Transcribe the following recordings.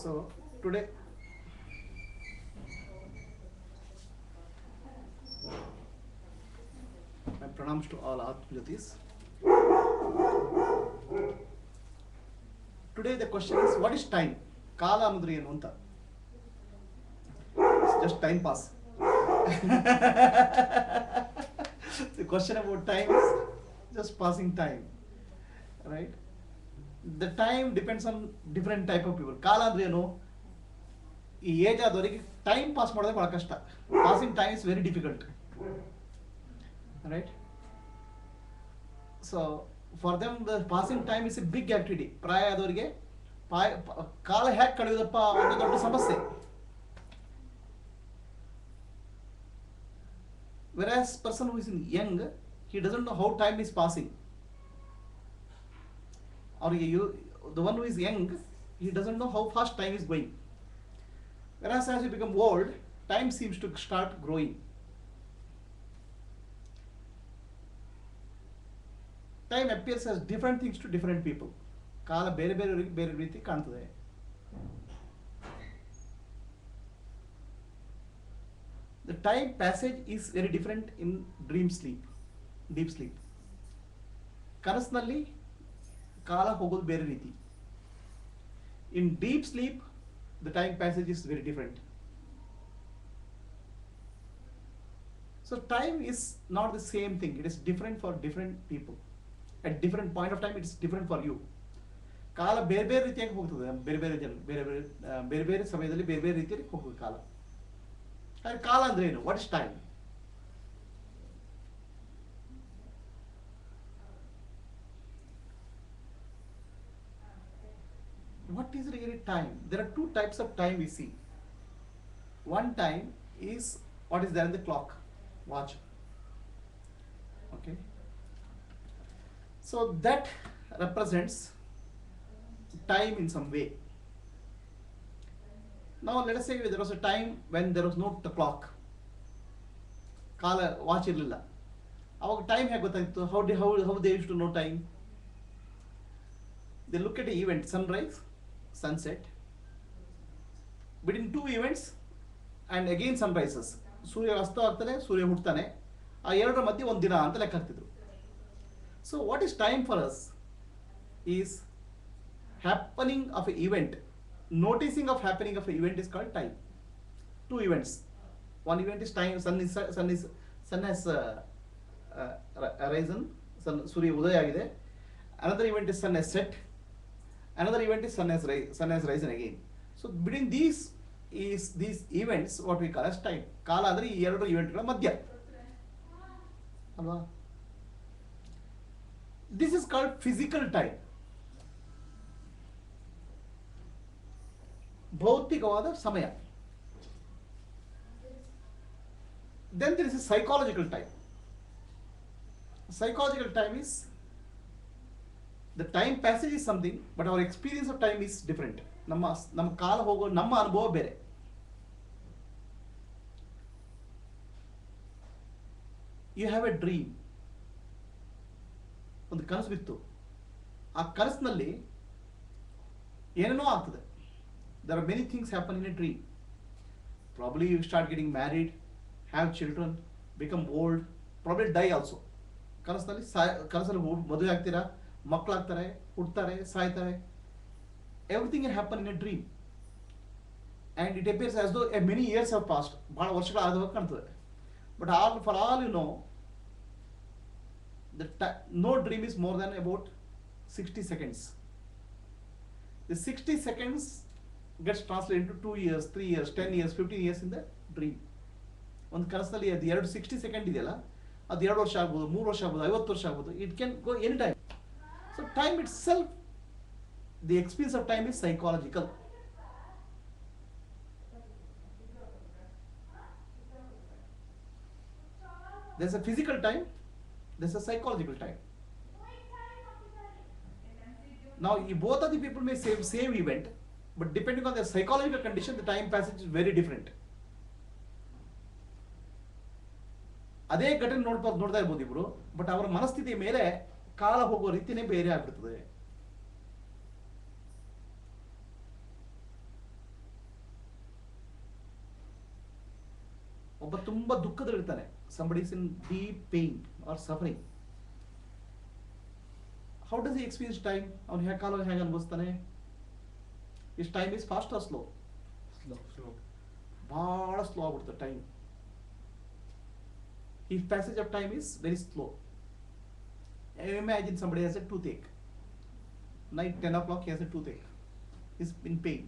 So today my pranams to all Atmajatis. Today the question is, what is time? Kala anudri enu anta. It's just time pass. The question about time is just passing time, right? The time depends on different type of people. Kala ಅಂದ್ರೆ ಏನು, ಈ age ಆದವರಿಗೆ time pass ಮಾಡೋದೇ ಬಹಳ ಕಷ್ಟ. Passing time is very difficult, right? So for them the passing time is a big activity. ಪ್ರಾಯ ಆದವರಿಗೆ ಕಾಲ hack ಕಳೆಯೋದಪ್ಪ ಒಂದು ದೊಡ್ಡ ಸಮಸ್ಯೆ. Whereas person who is young, he doesn't know how time is passing. Or the one who is young, he doesn't know how fast time is going. Whereas as you become old, time seems to start growing. Time appears as different things to different people. ಕಾಲ ಬೇರೆ ಬೇರೆಯವರಿಗೆ ಬೇರೆ ರೀತಿ ಕಾಣ್ತದೆ. The time passage is very different in dream sleep, deep sleep. ಕನಸಿನಲ್ಲಿ ಕಾಲ ಹೋಗೋದು ಬೇರೆ ರೀತಿ. In deep sleep, the time passage is very different. So time is not the same thing. It is different for different people. At different point of time, it is different for you. ಕಾಲ ಬೇರೆ ಬೇರೆ ರೀತಿಯಾಗಿ ಹೋಗ್ತದೆ. ಬೇರೆ ಬೇರೆ ಜನ ಬೇರೆ ಬೇರೆ ಸಮಯದಲ್ಲಿ ಬೇರೆ ಬೇರೆ ರೀತಿಯಲ್ಲಿ ಹೋಗ್ತದೆ ಕಾಲ. ಹಾಗೆ ಕಾಲ ಅಂದ್ರೆ ಏನು? What is time? What is really time? There are two types of time we see. One time is what is there in the clock, watch. Okay. So that represents time in some way. Now let us say there was a time when there was no clock. ಕಾಲ watch ಇರಲಿಲ್ಲ. ಅವಾಗ time ಹೇಗೆ ಗೊತ್ತಾಯಿತು? how they used to know time? They look at an event, sunrise, sunset. Between two events and again sunrises. ಸೂರ್ಯ ಅಸ್ತ ಆಗ್ತಾನೆ, ಸೂರ್ಯ ಹುಟ್ಟುತ್ತಾನೆ. ಆ ಎರಡರ ಮಧ್ಯೆ ಒಂದು ದಿನ ಅಂತ ಲೆಕ್ಕ ಹಾಕ್ತಿದ್ರು. So what is time for us is happening of an event. Noticing of happening of an event is called time. Two events. One event is time. Sun has arisen. Surya udaya agide. Another event is sun has set. Another event is sun has risen again. So between these events, what we call as time. Kala andre ee ಎರಡು eventಗಳ ಮಧ್ಯ ಅಲ್ವಾ? This is called physical time. ಭೌತಿಕವಾದ ಸಮಯ. Then there is a psychological time. Psychological time is the time passage is something, but our experience of time is different. ನಮ್ಮ ಕಾಲ ಹೋಗೋ ನಮ್ಮ ಅನುಭವ ಬೇರೆ. You have a dream. ಒಂದು ಕನಸು ಬಿತ್ತು. ಆ ಕನಸಿನಲ್ಲಿ ಏನೇನೋ ಆಗ್ತದೆ. There are many things happen in a dream. Probably you start getting married, have children, become old, probably die also. ಕನಸಲ್ಲಿ ಮದುವೆ ಆಗ್ತೀರಾ, ಮಕ್ಕಳಾಗ್ತಾರೆ, ಹುಡ್ತಾರೆ, ಸಾಯ್ತಾರೆ. Everything can happen in a dream. And it appears as though many years have passed. ಬಹಳ ವರ್ಷಗಳು ಆದವಾಗ ಕಾಣ್ತದೆ. But for all you know, no dream is more than about 60 seconds. The 60 seconds gets translated into 2 years, 3 years, 10 years, 15 years in the dream. ಒಂದು ಕನಸಿನಲ್ಲಿ ಅದು 60 second ಇದೆಯಲ್ಲ, ಅದು 2 ವರ್ಷ ಆಗ್ಬೋದು, 3 ವರ್ಷ ಆಗ್ಬೋದು, 50 ವರ್ಷ ಆಗ್ಬೋದು. It can go any time. So time it self, the experience of time is psychological. There's a physical time, there's a psychological time. Now, both of the people may say same event, but depending on their psychological condition, the time passage is very different. ಅದೇ ಘಟನೆ ನೋಡ್ತಾ ಇರ್ಬೋದು ಇಬ್ರು, but ಅವರ ಮನಸ್ಥಿತಿಯ ಮೇಲೆ ಕಾಲ ಹೋಗುವ ರೀತಿನೇ ಬೇರೆ ಆಗ್ಬಿಡ್ತದೆ. ಒಬ್ಬ ತುಂಬಾ ದುಃಖದಲ್ಲಿರ್ತಾನೆ, somebody is in deep pain or suffering. How does he experience time? ಅವನು ಕಾಲ ಹೇಗೆ ಅನುಭವಿಸ್ತಾನೆ? His time is fast or slow? Slow. ಬಹಳ ಸ್ಲೋ ಆಗ್ಬಿಡ್ತದೆ time. His passage of time is very slow. Imagine somebody has a toothache. Night 10 o'clock he has a toothache. He's in pain.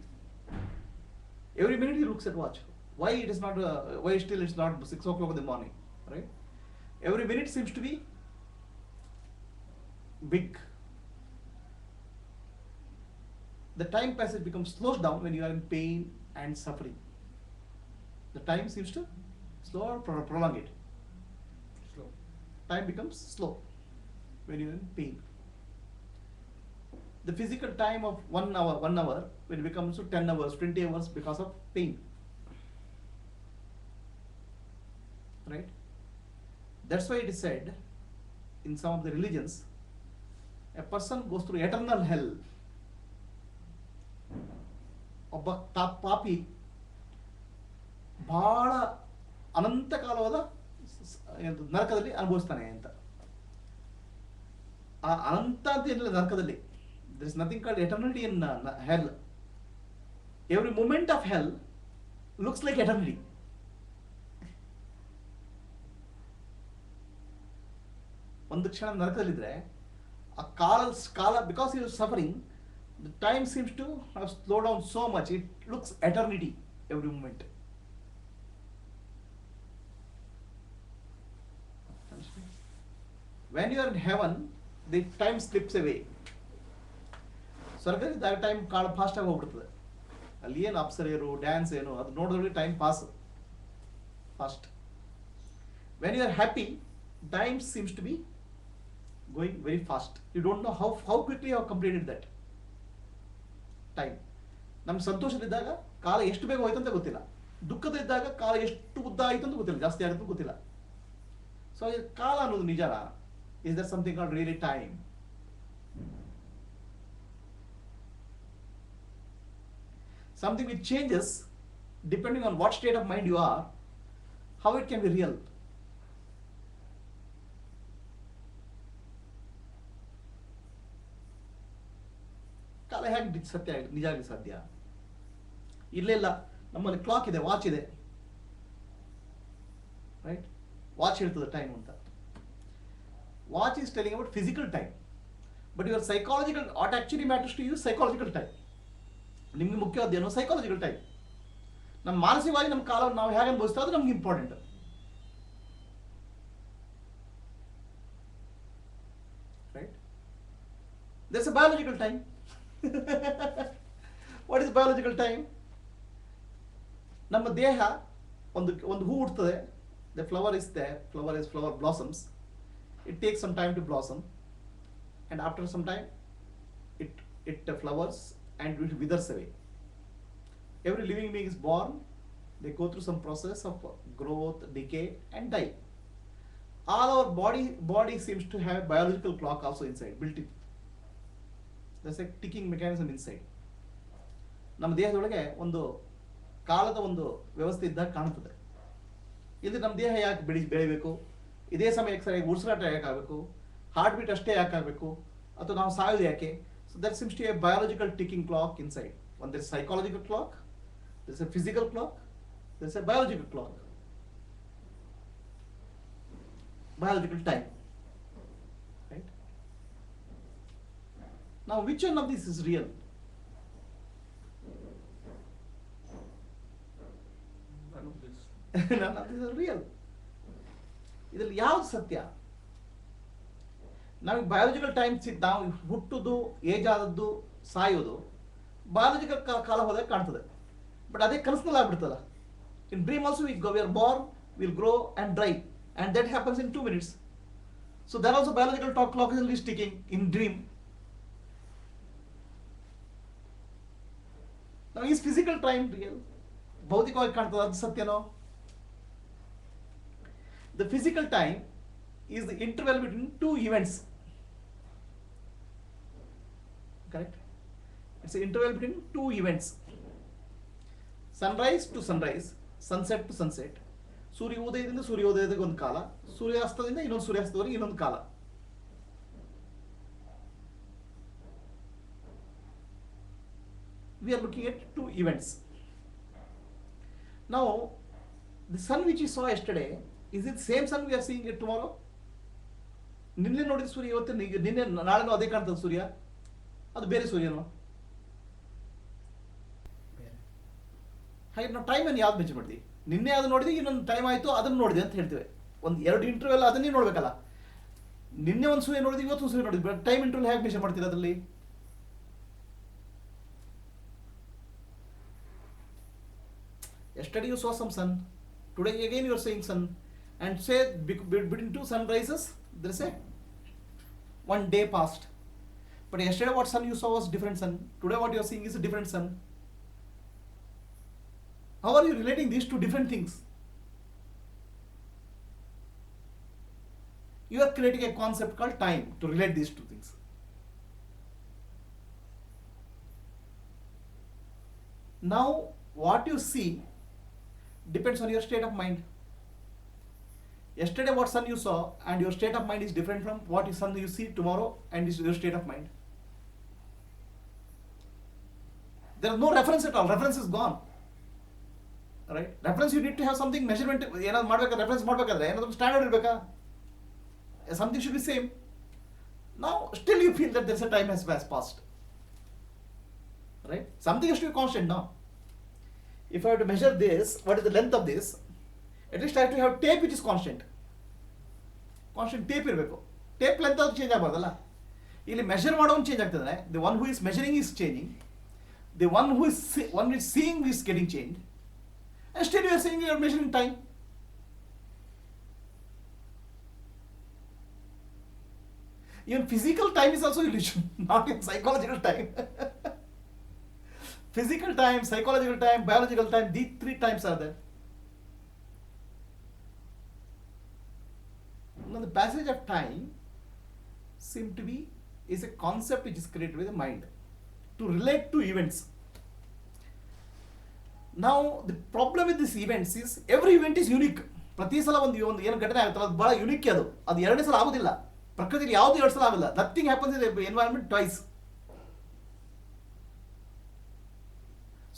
Every minute he looks at watch. Why it is not? Why still it's not 6 o'clock in the morning? Right? Every minute seems to be big. The time passage becomes slows down when you are in pain and suffering. The time seems to slow or prolong it. Slow. Time becomes slow when you are in pain. The physical time of 1 hour, when it becomes to 10 hours, 20 hours because of pain. Right? That's why it is said in some of the religions, a person goes through eternal hell. ಒಬ್ಬ ಪಾಪಿ ಬಹಳ ಅನಂತ ಕಾಲವಾದ ನರಕದಲ್ಲಿ ಅನುಭವಿಸ್ತಾನೆ ಅಂತ. ಆ ಅನಂತ ಅಂತ ಏನಿಲ್ಲ ನರಕದಲ್ಲಿ. There is nothing called eternity in hell. Every moment of hell looks like eternity. ಒಂದು ಕ್ಷಣ ನರಕದಲ್ಲಿದ್ರೆ ಆ ಕಾಲ because he is suffering, the time seems to have slowed down so much, it looks eternity every moment. When you are in heaven, the time slips away. ಸ್ವರ್ಗದಲ್ಲಿ ಆ time ಕಾಲ fast ಆಗಿ ಹೋಗ್ಬಿಡ್ತದೆ. ಅಲ್ಲಿ ಏನು ಅಪ್ಸರೆಯರು ಡ್ಯಾನ್ಸ್ ಏನು ಅದು ನೋಡಿದ್ರೆ time pass fast. When you are happy, time seems to be going very fast. You don't know how quickly you have completed that time. ನಮ್ಗೆ ಸಂತೋಷದಿದ್ದಾಗ ಕಾಲ ಎಷ್ಟು ಬೇಗ ಹೋಯ್ತು ಅಂತ ಗೊತ್ತಿಲ್ಲ, ದುಃಖದಿದ್ದಾಗ ಕಾಲ ಎಷ್ಟು ಉದ್ದ ಆಯ್ತು ಅಂತ ಗೊತ್ತಿಲ್ಲ, ಜಾಸ್ತಿ ಆಗುತ್ತೆ ಗೊತ್ತಿಲ್ಲ. ಸೊ ಕಾಲ ಅನ್ನೋದು ನಿಜನಾ? Is there something called really time? Something which changes depending on what state of mind you are, how it can be real. ಕಾಲ ಹೇಗೆ ಸತ್ಯ ನಿಜ ಆಗಲಿ ಸಾಧ್ಯ? ಇಲ್ಲೆಲ್ಲ ನಮ್ಮಲ್ಲಿ ಕ್ಲಾಕ್ ಇದೆ, ವಾಚ್ ಇದೆ, ರೈಟ್? ವಾಚ್ ಹೇಳ್ತದೆ ಟೈಮ್ ಅಂತ. Watch is telling about physical time, but your psychological, what actually matters to you psychological time. ನಿಮ್ಗೆ ಮುಖ್ಯವಾದ್ದೇನು? Psychological time. ನಮ್ಮ ಮಾನಸಿಕವಾಗಿ ನಮ್ಮ ಕಾಲವನ್ನು ನಾವು ಹೇಗೆ ಅನುಭವಿಸ್ತಾ ಅದು ನಮ್ಗೆ important. Right? There's a biological time. What is biological time? ನಮ್ಮ ದೇಹ ಒಂದು ಹೂ ಹುಡ್ತದೆ, the flower is they, flower blossoms. It takes some time to blossom, and after some time it flowers and it withers away. Every living being is born, they go through some process of growth, decay and die. All our body seems to have a biological clock also inside, built in. There's a ticking mechanism inside. ನಮ್ಮ ದೇಹದೊಳಗೆ ಒಂದು ಕಾಲದ ಒಂದು ವ್ಯವಸ್ಥೆ ಇದ್ದಾಗ ಕಾಣುತ್ತದೆ. ಇದು ನಮ್ಮ ದೇಹ ಯಾಕೆ ಬೆಳಿಬೇಕು, ಇದೇ ಸಮಯಕ್ಕೆ ಸರಿಯಾಗಿ ಉಸಿರಾಟ ಯಾಕೆ ಆಗಬೇಕು, ಹಾರ್ಟ್ ಬೀಟ್ ಅಷ್ಟೇ ಯಾಕೆ ಆಗಬೇಕು, ಅಥವಾ ನಾವು ಸಾಯೋದು ಯಾಕೆ? So that seems to a biological ticking clock inside. ಒಂದು there psychological clock, there is a physical clock, there is a biological clock, biological time. Right? Now, which one of these is real? None of these are real. ಇದರಲ್ಲಿ ಯಾವ್ದು ಸತ್ಯ? ನಮಗೆ biological time ನಾವು ಹುಟ್ಟುದು, age ಆದದ್ದು, ಸಾಯೋದು biological ಕಾಲ ಹೋದಾಗ ಕಾಣ್ತದೆ. ಬಟ್ ಅದೇ ಕನಸಿನಲ್ಲಿ ಆಗ್ಬಿಡ್ತಲ್ಲ. In dream also we are born, will grow and dry, and that happens in 2 minutes. So there also biological clock is ticking in dream. Now is physical time real? ಭೌತಿಕವಾಗಿ ಕಾಣ್ತದೆ, ಅದು ಸತ್ಯನೋ? The physical time is the interval between 2 events. Correct? It's the interval between 2 events. Sunrise to sunrise, sunset to sunset. ಸೂರ್ಯೋದಯದಿಂದ ಸೂರ್ಯೋದಯದಕ್ಕೆ ಒಂದು ಕಾಲ, ಸೂರ್ಯಾಸ್ತದಿಂದ ಇನ್ನೊಂದು ಸೂರ್ಯಾಸ್ತದವರೆಗೆ ಇನ್ನೊಂದು ಕಾಲ. We are looking at 2 events. Now, the sun which you saw yesterday, is it the same sun we are seeing it tomorrow? ನಿನ್ನೆ ನೋಡಿದ ಸೂರ್ಯ ಇವತ್ತು, ನಿನ್ನೆ ನಾಳೆನೂ ಅದೇ ಕಾಣ್ತದೆ ಸೂರ್ಯ? ಅದು ಬೇರೆ ಸೂರ್ಯನೋ? ಹಾಗೆ ನಾವು ಟೈಮನ್ನು ಯಾವ್ದು ಮೆಚ್ಚು ಮಾಡ್ತೀವಿ? ನಿನ್ನೆ ಅದು ನೋಡಿದ್ವಿ, ಇನ್ನೊಂದು ಟೈಮ್ ಆಯಿತು ಅದನ್ನು ನೋಡಿದೆ ಅಂತ ಹೇಳ್ತೇವೆ. ಒಂದು 2 ಇಂಟರ್ವ್ಯೂಲ್ ಅದನ್ನೇ ನೋಡ್ಬೇಕಲ್ಲ. ನಿನ್ನೆ ಒಂದು ಸೂರ್ಯ ನೋಡಿದ್ವಿ, ಇವತ್ತು ಒಂದು ಸೂರ್ಯ ನೋಡಿದ್ವಿ, ಟೈಮ್ ಇಂಟರ್ವ್ಯೂಲ್ ಹೇಗೆ ಮೆಷರ್ ಮಾಡ್ತೀರಾ ಅದರಲ್ಲಿ? Yesterday you saw some sun, today again you are seeing sun, and say between 2 sunrises there is a 1 day passed. But yesterday what sun you saw was different sun, today what you are seeing is a different sun. How are you relating these 2 different things? You are creating a concept called time to relate these 2 things. Now what you see depends on your state of mind. Yesterday what sun you saw and your state of mind is different from what sun you see tomorrow and is your state of mind. There is no reference at all. Reference is gone. Right? Reference you need to have something measurement. ಏನಾದ್ರು ಮಾಡಬೇಕಾದ್ರೆ reference ಮಾಡಬೇಕಾದ್ರೆ ಏನಾದ್ರು standard ಇರಬೇಕಾ? Something should be same. Now still you feel that there is a time has passed. Right? Something has to be constant now. If I have to measure this, what is the length of this? At least I have to have tape which is constant. Constant tape ಇರಬೇಕು. Tape length ಅದು change ಆಗಬಾರ್ದಲ್ಲ. ಇಲ್ಲಿ measure ಮಾಡೋನು change ಆಗ್ತದೆ. The one who is measuring is changing. The one who is seeing is getting changed. And still you are saying you are measuring time. Even physical time is also illusion, not in psychological time. Physical time, psychological time, biological time, these 3 times are there. Now the passage of time seem to be is a concept which is created by the mind to relate to events. Now the problem with these events is every event is unique. ಪ್ರತಿ ಸಲ ಒಂದು ಏನು ಘಟನೆ ಆಗುತ್ತಲ್ಲ ಅದು ಬಹಳ unique. ಅದು ಎರಡನೇ ಸಲ ಆಗೋದಿಲ್ಲ. ಪ್ರಕೃತಿಯಲ್ಲಿ ಯಾವುದು 2 ಸಲ ಆಗಲ್ಲ. Nothing happens in the environment twice.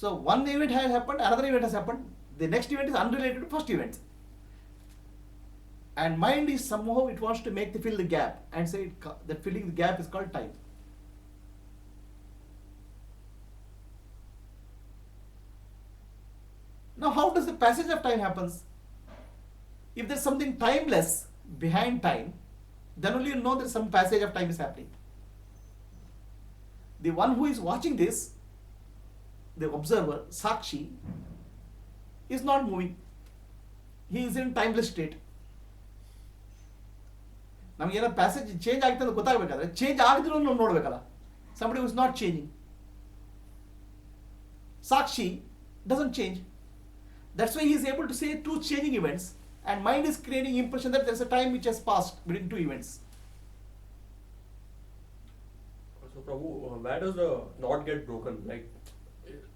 So one event has happened, another event has happened. The next event is unrelated to first event. And mind is somehow it wants to fill the gap and say that filling the gap is called time. Now how does the passage of time happens? If there is something timeless behind time, then only you know there is some passage of time is happening. The one who is watching this, the observer, Sakshi, is not moving. He is in timeless state. ನಮಗೆ ಏನೋ passage change ಆಗ್ತದೆ ಅಂತ ಗೊತ್ತಾಗಬೇಕಾದ್ರೆ change ಆಗಿದ್ರು ನಾವು ನೋಡಬೇಕಲ್ಲ. Somebody who is not changing. Sakshi doesn't change. That's why he is able to say 2 changing events, and mind is creating impression that there is a time which has passed between 2 events. So Prabhu, where does the knot get broken? Like,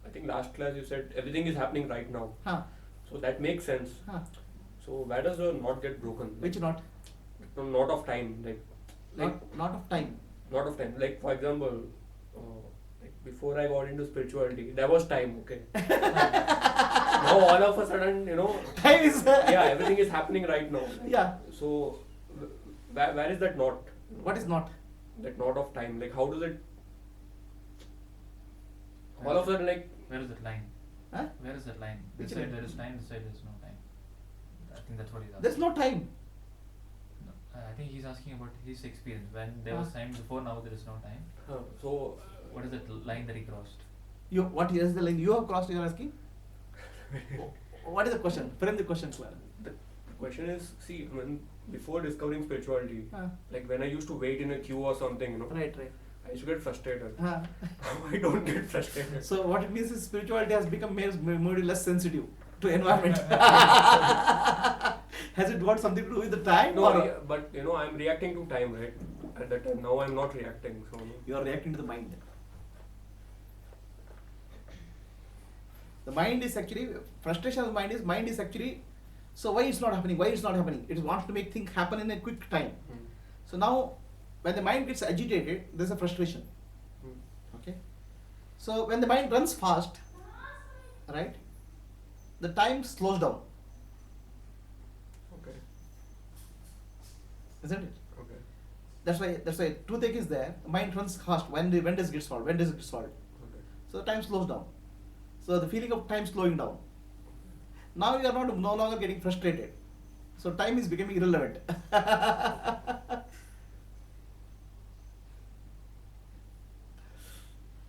I think last class you said everything is happening right now. So that makes sense. So where does the knot get broken? Which knot? The knot of time. Knot of time. Knot of time. Like for example, like before I got into spirituality, there was time. Okay. Now all of a sudden, time is yeah, everything is happening right now. Yeah. So where is that knot? What is knot? That knot of time. Like how does it? All of a sudden, like, where is that line? Huh? Where is that line? This Which side line? there is time, this side there is no time. I think that's what he's asking. There is no time. I think he's asking about his experience. When there was time before, now there is no time. So, what is that line that he crossed? What is the line you have crossed? You are asking. What is the question? Frame the question, Clara. The question is, see, when before discovering spirituality, like when I used to wait in a queue or something, you know. Right. I used to get frustrated. Now I don't get frustrated. So what it means is spirituality has become more less sensitive to environment. Has it got something to do with the time? No, but you know, I'm reacting to time, right? At that time, now I'm not reacting. So you are reacting to the mind. The mind is actually frustration of the mind is actually. So why it's not happening? Why it's not happening? It wants to make things happen in a quick time. So now, when the mind gets agitated, there's a frustration. Okay. So when the mind runs fast, right, the time slows down. Okay. Isn't it? Okay. That's why toothache is there. The mind runs fast. When does it get solved? When does it get solved? Okay. So the time slows down. So the feeling of time slowing down. Now you are no longer getting frustrated. So time is becoming irrelevant.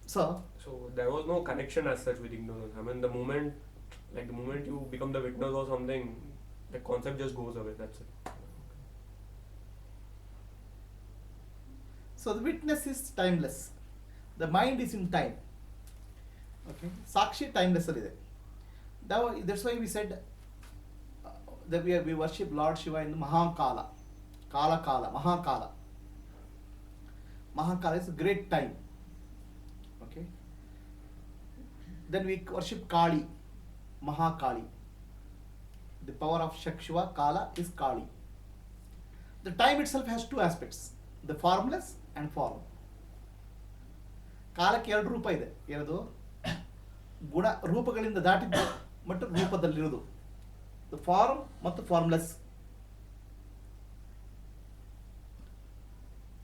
So there was no connection as such with ignorance. I mean, the moment you become the witness or something, the concept just goes away. That's it. So the witness is timeless. The mind is in time. Okay. Sakshi timeless ಇದೆ. That's why we said that we worship Lord Shiva in Mahakala. Mahakala. Mahakala is a great time. Okay. Then we worship Kali, Mahakali. The power of Shiva, Kala is Kali. The time itself has two aspects, the formless and form. ಕಾಲಕ್ಕೆ ಎರಡು ರೂಪ ಇದೆ. ಏನದು? ಗುಣ ರೂಪಗಳಿಂದ ದಾಟಿದ್ದು ಮತ್ತು ರೂಪದಲ್ಲಿರುವುದು. The form ಮತ್ತು formless.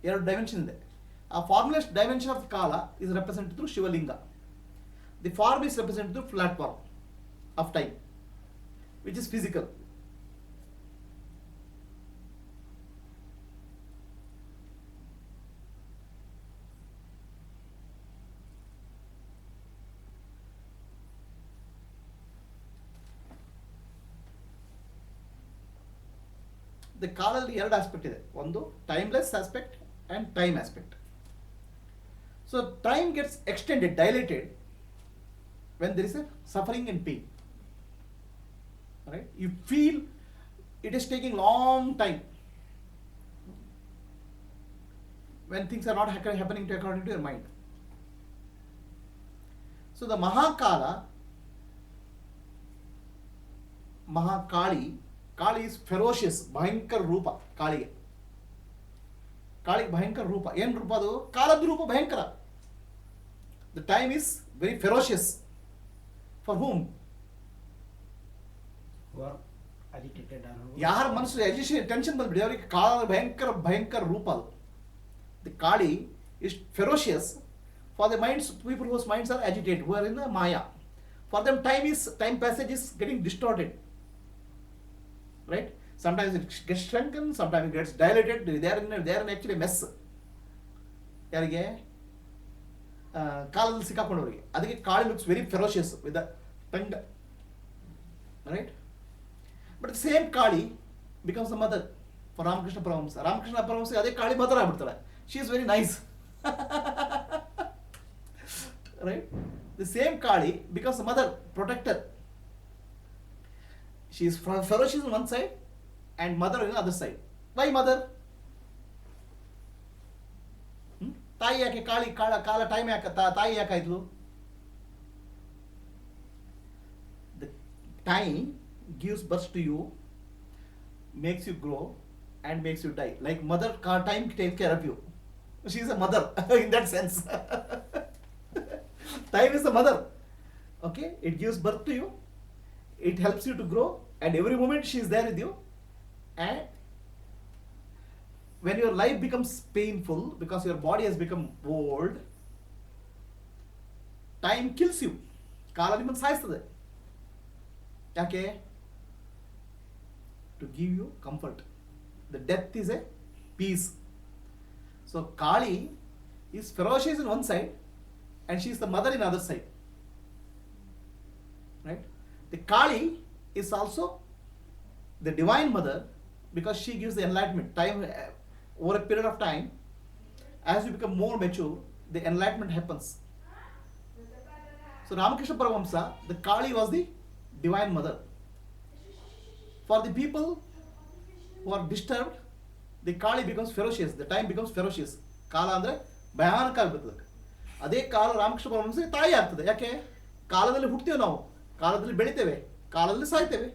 ಎರಡು ಡೈಮೆನ್ಷನ್ ಇದೆ. ಆ ಫಾರ್ಮ್ಲೆಸ್ ಡೈಮೆನ್ಷನ್ ಆಫ್ ಕಾಲ is represented through Shivalinga. The form is represented through platform of time, which is physical. The ಕಾಲಲ್ಲಿ ಎರಡು ಆಸ್ಪೆಕ್ಟ್ ಇದೆ. ಒಂದು timeless aspect and time aspect. So time gets extended, dilated when there is a suffering and pain. Right? You feel it is taking long time when things are not happening according to your mind. So the Mahakali, Kali is ferocious, Bhayankar Rupa, Kali. Kali Bhayankar Rupa. Yen Rupa do? Kalad Rupa Bhayankara. The time is very ferocious. For whom? Who are agitated or who? ಯಾರ ಮನಸ್ಸು agitation tension ಬಂದ್ಬಿಡಿ ಅವರಿಗೆ ಕಾಲ ಭಯಂಕರ ರೂಪ. The Kali is ferocious for the minds, people whose minds are agitated, who are in the Maya. For them time passage is getting distorted. Right? Sometimes it gets shrunken, sometimes it gets dilated. They are in actually mess. ಯಾರಿಗೆ ಕಾಲದಲ್ಲಿ ಸಿಕ್ಕಾಕೊಂಡವರಿಗೆ. ಅದಕ್ಕೆ Kali looks very ferocious with the tongue. Right? But the same Kali becomes the mother for Ramakrishna Paramahamsa. Ramakrishna Paramahamsa ಅದೇ Kali mother ಆಗ್ಬಿಡ್ತಾಳೆ. She is very nice. Right? The same Kali becomes the mother, protector. She is ferocious on one side and mother on the other side. Why mother? ತಾಯಿ ಯಾಕೆ ಕಾಲ time ಯಾಕೆ ತಾಯಿ ಯಾಕಾಯ್ತು? The time gives birth to you, makes you grow and makes you die. Like mother, time takes care of you. She is a mother in that sense. Time is the mother. Okay, it gives birth to you, it helps you to grow, and every moment she is there with you. And when your life becomes painful because your body has become old, time kills you. ಕಾಲ ನಿಮ್ಮನ್ನು ಸಾಯಿಸ್ತದೆ. ಯಾಕೆ? To give you comfort. The death is a peace. So Kali is ferocious in one side and she is the mother in the other side. Right? The Kali is also the divine mother because she gives the enlightenment. Time over a period of time, as you become more mature, the enlightenment happens. So Ramakrishna Paramahamsa, the Kali was the divine mother. For the people who are disturbed, the Kali becomes ferocious, the time becomes ferocious. ಕಾಲ ಅಂದರೆ ಭಯಾನಕ ಆಗ್ಬಿಡ್ತದೆ. ಅದೇ ಕಾಲ ರಾಮಕೃಷ್ಣ ಪರಮಹಂಸರಿಗೆ ತಾಯಿ ಆಗ್ತದೆ. ಯಾಕೆ? ಕಾಲದಲ್ಲಿ ಹುಟ್ಟುತ್ತೇವೆ ನಾವು, ಕಾಲದಲ್ಲಿ ಬೆಳಿತೇವೆ, ಕಾಲದಲ್ಲಿ ಸಾಯ್ತೇವೆ.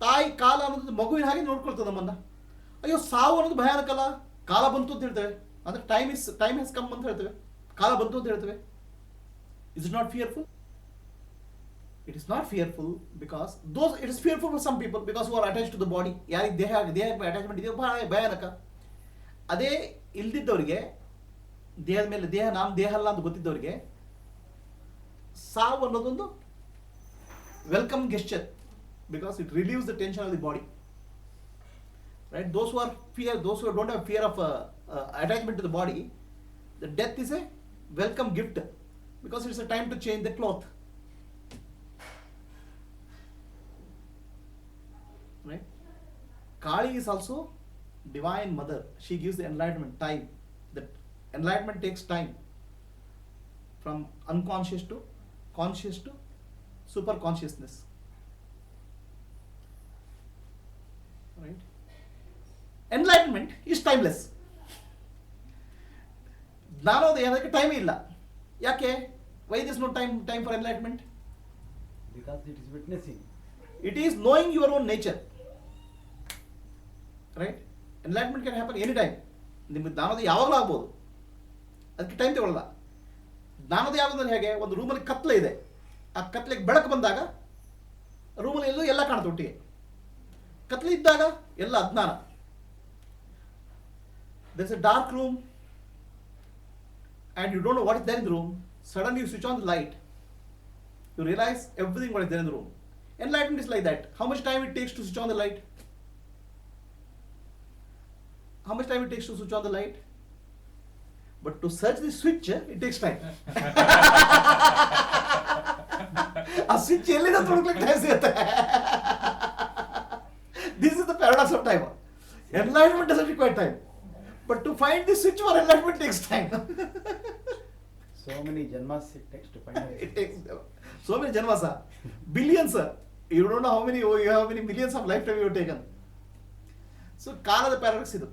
ತಾಯಿ ಕಾಲ ಅನ್ನೋದು ಮಗುವಿನ ಹಾಗೆ ನೋಡ್ಕೊಳ್ತದೆ ನಮ್ಮನ್ನ. ಅಯ್ಯೋ ಸಾವು ಅನ್ನೋದು ಭಯಾನಕ ಅಲ್ಲ, ಕಾಲ ಬಂತು ಅಂತ ಹೇಳ್ತೇವೆ. ಅಂದರೆ ಟೈಮ್ ಹ್ಯಾಸ್ ಕಮ್ ಅಂತ ಹೇಳ್ತೇವೆ, ಕಾಲ ಬಂತು ಅಂತ ಹೇಳ್ತೇವೆ. Is it not fearful? It is not fearful because it is fearful for some people because who are attached to the body. ಯಾರಿಗೆ ದೇಹ ಅಟ್ಯಾಚ್ಮೆಂಟ್ ಇದೆಯೋ ಭಯಾನಕ. ಅದೇ ಇಲ್ದಿದ್ದವರಿಗೆ, ದೇಹದ ಮೇಲೆ ನಾನು ದೇಹ ಅಲ್ಲ ಅಂತ ಗೊತ್ತಿದ್ದವರಿಗೆ ಸಾವು ಅನ್ನೋದೊಂದು welcome gesture because it relieves the tension of the body. Right? Those who don't have fear of attachment to the body, the death is a welcome gift because it's a time to change the cloth. Right? Kali is also divine mother. She gives the enlightenment time. The enlightenment takes time from unconscious to conscious to super consciousness. Right? Enlightenment is timeless. ಜ್ಞಾನೋದಯಕ್ಕೆ time ಇಲ್ಲ. ಯಾಕೆ? Why there is no time for enlightenment? Because it is witnessing. It is knowing your own nature. Right? Enlightenment can happen any time. ನಿಮಗೆ ಜ್ಞಾನೋದಯ ಯಾವಾಗಲೂ ಆಗ್ಬೋದು, ಅದಕ್ಕೆ time ತಗೊಳ್ಳಲ್ಲ. ಜ್ಞಾನೋದಯ ಆಗೋದ್ರೆ ಹೇಗೆ? ಒಂದು ರೂಮಲ್ಲಿ ಕತ್ಲೆ ಇದೆ, ಆ ಕತ್ಲೆಗೆ ಬೆಳಕು ಬಂದಾಗ ರೂಮಲ್ಲಿ ಎಲ್ಲ ಕಾಣುತ್ತೆ ಒಟ್ಟಿಗೆ. ಕತ್ಲೆ ಇದ್ದಾಗ ಎಲ್ಲ ಅಜ್ಞಾನ. There is a dark room and you don't know what is there in the room. Suddenly you switch on the light, you realize everything what is there in the room. Enlightenment is like that. How much time it takes to switch on the light? How much time it takes to switch on the light? But to search the switch, it takes time. ಆ switch ಎಲ್ಲಿಂದ ತೊಡಗ್ಲಿಕ್ಕೆ time ಸಿಗುತ್ತೆ. This is the paradox of time. Enlightenment doesn't require time, but to find the switch for enlightenment takes time. So many janmas it takes to find it. It takes so many janmas, billions. You don't know how many millions of lifetime you have taken. So kalada paradox idu.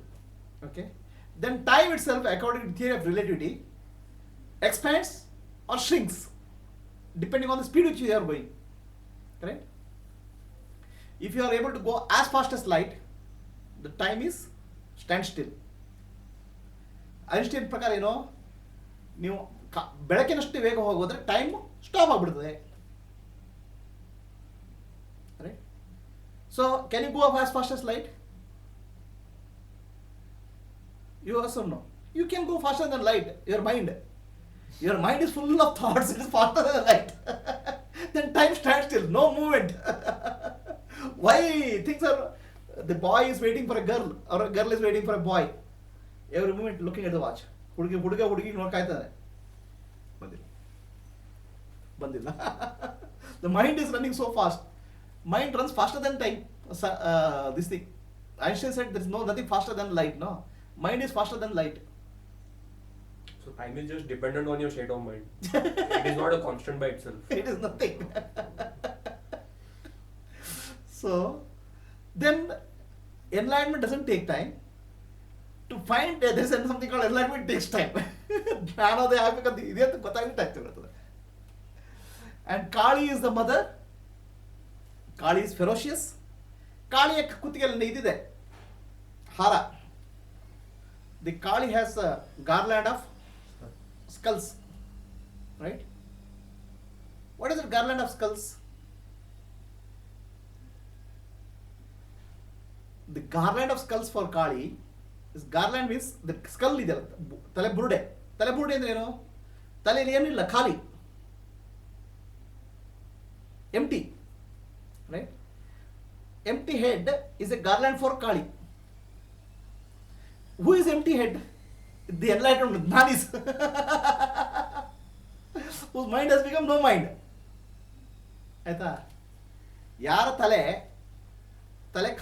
Okay. Then time itself, according to the theory of relativity, expands or shrinks depending on the speed which you are going. Correct? If you are able to go as fast as light, the time is standstill. Einstein ಪ್ರಕಾರ ಏನೋ, ನೀವು ಬೆಳಕಿನಷ್ಟು ವೇಗ ಹೋಗೋದ್ರೆ time stop ಆಗ್ಬಿಡ್ತದೆ. Right? So can you go as fast as light? Yes or no? You can go faster than light. Your mind is full of thoughts. It is faster than light. Then time stands still, no movement. Why things are? The boy is waiting for a girl, or a girl is waiting for a boy. Every moment looking at the watch. ಹುಡುಗಿ ನೋಡ್ತಾ ಇರ್ತಾರೆ. ಬಂದಿಲ್ಲ. The mind is running so fast. Mind runs faster than time. This thing. Einstein said there is nothing faster than light. No. Mind is faster than light. So time is just dependent on your state of mind. It is not a constant by itself. It is nothing. So then enlightenment doesn't take time. To find there is something called enlightenment takes time. ಜ್ಞಾನೋದಯ ಆಗ್ಬೇಕಂತ ಇದೆ ಅಂತ ಗೊತ್ತಾಗ್ಲಿಕ್ಕೆ ಆಗ್ತಿರ್ತದೆ. And Kali is the mother. Kali is ferocious. ಕಾಳಿಯ ಕುತ್ತಿಗೆಯಲ್ಲಿ ಇದಿದೆ ಹಾರ. The Kali has a garland of skulls. Right? What is the garland of skulls? The garland of skulls for Kali is, garland means the skull ಇದೆ, ತಲೆ ಬುರುಡೆ ಅಂದ್ರೆ ಏನು? ತಲೆಯಲ್ಲಿ ಏನಿಲ್ಲ, ಖಾಲಿ, empty. Right? Empty head is a garland for Kali. Who is empty head? The enlightened Jnanis. Whose mind has become no mind. ಆಯ್ತಾ? ಯಾರ ತಲೆ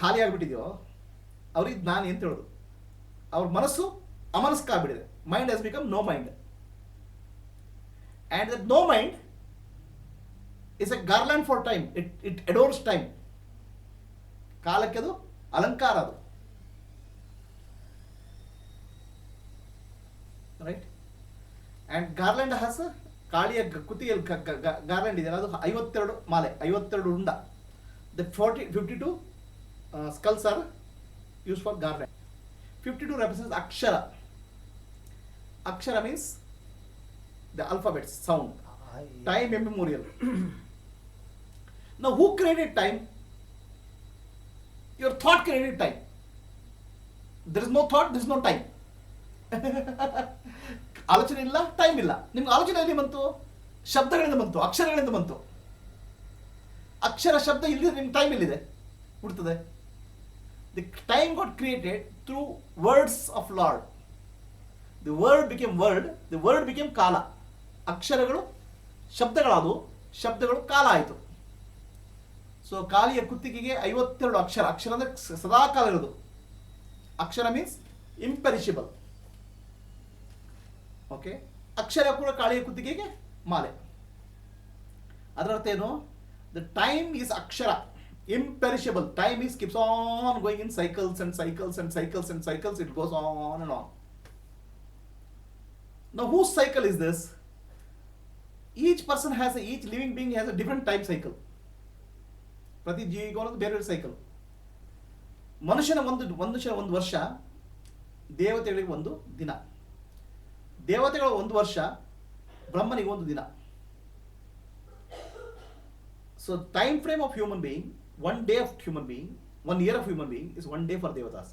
ಖಾಲಿ ಆಗಿಬಿಟ್ಟಿದೆಯೋ ಅವ್ರಿಗೆ ಜ್ಞಾನಿ ಅಂತ ಹೇಳೋದು. ಅವ್ರ ಮನಸ್ಸು ಅಮನಸ್ಕ ಆಗ್ಬಿಟ್ಟಿದೆ. Mind has become no mind. And that no mind is a garland for time. It adores time. ಕಾಲಕ್ಕೆ ಅದು ಅಲಂಕಾರ ಅದು. ರೈಟ್? ಆ್ಯಂಡ್ ಗಾರ್ಲ್ಯಾಂಡ್ ಹ್ಯಾಸ್ ಕಾಳಿಯ ಕುತ್ತಿಗೆಯಲ್ಲಿ ಗಾರ್ಲ್ಯಾಂಡ್ ಇದೆಯಲ್ಲ, ಅದು 52 ಮಾಲೆ, 52 ಉಂಡ. The 52 skulls are used for garland. 52 represents Akshara. Akshara means the alphabets, sound. Time immemorial. Now, who created time? Your thought created time. There is no thought, there is no time. ಆಲೋಚನೆ ಇಲ್ಲ, time ಇಲ್ಲ. ನಿಮ್ಗೆ ಆಲೋಚನೆ ಎಲ್ಲಿ ಬಂತು? ಶಬ್ದಗಳಿಂದ ಬಂತು, ಅಕ್ಷರಗಳಿಂದ ಬಂತು. ಅಕ್ಷರ ಶಬ್ದ ಇಲ್ಲಿದೆ, ನಿಮ್ಗೆ ಟೈಮ್ ಎಲ್ಲಿದೆ ಹುಡ್ತದೆ? The time got created through words of lord. The word became word, the word became ಕಾಲ. ಅಕ್ಷರಗಳು ಶಬ್ದಗಳಾದವು, ಶಬ್ದಗಳು ಕಾಲ ಆಯಿತು. ಸೊ ಕಾಲಿಯ ಕುತ್ತಿಗೆಗೆ 52 ಅಕ್ಷರ. ಅಕ್ಷರ ಅಂದರೆ ಸದಾ ಕಾಲ ಇರೋದು. ಅಕ್ಷರ ಮೀನ್ಸ್ ಇಂಪೆರಿಷಬಲ್. ಓಕೆ, ಅಕ್ಷರ ಕೂಡ ಕಾಳಿಯ ಕುತ್ತಿಗೆಗೆ ಮಾಲೆ. ಅದರ ಅರ್ಥ ಏನು? The time is akshara, imperishable. Time is keeps on going in cycles and cycles and cycles and cycles. It goes on and on. Now, whose cycle is this? Each person has each living being has a different time cycle. ಪ್ರತಿ ಜೀವಿಗೂ ಒಂದು ಬೇರೆ ಬೇರೆ cycle. ಮನುಷ್ಯನ ಒಂದು ವರ್ಷ, ದೇವತೆಗಳಿಗೆ ಒಂದು ದಿನ. ದೇವತೆಗಳ ಒಂದು ವರ್ಷ, ಬ್ರಹ್ಮನಿಗೆ ಒಂದು ದಿನ. So time frame of human being, 1 day of human being, 1 year of human being is 1 day for Devatas.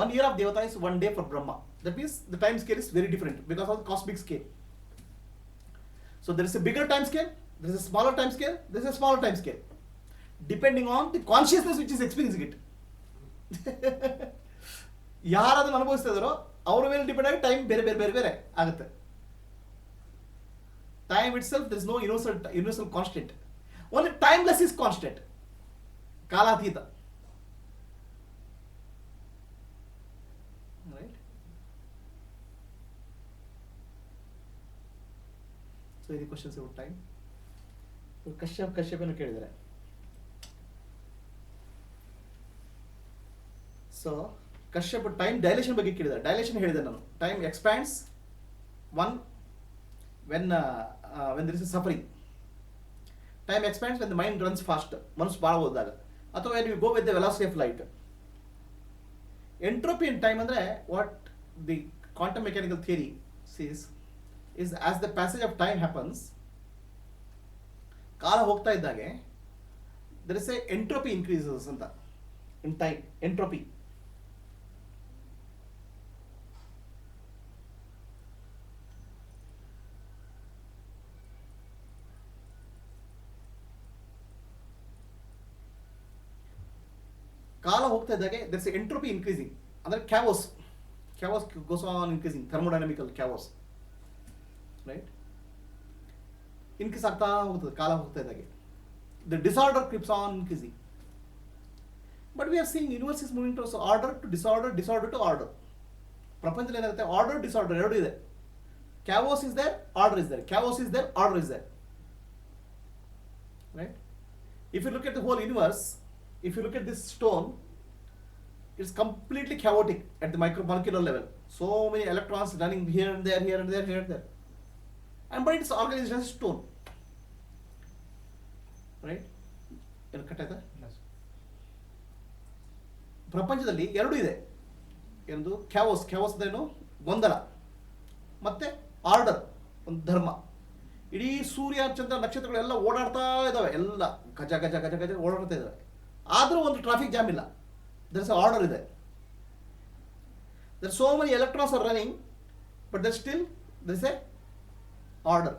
1 year of Devata is 1 day for Brahma. That means the time scale is very different because of the cosmic scale. So there is a bigger time scale, there is a smaller time scale, there is a smaller time scale, depending on the consciousness which is experiencing it. ಯಾರು ಅದನ್ನು ಅನುಭವಿಸ್ತಾ ಇದ್ದಾರೋ ಅವ್ರ ಮೇಲೆ depend ಆಗಿ time ಬೇರೆ ಬೇರೆ ಬೇರೆ ಬೇರೆ ಆಗುತ್ತೆ. Time itself, there is no universal constant. Only timeless is constant. Kalathita. Right? So, any questions about time? So, Kashyap ಅನ್ನು ಕೇಳಿದರೆ. So, Kashyap time dilation ಬಗ್ಗೆ ಕೇಳಿದ್ದಾರೆ. Dilation ಹೇಳಿದೆ ನಾನು. Time expands when there is a suffering. Time expands when the mind runs faster. ಮನಸ್ಸು ಭಾಳ ಹೋದಾಗ, ಅಥವಾ when you go with the velocity of light. Entropy in time ಅಂದರೆ what the quantum mechanical theory says is as the passage of time happens, ಕಾಲ ಹೋಗ್ತಾ ಇದ್ದಾಗೆ there is a entropy increases ಅಂತ in time. Entropy. ಕಾಲ ಹೋಗ್ತಾ ಇದ್ದಾಗೆ there is a entropy increasing. ಅಂದರೆ chaos goes on increasing. Thermodynamical chaos. Right? Increase ಆಗ್ತಾ ಹೋಗ್ತದೆ ಕಾಲ ಹೋಗ್ತಾ ಇದ್ದಾಗೆ. The disorder keeps on increasing. But we are seeing universe is moving towards order to disorder, disorder to order. ಪ್ರಪಂಚದಲ್ಲಿ ಏನಾಗುತ್ತೆ? Order disorder ಎರಡು ಇದೆ. chaos is there, order is there. Chaos is there, order is there. Right? If you look at the whole universe, if you look at this stone, it's completely chaotic at the micromolecular level. So many electrons running here and there, here and there, here and there. But it's organized as stone. Right? ಏನು ಕಟ್ಟಾಯ್ತಾ? ಪ್ರಪಂಚದಲ್ಲಿ ಎರಡು ಇದೆ. ಎಂದು chaos ಅಂದ್ರೇನು? ಗೊಂದಲ. ಮತ್ತೆ order, ಒಂದು ಧರ್ಮ. ಇಡೀ ಸೂರ್ಯ ಚಂದ್ರ ನಕ್ಷತ್ರಗಳೆಲ್ಲ ಓಡಾಡ್ತಾ ಇದ್ದಾವೆ, ಎಲ್ಲ ಗಜ ಗಜ ಗಜ ಗಜ ಓಡಾಡ್ತಾ ಇದ್ದಾವೆ. ಆದರೂ ಒಂದು ಟ್ರಾಫಿಕ್ ಜಾಮ್ ಇಲ್ಲ. there is a order ಇದೆ. there are so many electrons are running, but there is a order.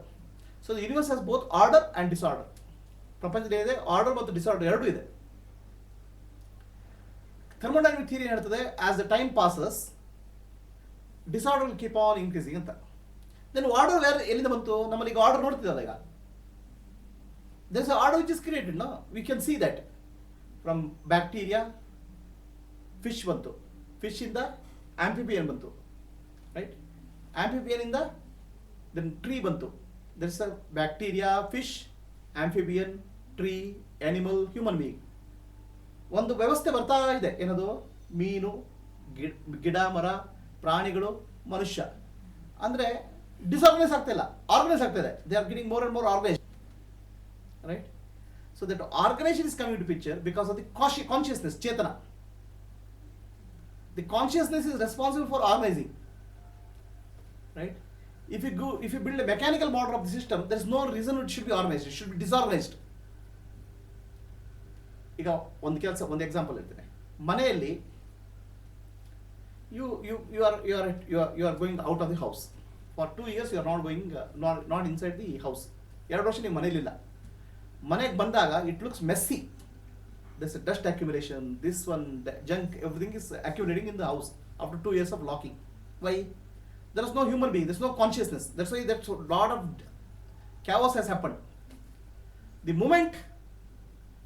So the universe has both order and disorder. ಪ್ರಪಂಚದಲ್ಲಿ ಇದೆ ಆರ್ಡರ್ ಮತ್ತು ಡಿಸಾರ್ಡರ್ ಎರಡೂ ಇದೆ. ಥರ್ಮೋಡೈನಮಿಕ್ ಥಿಯರಿ ಹೇಳ್ತದೆ as the time passes, disorder will keep on increasing ಅಂತ. Then order wear ಎಲ್ಲಿಂದ ಬಂತು? ನಮ್ಮಲ್ಲಿ ಈಗ ಆರ್ಡರ್ ನೋಡ್ತಿದ್ದಲ್ಲ ಈಗ. there is an order which is created, no? We can see that from bacteria, fish bantu, fish in the amphibian bantu, right? Amphibian in the then tree bantu. There is a bacteria, fish, amphibian, tree, animal, human being. ಒಂದು ವ್ಯವಸ್ಥೆ ಬರ್ತಾ ಇದೆ, ಏನದು? ಮೀನು, ಗಿಡ, ಮರ, ಪ್ರಾಣಿಗಳು, ಮನುಷ್ಯ. ಅಂದರೆ ಡಿಸಾರ್ಗನೈಸ್ ಆಗ್ತಾ ಇಲ್ಲ, ಆರ್ಗನೈಸ್ ಆಗ್ತಾ ಇದೆ. They are getting more and more organise, right? So that organization is coming into picture because of the consciousness, chetana. The consciousness is responsible for organizing, right? If you build a mechanical model of the system, there is no reason it should be organized. It should be disorganized. ಈಗ ಒಂದು example ಹೇಳ್ತೇನೆ. ಮನೆಯಲ್ಲಿ you are going out of the house for 2 years. You are not going not inside the house. 2 ವರ್ಷ ನೀವು ಮನೆಯಲ್ಲಿಲ್ಲ. ಮನೆಗೆ ಬಂದಾಗ it looks messy. There's a dust accumulation, this one, junk, everything is accumulating in the house after 2 years of locking. Why? There is no human being, there's no consciousness. That's why that lot of chaos has happened. The moment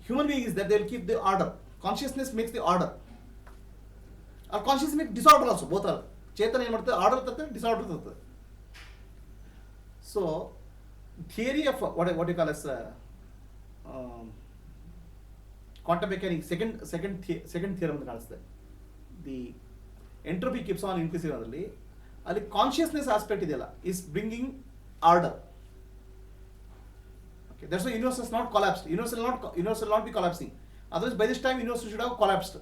human being is that they will keep the order. Consciousness makes the order. Or consciousness makes disorder also. Both are. Chetana ಏನು ಮಾಡ್ತದೆ? Order ತರ್ತದೆ, disorder ತರ್ತದೆ. So theory of what you call as quantum mechanics second theorem ಅಂತ ಕಾಣಿಸ್ತದೆ. The entropy keeps on increasing ಅದರಲ್ಲಿ. ಅಲ್ಲಿ consciousness aspect ಇದೆಯಲ್ಲ, is bringing order. Okay, that's why universe has not collapsed. Universe will not be collapsing. Otherwise by this time universe should have collapsed.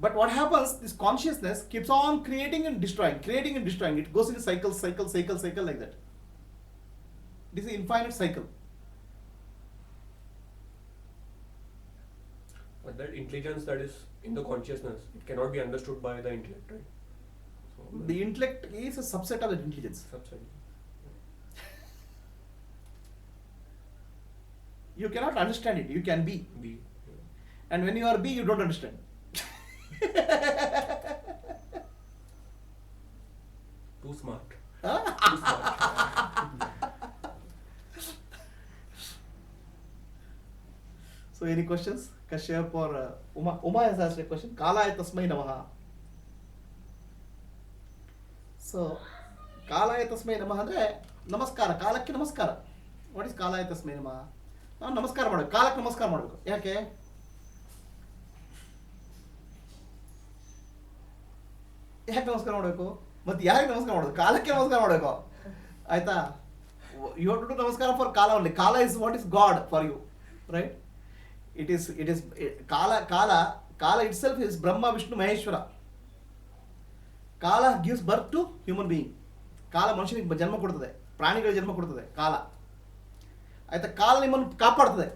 But what happens, this consciousness keeps on creating and destroying. It goes in a cycle like that. This is an infinite cycle. But that intelligence that is in the consciousness, it cannot be understood by the intellect, right? So the intellect is a subset of that intelligence. Subset. You cannot understand it. You can be. Yeah. And when you are be, you don't understand. Too smart. Huh? Too smart. So any questions? Kashyap or Uma has asked a question. Kalaya tasmai namaha. So Kalaya tasmai namaha ಅಂದ್ರೆ ನಮಸ್ಕಾರ, ಕಾಲಕ್ಕೆ ನಮಸ್ಕಾರ. What is ಕಾಲಾಯ ತಸ್ಮೈ ನಮಃ? ನಾವು ನಮಸ್ಕಾರ ಮಾಡಬೇಕು, ಕಾಲಕ್ಕೆ ನಮಸ್ಕಾರ ಮಾಡಬೇಕು. ಯಾಕೆ ನಮಸ್ಕಾರ ಮಾಡಬೇಕು? ಮತ್ತೆ ಯಾರಿಗೆ ನಮಸ್ಕಾರ ಮಾಡೋದು? ಕಾಲಕ್ಕೆ ನಮಸ್ಕಾರ ಮಾಡಬೇಕು, ಆಯ್ತಾ? You have to do namaskara for Kala only. Kala is what is god for you, right? It is Kala itself is Brahma, Vishnu, Maheshwara. Kala gives birth to human being. Kala ಮನುಷ್ಯನಿಗೆ ಜನ್ಮ ಕೊಡ್ತದೆ, ಪ್ರಾಣಿಗಳಿಗೆ ಜನ್ಮ ಕೊಡ್ತದೆ ಕಾಲ, ಆಯ್ತಾ? ಕಾಲ ನಿಮ್ಮನ್ನು ಕಾಪಾಡ್ತದೆ,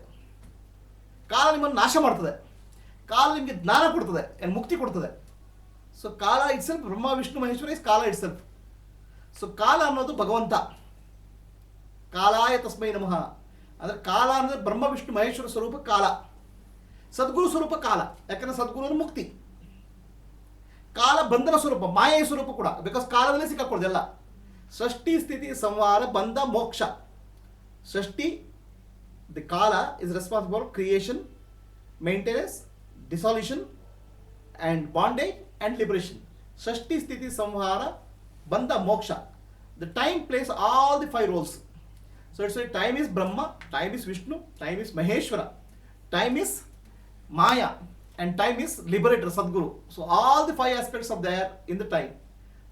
ಕಾಲ ನಿಮ್ಮನ್ನು ನಾಶ ಮಾಡ್ತದೆ, ಕಾಲ ನಿಮಗೆ ಜ್ಞಾನ ಕೊಡ್ತದೆ, ಮುಕ್ತಿ ಕೊಡ್ತದೆ. ಸೊ ಕಾಲ it self, Brahma Vishnu Maheshwara is ಕಾಲ ಇಟ್ ಸೆಲ್ಫ್. ಸೊ ಕಾಲ ಅನ್ನೋದು ಭಗವಂತ. ಕಾಲಾಯ ತಸ್ಮೈ ನಮಃ ಅಂದರೆ ಕಾಲ ಅಂದರೆ ಬ್ರಹ್ಮ ವಿಷ್ಣು ಮಹೇಶ್ವರ ಸ್ವರೂಪ ಕಾಲ. ಸದ್ಗುರು ಸ್ವರೂಪ ಕಾಲ, ಯಾಕಂದರೆ ಸದ್ಗುರು ಮುಕ್ತಿ. ಕಾಲ ಬಂಧನ ಸ್ವರೂಪ, ಮಾಯೆಯ ಸ್ವರೂಪ ಕೂಡ, ಬಿಕಾಸ್ ಕಾಲದಲ್ಲೇ ಸಿಕ್ಕಾಕೊಳ್ಳೋದೆಲ್ಲ. ಸೃಷ್ಟಿ ಸ್ಥಿತಿ ಸಂಹಾರ ಬಂಧ ಮೋಕ್ಷ. ಸೃಷ್ಟಿ, ದಿ ಕಾಲ is responsible for creation, maintenance, dissolution and bondage and liberation. ಸೃಷ್ಟಿ ಸ್ಥಿತಿ ಸಂಹಾರ ಬಂಧ ಮೋಕ್ಷ. The time place all the 5 roles. So it's like time is Brahma, time is Vishnu, time is Maheshwara, time is Maya, and time is liberator, Sadguru. So all the 5 aspects are there in the time.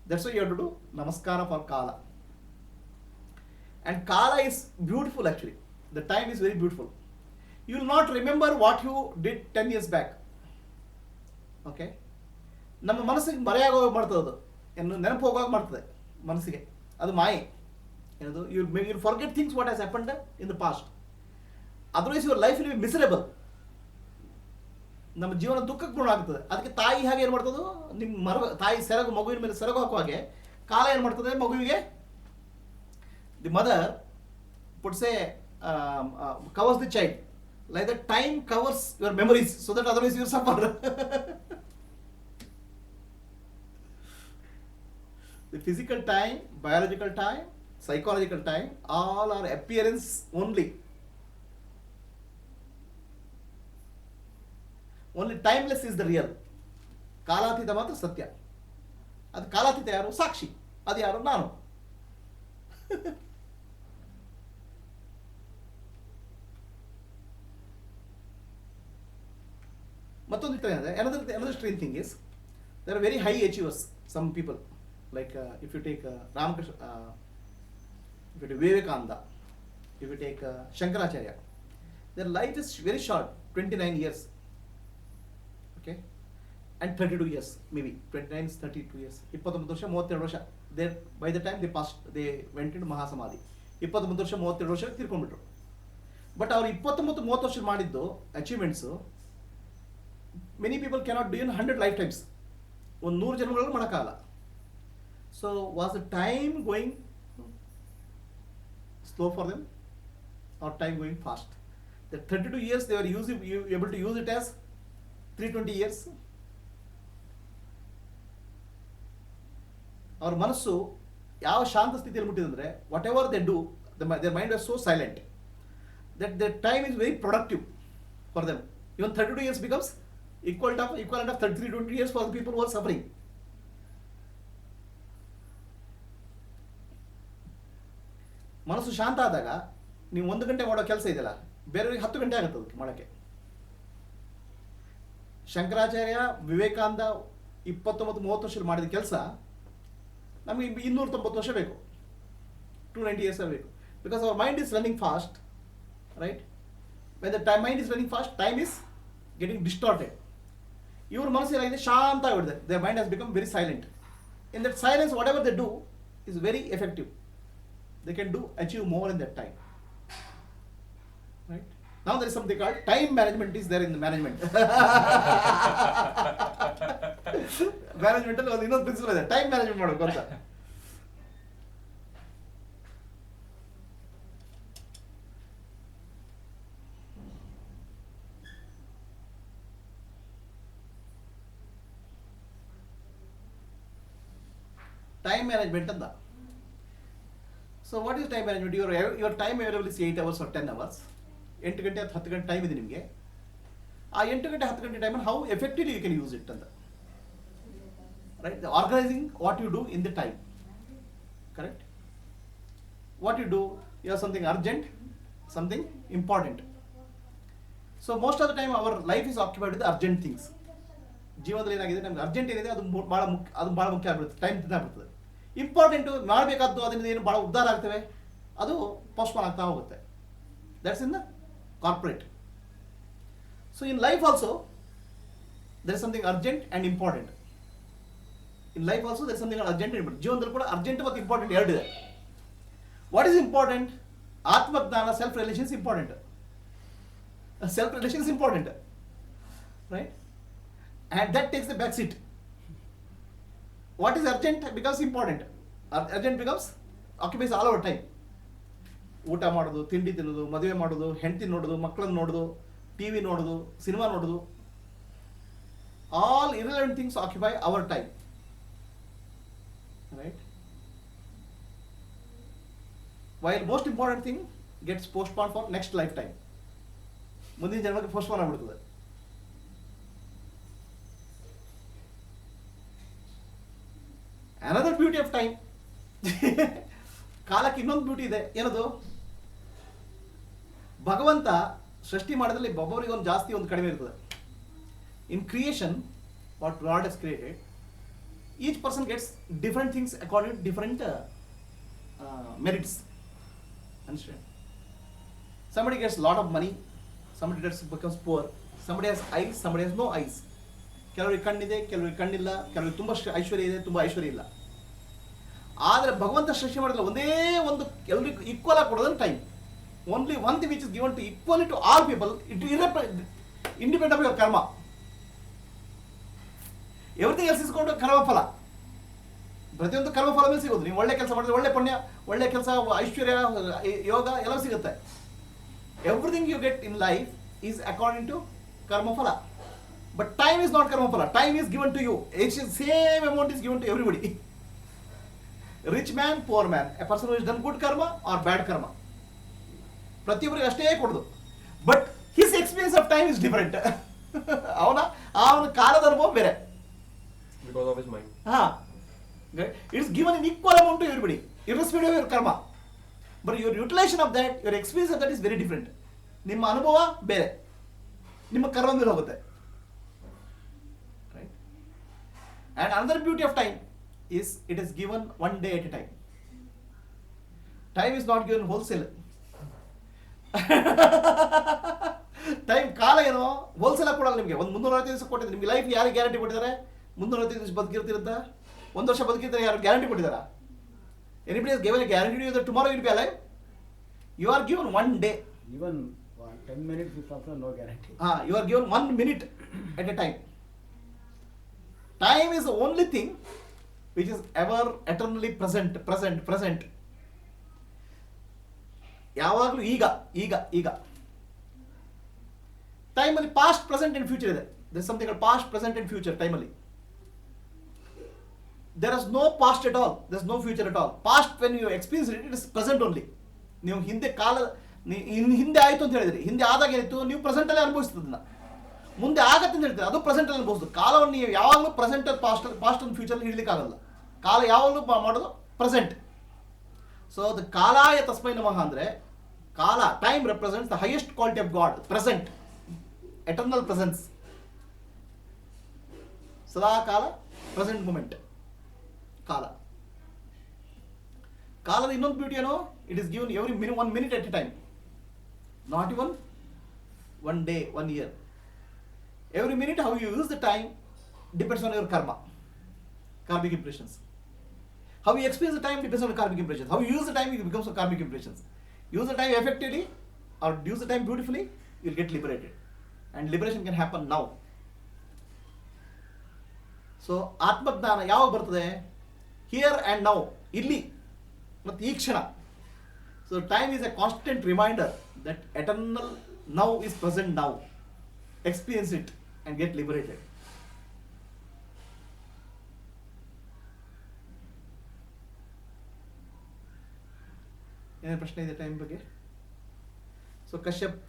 That's why you have to do Namaskara for Kala. And Kala is beautiful actually. The time is very beautiful. You will not remember what you did 10 years back. Okay? ನಮ್ಮ ಮನಸ್ಸಿಗೆ ಮರೆಯಾಗೋಗಿ ಮಾಡ್ತದೆ ಅದು, ನೆನಪು ಹೋಗೋಗಿ ಮಾಡ್ತದೆ ಮನಸ್ಸಿಗೆ, ಅದು ಮಾಯೆ. ಏನದು? You forget things what has happened in the past. Otherwise your life will be miserable. ನಮ್ಮ ಜೀವನ ದುಃಖಕ್ಕೆ ಗುಣ ಆಗ್ತದೆ. ಅದಕ್ಕೆ ತಾಯಿ ಹಾಗೆ ಏನು ಮಾಡ್ತದೋ, ನಿಮ್ಮ ತಾಯಿ ಸೆರಗು ಮಗುವಿನ ಮೇಲೆ ಸೆರಗು ಹಾಕುವ ಹಾಗೆ ಕಾಲ ಏನು ಮಾಡ್ತದೆ ಮಗುವಿಗೆ? The mother puts a covers the child. Like that time covers your memories so that otherwise you suffer. The physical time, biological time, psychological time, all are appearance only. Only timeless is the real. ಕಾಲಾತೀತ ಮಾತ್ರ ಸತ್ಯ. ಅದು ಕಾಲಾತೀತ ಯಾರು? ಸಾಕ್ಷಿ. ಅದು ಯಾರು? ನಾನು. ಮತ್ತೊಂದು ಇತರ ಇದೆ. Another strange thing is, there are very high achievers. Some people, like if you take Ramakrishna, if you take Vivekananda, if you take Shankaracharya, their life is very short, 29 years. Okay, and 32 years, maybe 29 is 32 years. 29 ವರ್ಷ 32 ವರ್ಷ. They, by the time they passed, they went into ಮಹಾಸಮಾಧಿ. 29 ವರ್ಷ 32 ವರ್ಷ ತೀರ್ಕೊಂಡ್ಬಿಟ್ರು. But ಅವ್ರು 29-30 ವರ್ಷ ಮಾಡಿದ್ದು achievements many people cannot do in 100 lifetimes. ಒಂದು 100 ಜನ್ಮಗಳು ಮಾಡೋಕ್ಕಾಗಲ್ಲ. So was the time going slow for them or time going fast? The 32 years they were able to use it as 320 years. ಅವ್ರ ಮನಸ್ಸು ಯಾವ ಶಾಂತ ಸ್ಥಿತಿಯಲ್ಲಿ ಮುಟ್ಟಿದಂದ್ರೆ whatever they do, their mind was so silent that their time is very productive for them. Even 32 years becomes equivalent of 33-20 years for the people who are suffering. ಮನಸ್ಸು ಶಾಂತ ಆದಾಗ ನೀವು 1 ಗಂಟೆ ಮಾಡೋ ಕೆಲಸ ಇದೆಯಲ್ಲ, ಬೇರೆಯವರಿಗೆ 10 ಗಂಟೆ ಆಗುತ್ತೆ ಅದಕ್ಕೆ ಮಾಡೋಕ್ಕೆ. ಶಂಕರಾಚಾರ್ಯ, ವಿವೇಕಾನಂದ 29-30 ವರ್ಷದಲ್ಲಿ ಮಾಡಿದ ಕೆಲಸ ನಮಗೆ 290 ವರ್ಷ ಬೇಕು, 290 years ಬೇಕು. Because our mind is running fast, right? When the mind is running fast, time is getting distorted. ಇವ್ರ ಮನಸ್ಸು ಏನಾಗಿದೆ, ಶಾಂತ ಆಗಿಬಿಡಿದೆ. Their mind has become very silent. In that silence, whatever they do is very effective. They can achieve more in that time. Right? Now there is something called time management is there in the management. Management ಅಲ್ಲಿ ಒಂದು ಇನ್ನೊಂದು principal ಇದೆ, time management ಮಾಡಬೇಕು ಅಂತ. Time management ಅಂತ. So what is time management? Your time available is 8 hours or 10 hours. 8 ಗಂಟೆ ಅಥವಾ 10 ಗಂಟೆ ಟೈಮ್ ಇದೆ ನಿಮಗೆ. ಆ 8 ಗಂಟೆ 10 ಗಂಟೆ ಟೈಮನ್ನು how effectively you can use it ಅಂತ. Right? The organizing what you do in the time. Correct? What you do, you have something urgent, something important. So most of the time our life is occupied with the urgent things. ಜೀವನದಲ್ಲಿ ಏನಾಗಿದೆ, ನಮ್ಗೆ urgent ಏನಿದೆ ಅದು ಭಾಳ ಮುಖ್ಯ ಆಗ್ಬಿಡುತ್ತೆ, time ತಿಂದಾಗ್ಬಿಡ್ತದೆ. Important ಮಾಡಬೇಕಾದ್ದು ಅದರಿಂದ ಏನು ಭಾಳ ಉದ್ಧಾರ ಆಗ್ತವೆ, ಅದು ಪೋಸ್ಟ್ಪೋನ್ ಆಗ್ತಾ ಹೋಗುತ್ತೆ. That's in the corporate. So in life also there is something urgent and important. In life also there is something urgent and important. ಜೀವನದಲ್ಲಿ ಕೂಡ ಅರ್ಜೆಂಟ್ ಮತ್ತು ಇಂಪಾರ್ಟೆಂಟ್ ಎರಡಿದೆ. What is important? ಆತ್ಮಜ್ಞಾನ, self relations important. Self relation is important, right? And that takes the back seat. What is urgent becomes important. Urgent becomes occupies all our time. ಊಟ ಮಾಡೋದು, ತಿಂಡಿ ತಿನ್ನೋದು, ಮದುವೆ ಮಾಡೋದು, ಹೆಂಡತಿ ನೋಡೋದು, ಮಕ್ಕಳನ್ನು ನೋಡೋದು, ಟಿವಿ ನೋಡೋದು, ಸಿನಿಮಾ ನೋಡೋದು, all irrelevant things occupy our time, right? While most important thing gets postponed for next lifetime. ಮುಂದಿನ ಜನ್ಮಕ್ಕೆ ಪೋಸ್ಟ್ಪೋನ್ ಆಗ್ಬಿಡ್ತದೆ. Another beauty of time. ಕಾಲಕ್ಕೆ ಇನ್ನೊಂದು ಬ್ಯೂಟಿ ಇದೆ. ಏನದು? ಭಗವಂತ ಸೃಷ್ಟಿ ಮಾಡೋದ್ರಲ್ಲಿ ಒಬ್ಬೊಬ್ಬರಿಗೆ ಒಂದು ಜಾಸ್ತಿ ಒಂದು ಕಡಿಮೆ ಇರ್ತದೆ. In creation what God has created, each person gets different things according to different merits. Understand? Somebody gets lot of money, somebody becomes poor, somebody has eyes, somebody has no eyes. ಕೆಲವರಿಗೆ ಕಣ್ಣಿದೆ, ಕೆಲವರಿಗೆ ಕಣ್ಣಿಲ್ಲ, ಕೆಲವರಿಗೆ ತುಂಬ ಐಶ್ವರ್ಯ ಇದೆ, ತುಂಬ ಐಶ್ವರ್ಯ ಇಲ್ಲ. ಆದರೆ ಭಗವಂತ ಸೃಷ್ಟಿ ಮಾಡಿದ್ರೆ ಒಂದೇ ಒಂದು ಎಲ್ಲರಿಗೂ ಈಕ್ವಲ್ ಆಗಿ ಕೊಡೋದು time. Only one thing which is given to equally to all people, it independent of your karma. Everything else ಇಸ್ಕೊಂಡು ಕರ್ಮಫಲ, ಪ್ರತಿಯೊಂದು ಕರ್ಮಫಲ ಮೇಲೆ ಸಿಗೋದು. ನೀವು ಒಳ್ಳೆ ಕೆಲಸ ಮಾಡಿದ್ರೆ ಒಳ್ಳೆ ಪುಣ್ಯ, ಒಳ್ಳೆ ಕೆಲಸ, ಐಶ್ವರ್ಯ, ಯೋಗ ಎಲ್ಲ ಸಿಗುತ್ತೆ. Everything you get in life is according to karma phala, but time is not karma phala. Time is given to you. It's the same amount is given to everybody. Rich man poor man, A person is done good ಕರ್ಮ R ಬ್ಯಾಡ್ ಕರ್ಮ, ಪ್ರತಿಯೊಬ್ಬರಿಗೆ ಅಷ್ಟೇ ಕೊಡೋದು. But his experience of time is different. ಅವನ ಕಾಲದ ಅನುಭವ ಬೇರೆ. Because of his mind. It's given in equal amount to everybody, irrespective of your karma. But your utilization of that, your experience of that is very different. ನಿಮ್ಮ ಅನುಭವ ಬೇರೆ, ನಿಮ್ಮ ಕರ್ಮ ಮೇಲೆ ಹೋಗುತ್ತೆ. Right? And another beauty of time is it is given one day at a time. Time is not given wholesale. Time ಕಾಲ ಏನೋ wholesale ಆಗಿ ಕೊಡಲ್ಲ ನಿಮಗೆ. ಒಂದು 365 ದಿವಸ ಕೊಟ್ಟಿದ್ದಾರೆ ನಿಮಗೆ. ಲೈಫ್ ಯಾರು ಗ್ಯಾರಂಟಿ ಕೊಟ್ಟಿದ್ದಾರೆ? 365 ದಿವಸ ಬದುಕಿರ್ತಿರಂತ, 1 ವರ್ಷ ಬದುಕಿರ್ತಾರೆ, ಯಾರು ಗ್ಯಾರಂಟಿ ಕೊಟ್ಟಿದ್ದಾರಾ? Anybody has given a guarantee you that tomorrow will be alive? You are given 1 day. Even 10 minutes is also no guarantee. You are given 1 minute at a time. Time is the only thing which is ever eternally present. ಯಾವಾಗಲೂ ಈಗ ಟೈಮಲ್ಲಿ past, present and future ಇದೆ. there is something called past, present and future ಟೈಮಲ್ಲಿ. there is no past at all, there is no future at all. Past when you experience it, it is present only. ನೀವು ಹಿಂದೆ ಹಿಂದೆ ಆಯಿತು ಅಂತ ಹೇಳಿದ್ರಿ, ಹಿಂದೆ ಆದಾಗ ಏನಿತ್ತು ನೀವು ಪ್ರೆಸೆಂಟಲ್ಲಿ ಅನುಭವಿಸ್ತದನ್ನ. ಮುಂದೆ ಆಗತ್ತೆ ಅಂತ ಹೇಳ್ತೀರಿ, ಅದು ಪ್ರೆಸೆಂಟಲ್ಲಿ ಅನುಭವಿಸ್ತದೆ. ಕಾಲವನ್ನು ನೀವು ಯಾವಾಗಲೂ ಪ್ರೆಸೆಂಟ್ ಪಾಸ್ಟ್ ಅಂಡ್ ಫ್ಯೂಚರ್ ಹಿಡ್ಲಿಕ್ಕಾಗಲ್ಲ. ಕಾಲ ಯಾವಾಗಲೂ ಮಾಡೋದು ಪ್ರೆಸೆಂಟ್. ಸೊ ದ ಕಾಲಾಯ ತಸ್ಮೈ ನಮಃ ಅಂದರೆ ಕಾಲ, time represents the highest quality of god, present, eternal presence. ಸದಾ ಕಾಲ, ಪ್ರೆಸೆಂಟ್ ಮೂಮೆಂಟ್ ಕಾಲದ ಇನ್ನೊಂದು ಬ್ಯೂಟಿ ಏನೋ, it is given every 1 minute at a time, not even 1 day, 1 year. Every minute how you use the time depends on your karmic impressions. How you experience the time depends on the karmic impressions. How you use the time, it becomes a karmic impressions. Use the time effectively or use the time beautifully, you'll get liberated. And liberation can happen now. So ಆತ್ಮಜ್ಞಾನ ಯಾವಾಗ ಬರ್ತದೆ? Here and now, ಇಲ್ಲಿ ಮತ್ತು ಈ ಕ್ಷಣ. So time is a constant reminder that eternal now is present now. Experience it and get liberated. ಏನೇನು ಪ್ರಶ್ನೆ ಇದೆ ಟೈಮ್ ಬಗ್ಗೆ? ಸೊ ಕಶ್ಯಪ್,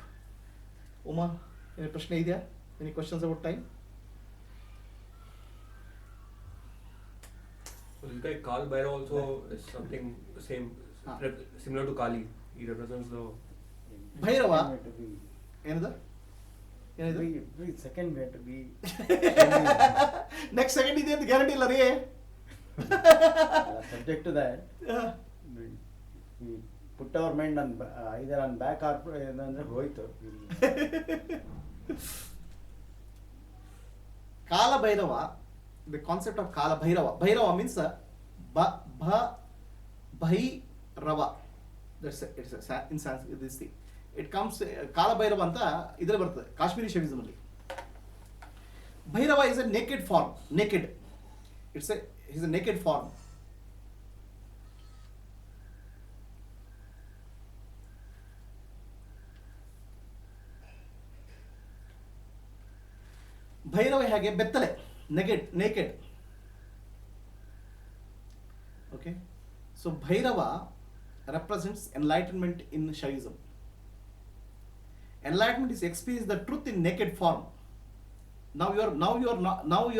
ಉಮಾ, ಏನೇನು ಪ್ರಶ್ನೆ ಇದೆಯಾ? Any questions about time? So this guy Kal Bhairav also is something same, similar to Kali. He represents the Bhairava ಏನದ? Every second we have to be next second ಇದೆ ಅಂತ ಗ್ಯಾರಂಟಿ ಇಲ್ಲ ರೀ. subject to that. We put our mind on either on back or ಅಂದ್ರೆ ಹೋಯ್ತು. ಕಾಲ Bhairava, the concept of Kala Bhairava. Bhairava means Bhairava. It's in Sanskrit this thing. It comes Kala Bhairava anta idre bartade Kashmiri Shaivism alli. Bhairava is a naked form, naked. He's a naked form. Bhairava ಹೇಗೆ ಬೆತ್ತಲೆ, naked. Okay, so Bhairava represents enlightenment in Shaivism. Enlightenment is experience the truth in naked form. Now you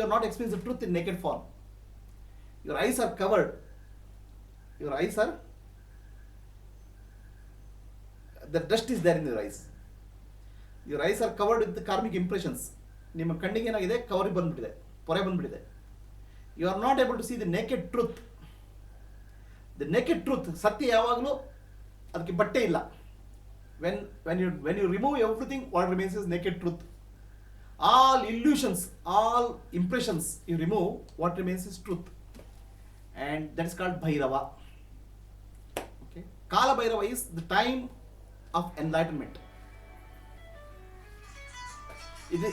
are not experiencing the truth in naked form. Your eyes are covered. The dust is there in your eyes. Your eyes are covered with the karmic impressions. ನಿಮ್ಮ ಕಣ್ಣಿಗೆ ಏನಾಗಿದೆ? Cover ಬಂದ್ಬಿಟ್ಟಿದೆ, ಪೊರೆ ಬಂದ್ಬಿಟ್ಟಿದೆ. You are not able to see the naked truth. The naked truth, ಸತ್ಯ ಯಾವಾಗಲೂ ಅದಕ್ಕೆ ಬಟ್ಟೆ ಇಲ್ಲ. When you remove everything, what remains is naked truth. All illusions, all impressions you remove, what remains is truth. And that is called Bhairava. Okay, Kala Bhairava is the time of enlightenment.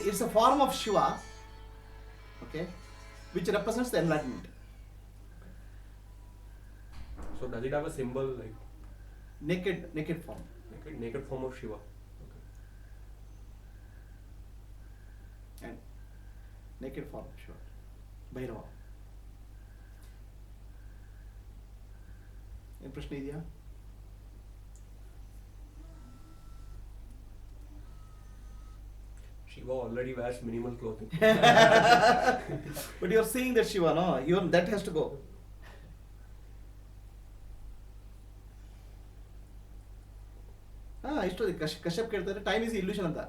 It's a form of Shiva, okay, which represents the enlightenment. So does it have a symbol like naked form? Naked form of Shiva. Okay. And naked form of Shiva, Bhairava. ಏನು ಪ್ರಶ್ನೆ ಇದೆಯಾ? Shiva already wears minimal clothing. But you are seeing that Shiva, no? That has to go. ಇಷ್ಟೊಂದು ಕಶ್ಯಪ್ ಕೇಳ್ತಾರೆ time is illusion ಅಂತ.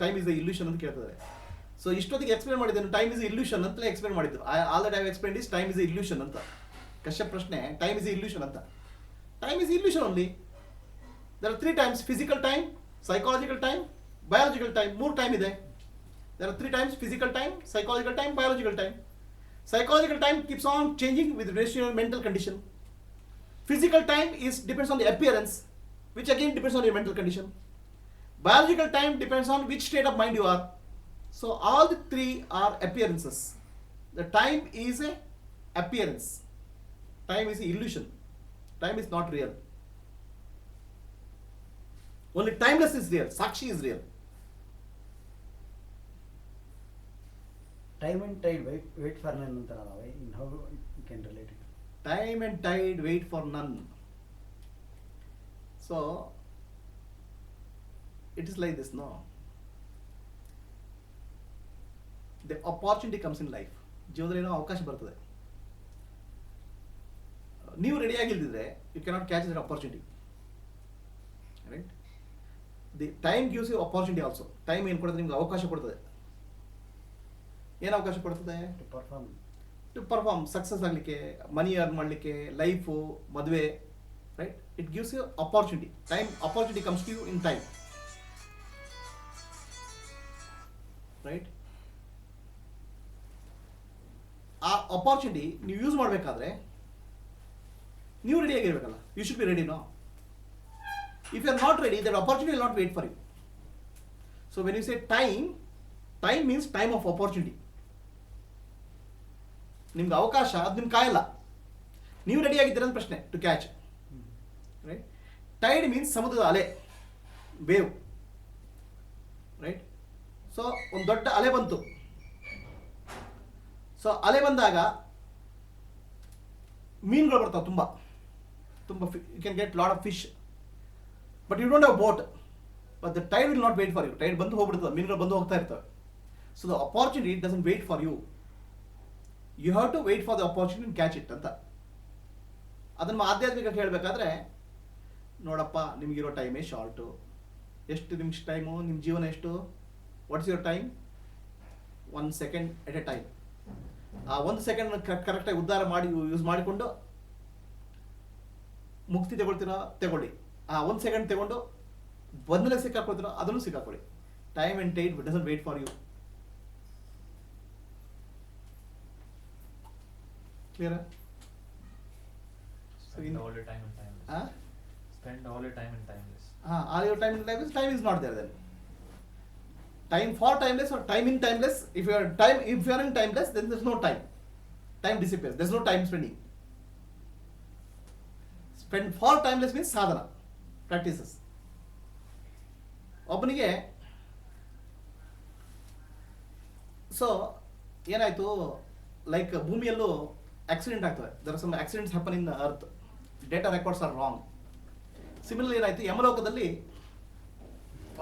Time is the illusion ಅಂತ ಕೇಳ್ತಾರೆ. So ಇಷ್ಟೊತ್ತಿಗೆ explain ಮಾಡಿದ್ದೇನೆ ಟೈಮ್ ಇಸ್ ಇಲ್ಯೂಷನ್ ಅಂತಲೇ ಎಕ್ಸ್ಪ್ಲೇನ್ ಮಾಡಿದ್ದು. All that I have explained is time is illusion ಅಂತ. ಕಶ್ಯಪ್ ಪ್ರಶ್ನೆ ಟೈಮ್ ಇಸ್ ಇಲ್ಯೂಷನ್ ಅಂತ. Time is illusion only. There are 3 times: physical time, psychological time, biological time. 3 time ಇದೆ. There are 3 times: physical time, psychological time, biological time. Psychological time keeps on changing with relation to your mental condition. Physical time depends on the appearance, which again depends on your mental condition. Biological time depends on which state of mind you are. So all the 3 are appearances. The time is a appearance. Time is a illusion. Time is not real. Only timeless is real. Sakshi is real. Time and tide wait for none ಅಂತಾರಲ್ಲ, how you can relate it? Time and tide wait for none. So it is like this, no? The opportunity comes in life. ಜೀವನದಲ್ಲಿ ಏನೋ ಅವಕಾಶ ಬರ್ತದೆ. ನೀವು ready ಆಗಿಲ್ದಿದ್ರೆ you cannot catch that opportunity, right? The time gives you opportunity also. Time ಏನು ಕೊಡ್ತದೆ? ನಿಮ್ಗೆ ಅವಕಾಶ ಕೊಡ್ತದೆ. ಏನು ಅವಕಾಶ ಕೊಡ್ತದೆ? ಟು ಪರ್ಫಾರ್ಮ್, ಸಕ್ಸಸ್ ಆಗಲಿಕ್ಕೆ, ಮನಿ ಅರ್ನ್ ಮಾಡಲಿಕ್ಕೆ, ಲೈಫು, ಮದುವೆ, right? It gives you opportunity. Time opportunity comes to you in time, right? ಆ ಅಪಾರ್ಚುನಿಟಿ ನೀವು ಯೂಸ್ ಮಾಡಬೇಕಾದ್ರೆ ನೀವು ರೆಡಿಯಾಗಿರ್ಬೇಕಲ್ಲ. You should be ready, no? If you are not ready, that opportunity will not wait for you. So when you say time, time means time of opportunity. ನಿಮ್ಗೆ ಅವಕಾಶ ಅದು ನಿಮ್ಗೆ ಕಾಯಲ್ಲ. ನೀವು ರೆಡಿ ಆಗಿದ್ದೀರ ಅಂತ ಪ್ರಶ್ನೆ to catch, right? Tide means ಸಮುದ್ರದ ಅಲೆ, ವೇವ್, ರೈಟ್? ಸೊ ಒಂದು ದೊಡ್ಡ ಅಲೆ ಬಂತು. ಸೊ ಅಲೆ ಬಂದಾಗ ಮೀನುಗಳು ಬರ್ತಾವೆ, ತುಂಬ ತುಂಬ. You can get lot of fish, but you don't have boat. But the tide will not wait for you. Tide ಬಂದು ಹೋಗ್ಬಿಡ್ತದೆ, ಮೀನುಗಳು ಬಂದು ಹೋಗ್ತಾ ಇರ್ತವೆ. So the opportunity doesn't wait for you. You have to wait for the opportunity and catch it ಅಂತ. ಅದನ್ನು ಆಧ್ಯಾತ್ಮಿಕ ಹೇಳಬೇಕಾದ್ರೆ, ನೋಡಪ್ಪ ನಿಮಗಿರೋ ಟೈಮೇ ಶಾರ್ಟು. ಎಷ್ಟು ನಿಮಿಷ ಟೈಮು? ನಿಮ್ಮ ಜೀವನ ಎಷ್ಟು? What's your time? 1 second at a time. ಆ 1 ಸೆಕೆಂಡ್ ಕರೆಕ್ಟಾಗಿ ಉದ್ಧಾರ ಮಾಡಿ ಯೂಸ್ ಮಾಡಿಕೊಂಡು ಮುಕ್ತಿ ತಗೊಳ್ತೀರೋ ತಗೊಳ್ಳಿ. ಆ 1 ಸೆಕೆಂಡ್ ತಗೊಂಡು ಬಂದಲೇ ಸಿಕ್ಕಾಕೊಳ್ತೀರೋ ಅದನ್ನು ಸಿಕ್ಕಾಕೊಳ್ಳಿ. Time and tide doesn't wait for you. Clear? Spend all your time and timeless. Spend all your time and timeless. All your time in timeless. Time is not there then. Time for timeless or time in timeless. If you are in timeless, then there's no time. Time disappears. There's no time spending. Spend for timeless means sadhana, practices. ಒಬ್ಬನಿಗೆ so ಏನಾಯ್ತು, like ಭೂಮಿಯಲ್ಲೂ accident ಆಗ್ತದೆ. There are some accidents happen in earth. Data records are wrong. Similarly ಏನಾಯ್ತು, ಯಮಲೋಕದಲ್ಲಿ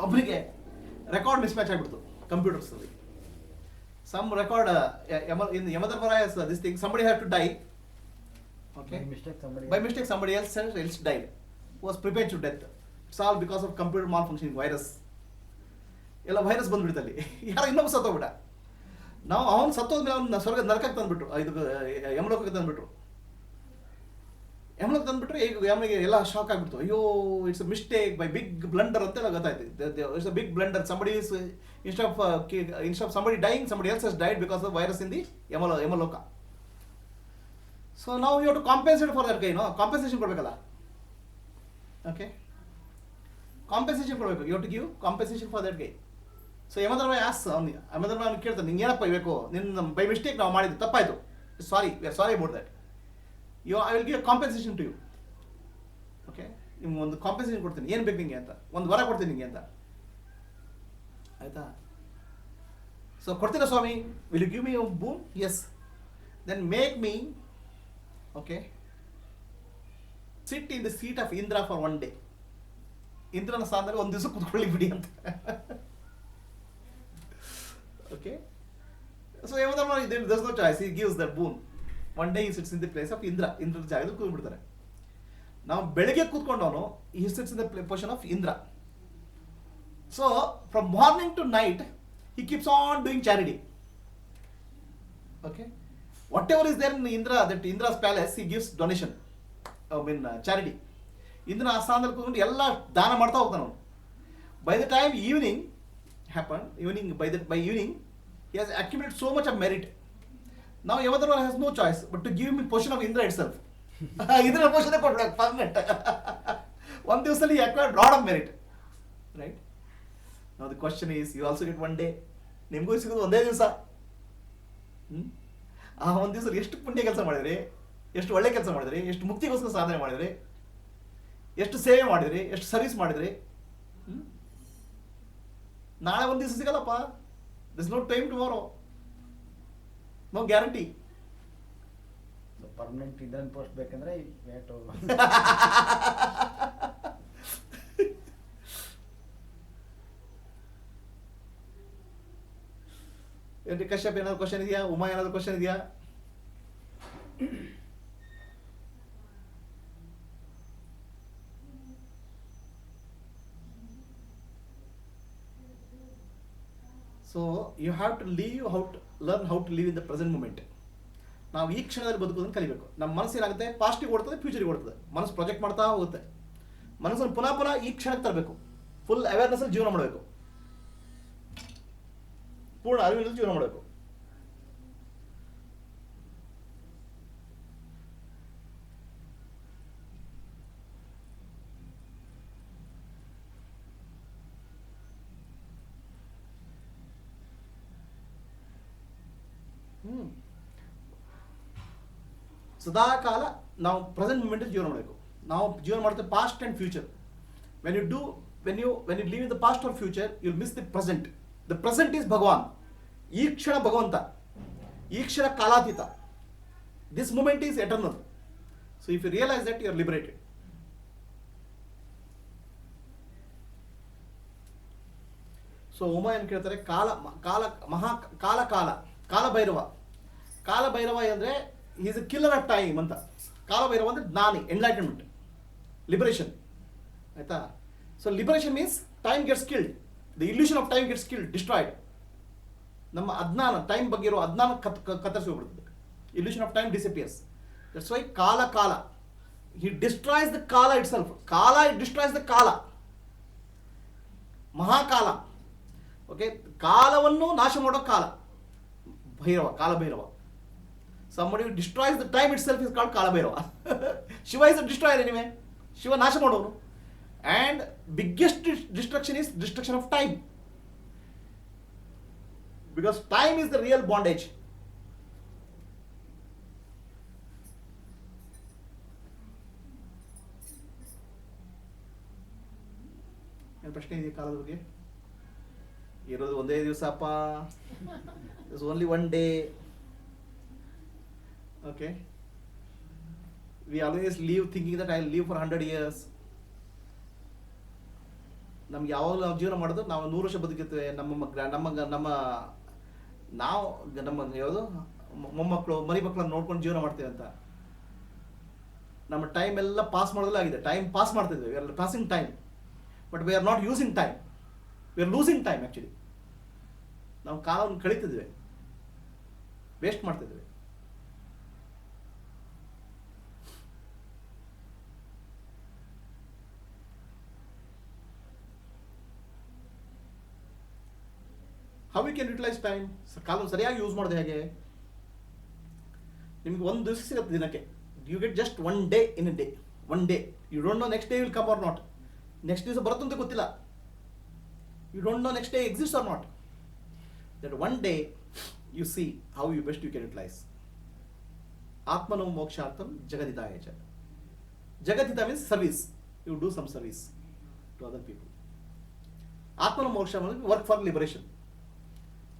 ಒಬ್ಬರಿಗೆ record mismatch ಆಗಿಬಿಡ್ತು ಕಂಪ್ಯೂಟರ್ಸಲ್ಲಿ. Some record in Yamadharmaraya this thing, somebody had to die. Okay, by mistake somebody else died, was prepared to death. It's all because of computer malfunctioning, virus. ಎಲ್ಲ virus ಬಂದ್ಬಿಡ್ತಲ್ಲಿ, ಯಾರೋ ಇನ್ನೊಬ್ಬ ಸತ್ತೋಗ್ಬಿಟ್ಟ. ನಾವು ಅವನು ಸತ್ತೋದ್ಮೇಲೆ ಅವ್ನು ಸ್ವರ್ಗ ನರಕಕ್ಕೆ ತಂದುಬಿಟ್ರು, ಇದು ಯಮಲೋಕಕ್ಕೆ ತಂದುಬಿಟ್ರು. ಯಮಲೋಕ ತಂದುಬಿಟ್ರೆ ಈಗ ಯಮಗೆ ಎಲ್ಲ ಶಾಕ್ ಆಗಿಬಿಡ್ತು. ಅಯ್ಯೋ, it's a mistake by big blunder ಅಂತೆಲ್ಲ ಗೊತ್ತಾಯ್ತು. It's a big blunder. somebody is instead of somebody dying, somebody else has died because of virus in the ಯಮಲೋಕ. So now you have to compensate for that guy, no? Compensation ಕೊಡಬೇಕಲ್ಲ. Okay, compensation ಕೊಡಬೇಕು. You have to give compensation for that guy. So Yamadharma ಅವನು ಕೇಳ್ತಾನೆ, ನಿಂಗೆ ಏನಪ್ಪ ಇರಬೇಕು, ನಿನ್ನ by mistake ನಾವು ಮಾಡಿದ್ದು ತಪ್ಪಾಯಿತು, sorry, we are sorry about that. I will give compensation to you. Okay, ನಿಮ್ಗೆ ಒಂದು ಕಾಂಪೆನ್ಸೇಷನ್ ಕೊಡ್ತೀನಿ, ಏನು ಬೇಕು ನಿಂಗೆ ಅಂತ, ಒಂದು ವರ ಕೊಡ್ತೀನಿ ನಿಂಗೆ ಅಂತ, ಆಯಿತಾ? ಸೊ ಕೊಡ್ತೀರಾ ಸ್ವಾಮಿ, will you give me boon? Yes, then make me, okay, sit in the seat of Indra for one day. ಇಂದ್ರನ ಸ್ಥಾನದಲ್ಲಿ ಒಂದು ದಿವಸ ಕೂತ್ಕೊಳ್ಳಿ ಬಿಡಿ ಅಂತ. Okay, so there's no choice, he gives that boon. One day he sits in the place of Indra ಜಾಗದಲ್ಲಿ ಕೂತ್ಬಿಡ್ತಾರೆ. ನಾವು ಬೆಳಗ್ಗೆ ಕೂತ್ಕೊಂಡವನು he sits in the position of Indra. So from morning to night he keeps on doing charity. Okay, whatever is there in Indra's palace, he gives donation, charity. ಇಂದ್ರನ ಆ ಸ್ಥಾನದಲ್ಲಿ ಕೂತ್ಕೊಂಡು ಎಲ್ಲ ದಾನ ಮಾಡ್ತಾ ಹೋಗ್ತಾನೆ ಅವನು. By the time evening happened, by evening he has accumulated so much of merit. Now Yamadharma has no choice but to give him a portion of Indra itself. Indra portion ಕೊಡ್ಬೇಕು permanent. ಒಂದು ದಿವಸದಲ್ಲಿ he acquired lot of merit, right? Now the question is, you also get one day. ನಿಮಗೂ ಸಿಗೋದು ಒಂದೇ ದಿವಸ. ಆ ಒಂದು ದಿವಸ ಎಷ್ಟು ಪುಣ್ಯ ಕೆಲಸ ಮಾಡಿದ್ರಿ, ಎಷ್ಟು ಒಳ್ಳೆ ಕೆಲಸ ಮಾಡಿದ್ರಿ, ಎಷ್ಟು ಮುಕ್ತಿಗೋಸ್ಕರ ಸಾಧನೆ ಮಾಡಿದ್ರಿ, ಎಷ್ಟು ಸೇವೆ ಮಾಡಿದ್ರಿ, ಎಷ್ಟು ಸರ್ವಿಸ್ ಮಾಡಿದ್ರಿ. ನಾಳೆ ಒಂದು ದಿವಸ ಸಿಗಲ್ಲಪ್ಪ. This no time tomorrow, no guarantee. Permanent ಇಂದ್ರನ್ ಪೋಸ್ಟ್ ಬೇಕಂದ್ರೆ ಏನ್ರಿ ಕಶ್ಯಪ್ ಏನಾದ್ರು ಕ್ವಶನ್ ಇದೆಯಾ? ಉಮಾ ಏನಾದ್ರು ಕ್ವಶನ್ ಇದೆಯಾ? So you have to learn how to live in the present moment. ನಾವು ಈ ಕ್ಷಣದಲ್ಲಿ ಬದುಕೋದನ್ನು ಕಲಿಬೇಕು. ನಮ್ಮ ಮನಸ್ಸು ಏನಾಗುತ್ತೆ, ಪಾಸ್ಟಿಗೆ ಓಡ್ತದೆ, ಫ್ಯೂಚರಿಗೆ ಓಡ್ತದೆ. ಮನಸ್ಸು ಪ್ರೊಜೆಕ್ಟ್ ಮಾಡ್ತಾ ಹೋಗುತ್ತೆ. ಮನಸ್ಸನ್ನು ಪುನಃ ಈ ಕ್ಷಣಕ್ಕೆ ತರಬೇಕು. ಫುಲ್ ಅವೇರ್ನೆಸ್ ಅಲ್ಲಿ ಜೀವನ ಮಾಡಬೇಕು, ಪೂರ್ಣ ಅರಿವಿನಲ್ಲಿ ಜೀವನ ಮಾಡಬೇಕು. ಸದಾ ಕಾಲ ನಾವು ಪ್ರೆಸೆಂಟ್ ಮೂಮೆಂಟ್ ಜೀವನ ಮಾಡಬೇಕು. ನಾವು ಜೀವನ ಮಾಡ್ತೇವೆ past and future. When you leave in the past or future, you will miss the present. The present is Bhagavan. ಈ ಕ್ಷಣ ಭಗವಂತ, ಈ ಕ್ಷಣ ಕಾಲಾತೀತ. This moment is eternal. So if you realise that, you are liberated. So Uma ಏನು ಕೇಳ್ತಾರೆ, ಕಾಲಭೈರವ ಅಂದರೆ is a killer of time ಅಂತ. ಕಾಲಭೈರವ ಅಂದರೆ ಜ್ಞಾನಿ, ಎನ್ಲೈಟನ್ಮೆಂಟ್, ಲಿಬರೇಷನ್. ಆಯ್ತಾ? So liberation means time gets killed, the illusion of time gets killed, destroyed. ನಮ್ಮ ಅಜ್ಞಾನ, time ಬಗ್ಗೆ ಇರೋ ಅಜ್ಞಾನ ಕತ್ತರಿಸಿ ಹೋಗ್ಬಿಡ್ತದೆ. Illusion of time disappears. That's why Kala he destroys the Kala itself. Destroys the Kala, Mahakala. Okay, ಕಾಲವನ್ನು ನಾಶ ಮಾಡೋ ಕಾಲ Kalabhairava. Somebody who destroys the time itself is called Kalabhairava. Shiva is a destroyer anyway. Shiva ನಾಶ ಮಾಡೋನು. And biggest destruction is destruction of time. Because time is the real bondage. ಏನು ಪ್ರಶ್ನೆ ಇದೆಯಾ ಕಾಲದ ಬಗ್ಗೆ? ಇರೋದು ಒಂದೇ ದಿವಸ ಅಪ್ಪ. There's only one day. Okay, we always live thinking that I'll live for 100 years. ನಮ್ಗೆ ಯಾವಾಗಲೂ ನಾವು ಜೀವನ ಮಾಡೋದು, ನಾವು 100 ವರ್ಷ ಬದುಕಿರ್ತೇವೆ. ನಮ್ಮ ಯಾವುದು ಮೊಮ್ಮಕ್ಕಳು ಮರಿ ಮಕ್ಕಳನ್ನು ನೋಡ್ಕೊಂಡು ಜೀವನ ಮಾಡ್ತೇವೆ ಅಂತ. ನಮ್ಮ ಟೈಮ್ ಎಲ್ಲ ಪಾಸ್ ಮಾಡೋದಲ್ಲ ಆಗಿದೆ. ಟೈಮ್ ಪಾಸ್ ಮಾಡ್ತಿದ್ವಿ, we are passing time, but we are not using time, we are losing time. Actually ನಾವು ಕಾಲವನ್ನು ಕಳೀತಿದ್ವಿ, ವೇಸ್ಟ್ ಮಾಡ್ತಿದ್ವಿ. How we can utilise time? ಕಾಲವನ್ನು ಸರಿಯಾಗಿ ಯೂಸ್ ಮಾಡೋದು ಹೇಗೆ? ನಿಮ್ಗೆ ಒಂದು ದಿವಸ ಸಿಗುತ್ತೆ ದಿನಕ್ಕೆ. You get just one day in a day. One day. You don't know next day will come or not. Next ದಿವಸ ಬರುತ್ತಂತ ಗೊತ್ತಿಲ್ಲ. You don't know next day exist or not. That one day you see how you best you can utilise. ಆತ್ಮನೋ ಮೋಕ್ಷಾರ್ಥಂ ಜಗದಿತಾಯ ಚ. ಜಗದಿತ means service. You do some service to other people. ಆತ್ಮನೋ ಮೋಕ್ಷ work for liberation.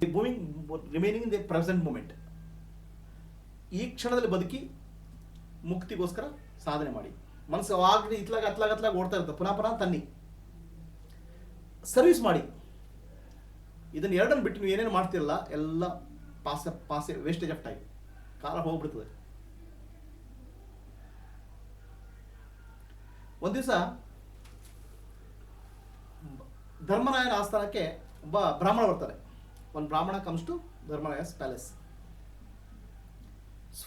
Remaining in the present moment. ಈ ಕ್ಷಣದಲ್ಲಿ ಬದುಕಿ ಮುಕ್ತಿಗೋಸ್ಕರ ಸಾಧನೆ ಮಾಡಿ. ಮನಸ್ಸು ಆಗಲಿ ಅತ್ಲಾಗ ಓಡ್ತಾ ಇರುತ್ತೆ, ಪುನಃ ತನ್ನಿ ಸರ್ವಿಸ್ ಮಾಡಿ. ಇದನ್ನು ಎರಡನ್ನು ಬಿಟ್ಟು ನೀವು ಏನೇನು ಮಾಡ್ತಿರಲ್ಲ ಎಲ್ಲ ಪಾಸ್ ವೇಸ್ಟೇಜ್ ಆಫ್ ಟೈಮ್, ಕಾಲ ಹೋಗ್ಬಿಡ್ತದೆ. ಒಂದು ದಿವಸ ಧರ್ಮರಾಯನ ಆಸ್ಥಾನಕ್ಕೆ ಒಬ್ಬ ಬ್ರಾಹ್ಮಣ ಬರ್ತಾರೆ. ಒಂದು ಬ್ರಾಹ್ಮಣ comes to Dharmaraya's palace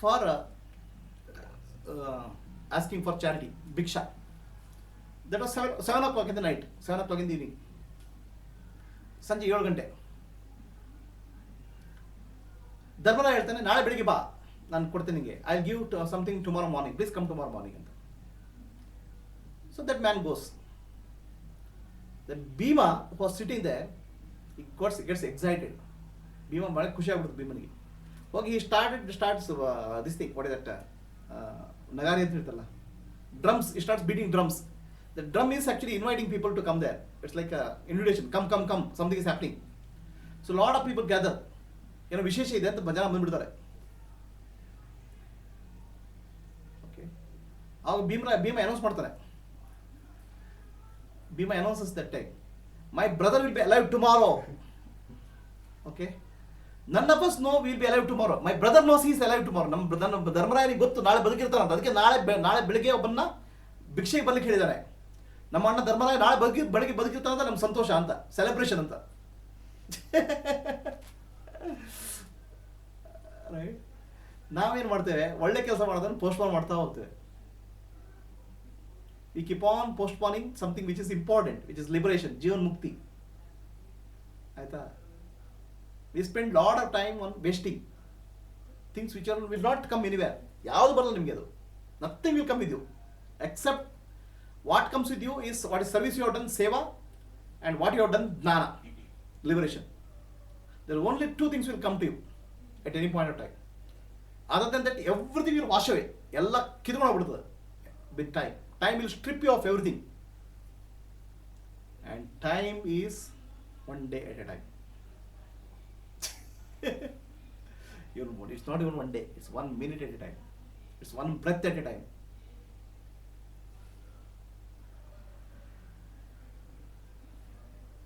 for asking for charity, ಭಿಕ್ಷಾ. That was 7 o'clock in the night, 7 o'clock in the evening, ಸಂಜೆ 7 ಗಂಟೆ. ಧರ್ಮರಾಯ ಹೇಳ್ತಾನೆ, ನಾಳೆ ಬೆಳಿಗ್ಗೆ ಬಾ, ನಾನು ಕೊಡ್ತೇನೆ ನಿಮಗೆ, I will give something tomorrow morning, please come tomorrow morning ಅಂತ. So that man goes. That Bhima was sitting there, he gets excited. Bhima ಭಾಳ ಖುಷಿ ಆಗ್ಬಿಡ್ತು ಭೀಮನಿಗೆ. ಹೋಗಿ starts this thing, what is that, ನಗಾರಿ ಅಂತ ಹೇಳ್ತಲ್ಲ, drums. He starts beating drums. The drum is actually inviting people to come there. It's like a invitation, come, something is happening. So lot of people gather. ಏನೋ ವಿಶೇಷ ಇದೆ ಅಂತ ಜನ ಬಂದ್ಬಿಡ್ತಾರೆ. Okay, ಆವಾಗ ಭೀಮ ಅನೌನ್ಸ್ ಮಾಡ್ತಾನೆ. Bhima announces that time, my brother will be alive tomorrow. Okay, none of us know we will be alive tomorrow. My brother knows he is alive tomorrow. ನಮ್ಮ ಧರ್ಮರಾಯನಿಗೆ ಗೊತ್ತು ನಾಳೆ ಬದುಕಿರ್ತಾರಂತ. ಅದಕ್ಕೆ ನಾಳೆ ಬೆಳಿಗ್ಗೆ ಒಬ್ಬನ್ನ ಭಿಕ್ಷೆಗೆ ಬರ್ಲಿಕ್ಕೆ ಹೇಳಿದ್ದಾರೆ. ನಮ್ಮ ಅಣ್ಣ ಧರ್ಮರಾಯ ನಾಳೆ ಬೆಳಿಗ್ಗೆ ಬದುಕಿರ್ತಾರಂತ ನಮ್ಮ ಸಂತೋಷ ಅಂತ, ಸೆಲೆಬ್ರೇಷನ್ ಅಂತ. ರೈಟ್. ನಾವೇನು ಮಾಡ್ತೇವೆ, ಒಳ್ಳೆ ಕೆಲಸ ಮಾಡೋದನ್ನು ಪೋಸ್ಟ್ಪೋನ್ ಮಾಡ್ತಾ ಹೋಗ್ತೇವೆ. We keep on postponing something which is important, which is liberation, Jeevan ಮುಕ್ತಿ. ಆಯ್ತಾ? We spend lot of time on wasting things which will not come anywhere. ಯಾವುದು ಬರಲ್ಲ ನಿಮಗೆ, ಅದು nothing will come with you except what comes with you is what is service you have done, seva, and what you have done, gnana, liberation. There are only two things will come to you at any point of time. Other than that, everything will wash away. ಎಲ್ಲ ಕಿತ್ಕೊಂಡೋಗ್ಬಿಡ್ತದೆ with time. Time will strip you of everything, and time is one day at a time. It's not even one day, it's 1 minute at a time, it's 1 breath at a time.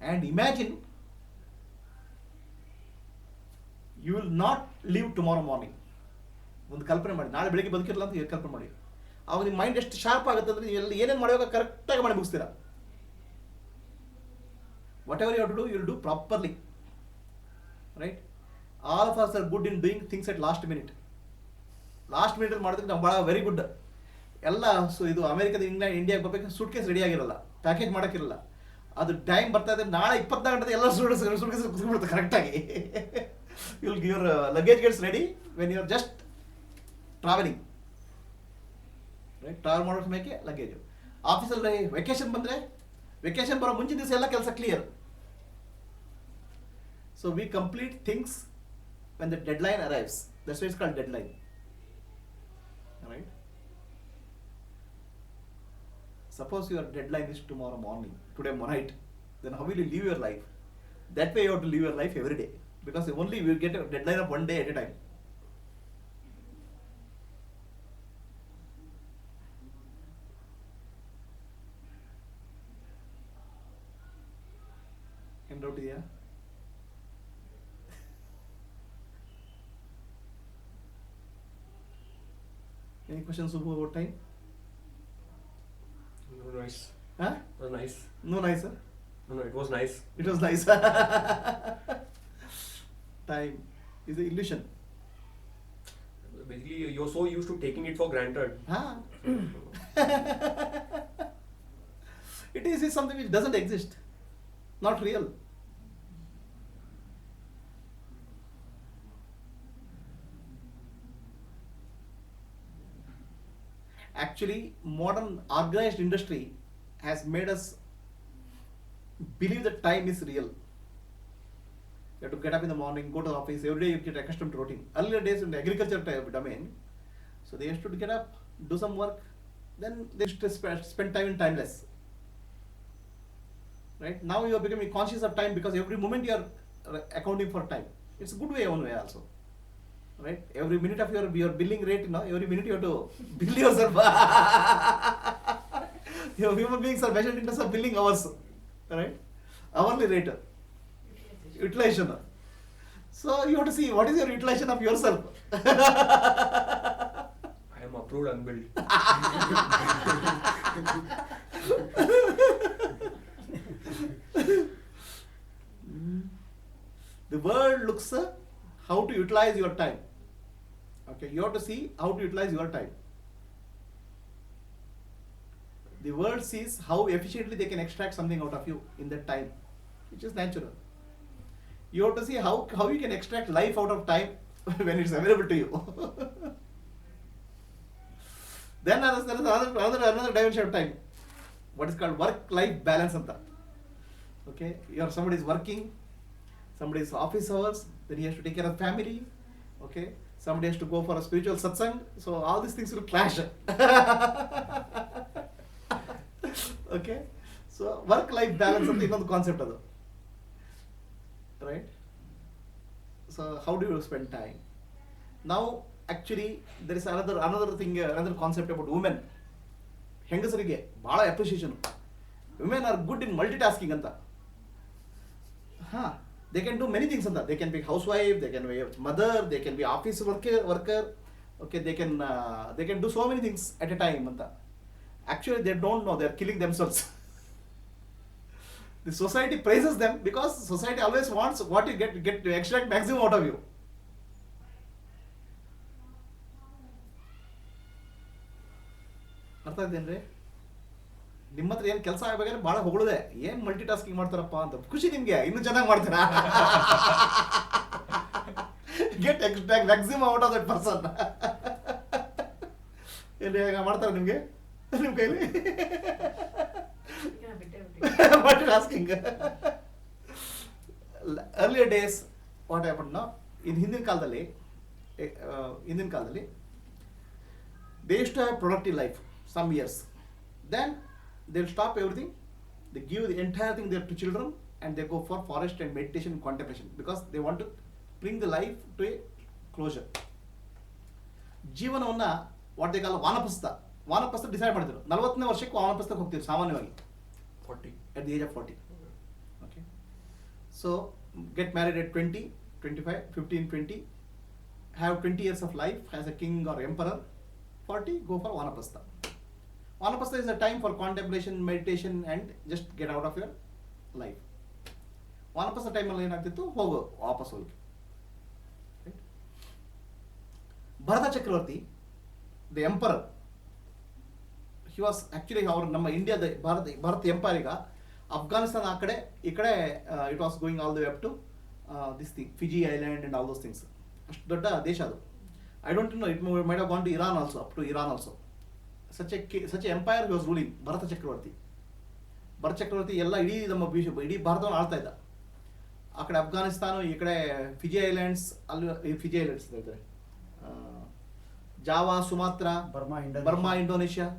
And imagine you will not live tomorrow morning. ಒಂದು ಕಲ್ಪನೆ ಮಾಡಿ, ನಾಳೆ ಬೆಳಿಗ್ಗೆ ಬದುಕಿರಲ್ಲ ಅಂತ ಕಲ್ಪನೆ ಮಾಡಿ. ಆವಾಗ ನಿಮ್ಮ ಮೈಂಡ್ ಎಷ್ಟು ಶಾರ್ಪ್ ಆಗುತ್ತೆ ಅಂದರೆ ನೀವು ಏನೇನು ಮಾಡುವಾಗ ಕರೆಕ್ಟಾಗಿ ಮಾಡಿ ಮುಗಿಸ್ತೀರಾ. Whatever you have to do, you will do properly. Right. All of us are good in doing things at last minute. Last minute ಮಾಡಿದ್ರೆ ನಾವು ಭಾಳ ವೆರಿ ಗುಡ್. ಎಲ್ಲ ಇದು ಅಮೆರಿಕದ ಇಂಡಿಯಾಗೆ ಬರ್ಬೇಕು, ಸೂಟ್ ಕೇಸ್ ರೆಡಿ ಆಗಿರಲ್ಲ, ಪ್ಯಾಕೇಜ್ ಮಾಡೋಕ್ಕಿರಲ್ಲ. ಅದು ಟೈಮ್ ಬರ್ತಾ ಇದ್ರೆ ನಾಳೆ 24 ಗಂಟೆ ಎಲ್ಲ ಸೂಟ್ ಕೇಸ್ ಕುತ್ಕೊಂಡ್ಬಿಡುತ್ತೆ ಕರೆಕ್ಟಾಗಿ. Your luggage gets ready when you are just travelling. Right. Travel ಮಾಡೋ ಸಮಯಕ್ಕೆ ಲಗೇಜು. ಆಫೀಸಲ್ಲಿ ವೆಕೇಶನ್ ಬಂದರೆ ವೆಕೇಶನ್ ಬರೋ ಮುಂಚಿನ ದಿವಸ ಎಲ್ಲ ಕೆಲಸ clear. So we complete things when the deadline arrives. That's why it's called deadline. Alright? Suppose your deadline is tomorrow morning, today night, then how will you live your life? That way you have to live your life every day, because only you will get a deadline of 1 day at a time. Any doubt here? Any questions about time? No, nice. Huh? No, nice. No nice, sir? No, it was nice. It was nice. Time is an illusion. Basically, you're so used to taking it for granted. Huh? It is something which doesn't exist. Not real. Actually, modern organized industry has made us believe that time is real. You have to get up in the morning, go to the office, every day you get accustomed to routine. Earlier days in the agriculture domain, so they used to get up, do some work, then they used to spend time in timeless. Right? Now you are becoming conscious of time because every moment you are accounting for time. It's a good way, one way also. Right? Every minute of your billing rate, every minute you have to bill yourself. Human beings are measured in terms of billing hours, right? Hourly rate, utilization. So you have to see what is your utilization of yourself. I am approved unbilled. The world looks how to utilize your time. Okay, you have to see how to utilize your time. The world sees how efficiently they can extract something out of you in that time, which is natural. You have to see how you can extract life out of time when it's available to you. Then there is another dimension of time. What is called work-life balance. Okay, somebody is working, somebody is office hours, then he has to take care of family. Okay, somebody has to go for a spiritual satsang. So all these things will clash. Okay, so work-life balance is another concept. Right? So how do you spend time? Now, actually, there is another thing, another concept about women. Hengasarige bala appreciation. Women are good in multitasking anta. They can do many things anta. They can be housewife, they can be mother, they can be office worker. Okay, they can do so many things at a time anta. Actually, they don't know, they are killing themselves. The society praises them because society always wants what you get to extract maximum out of you. ಅರ್ಥ ಆಯ್ತೇನ್ರಿ? ನಿಮ್ಮ ಹತ್ರ ಏನು ಕೆಲಸ ಆಗಬೇಕಾದ್ರೆ ಭಾಳ ಹೊಗಳಿದೆ, ಏನು multi tasking ಮಾಡ್ತಾರಪ್ಪ ಅಂತ. ಖುಷಿ ನಿಮಗೆ, ಇನ್ನೂ ಚೆನ್ನಾಗಿ ಮಾಡ್ತೀರಾ. Get extract maximum out of that person. ಏನು ಮಾಡ್ತಾರೆ ನಿಮಗೆ ನಿಮ್ಮ ಕೈಲಿ? Multitasking. Earlier days, what happened now? In ಹಿಂದಿನ ಕಾಲದಲ್ಲಿ they used to have productive life some years. Then they'll stop everything. They give the entire thing there to children and they go for forest and meditation and contemplation because they want to bring the life to a closure. ಜೀವನವನ್ನ what they call ವಾನಪ್ರಸ್ಥ decide ಮಾಡಿದ್ರು. 40ನೇ ವರ್ಷಕ್ಕೆ ವಾನಪ್ರಸ್ಥಕ್ಕೆ ಹೋಗ್ತಿದ್ರು ಸಾಮಾನ್ಯವಾಗಿ. 40. At the age of 40. Okay. So get married at 20, 25, 15, 20. Have 20 years of life as a king or emperor. 40, go for Vanaprastha. Vanaprastha is a time for contemplation, meditation and just get out of your life. Vanaprastha time alli enagtittu hogo vapas hogi. Right? Bharata Chakravarti, the emperor, he was actually ನಮ್ಮ ಇಂಡಿಯಾದ Bharat empire ಈಗ ಅಫ್ಘಾನಿಸ್ತಾನ ಆ ಕಡೆ ಈ ಕಡೆ it was going all the way up to this thing Fiji island and all those things. ಅಷ್ಟು ದೊಡ್ಡ ದೇಶ ಅದು. I don't know, it might have gone to Iran also, up to Iran also. Such a empire was ruling Bharata Chakravarti. ಎಲ್ಲ ಇಡೀ ಭಾರತವನ್ನು ಆಳ್ತಾ ಇದ್ದ. ಆ ಕಡೆ ಅಫ್ಘಾನಿಸ್ತಾನ, ಈ ಕಡೆ ಫಿಜಿ ಐಲ್ಯಾಂಡ್ಸ್, ಅಲ್ಲಿ ಫಿಜಿ ಐಲ್ಯಾಂಡ್ಸ್ ಇದ್ದಾರೆ, Java, Sumatra, Burma, Indonesia.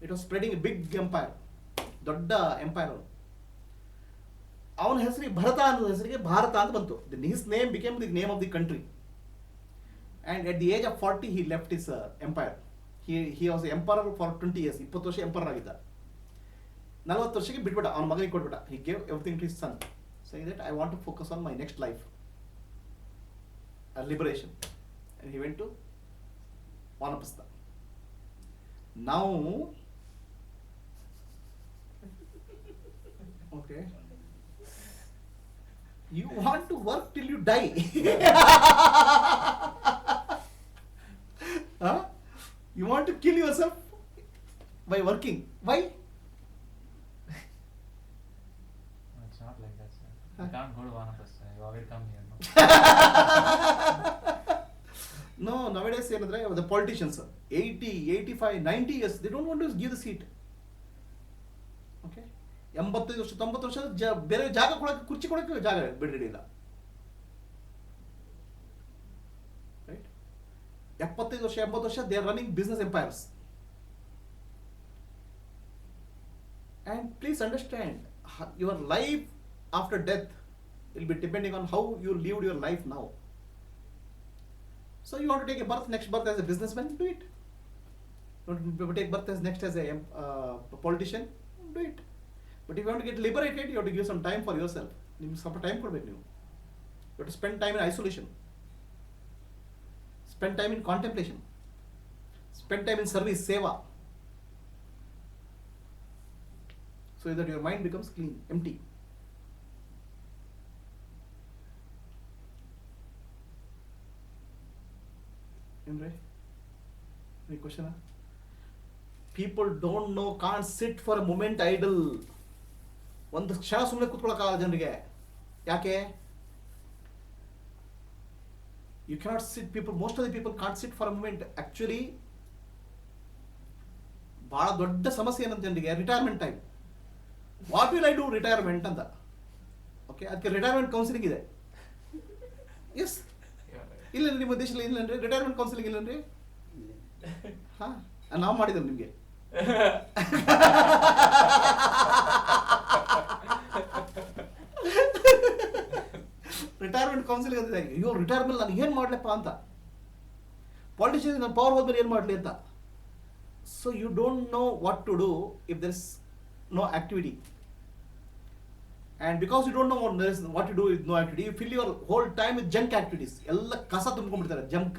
It was spreading a big empire, ದೊಡ್ಡ ಎಂಪೈರ್. ಅವನ ಹೆಸರಿಗೆ ಭರತ ಅನ್ನೋ ಹೆಸರಿಗೆ ಭಾರತ ಅಂತ ಬಂತು. His name became the name of the country. And at the age of 40 he left his empire. He was emperor for 20 years. 20 ವರ್ಷ emperor ಆಗಿದ್ದ. 40 ವರ್ಷಕ್ಕೆ ಬಿಟ್ಬಿಟ್ಟ, ಅವನ ಮಗನಿಗೆ ಕೊಟ್ಬಿಟ್ಟ. He gave everything to his son, saying that I want to focus on my next life, liberation. And he went to Vanaprastha. Now, okay, you want to work till you die. Huh? You want to kill yourself by working. Why? No, it's not like that, sir. You can't go to Vanaprastha. You already come here, no? No, nowadays ಏನಂದ್ರೆ the politicians 80, 85, 90 years they don't want to give the seat. Okay, 85 ವರ್ಷ 90 ವರ್ಷ ಬೇರೆ ಜಾಗ ಕೊಡಕ್ಕೆ, ಕುರ್ಚಿ ಕೊಡಕ್ಕೆ ಜಾಗ ಬಿಡಲಿಲ್ಲ. Right? 75 ವರ್ಷ 80 ವರ್ಷ they are running business empires. And please understand, your life after death will be depending on how you lived your life now. So you want to take a birth, next birth as a businessman, do it. take birth as next as a politician, do it. But if you want to get liberated, you have to give some time for yourself. You ಸ್ವಲ್ಪ time ಕೊಡ್ಬೇಕು ನೀವು. You have to spend time in isolation. Spend time in contemplation. Spend time in service, seva. So that your mind becomes clean, empty. Any question? People don't know, can't sit for a moment idle. ಒಂದು ಕ್ಷಣ ಸುಮ್ಮನೆ ಕೂತ್ಕೊಳ್ಳೋಕ್ಕಾಗಲ್ಲ ಜನರಿಗೆ. ಯಾಕೆ? You cannot sit, most of the people can't sit for a moment. Actually, ಬಹಳ ದೊಡ್ಡ ಸಮಸ್ಯೆ ಏನಂತ ಜನರಿಗೆ retirement time. What will I do retirement ಅಂತ. ಓಕೆ, ಅದಕ್ಕೆ ರಿಟೈರ್ಮೆಂಟ್ ಕೌನ್ಸಿಲಿಂಗ್ ಇದೆ. ಎಸ್, ಇಲ್ಲಂದ್ರೆ ನಿಮ್ಮ ದೇಶದಲ್ಲಿ ಇಲ್ಲಂದ್ರೆ ರಿಟೈರ್ಮೆಂಟ್ ಕೌನ್ಸಿಲಿಂಗ್ ಇಲ್ಲಂದ್ರೆ ಹಾಂ ನಾವು ಮಾಡಿದ್ದೇವೆ ನಿಮಗೆ. ರಿಟೈರ್ಮೆಂಟ್ ಕೌನ್ಸಿಲಿಂಗ್ ಅಂತಿದೆ. ಅಯ್ಯೋ ರಿಟೈರ್ಮೆಂಟ್ ನಾನು ಏನು ಮಾಡಲಪ್ಪ ಅಂತ. ಪಾಲಿಟಿಷಿಯನ್ಸ್ ನಾನು ಪವರ್ ಹೋದ್ಮೇಲೆ ಏನು ಮಾಡಲಿ ಅಂತ. So you don't know what to do if there is no activity, and because you don't know what to do with no activity, you fill your whole time with junk activities. Ella kasa ತುಂಬಿಕೊಂಡಿರ್ತಾರೆ, junk.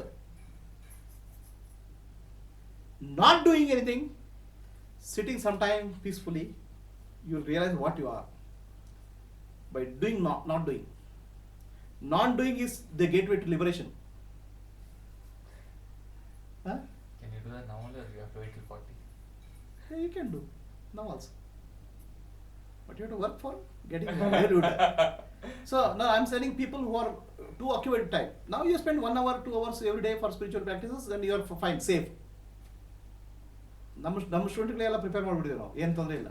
Not doing anything, sitting sometime peacefully, you will realize what you are. By doing, not doing. Not doing is the gateway to liberation. Huh? Can you do that now or you have to wait till 40? Yeah, you can do now also. But you have to work for getting there. So now I'm sending people who are too occupied time. Now you spend 1 hour, 2 hours every day for spiritual practices, then you are fine, safe. ನಮ್ಮ ಸ್ಟೂಡೆಂಟ್ಗಳೆಲ್ಲ prepare ಮಾಡಿಬಿಟ್ಟಿದ್ದೀವಿ ನಾವು, ಏನು ತೊಂದರೆ ಇಲ್ಲ.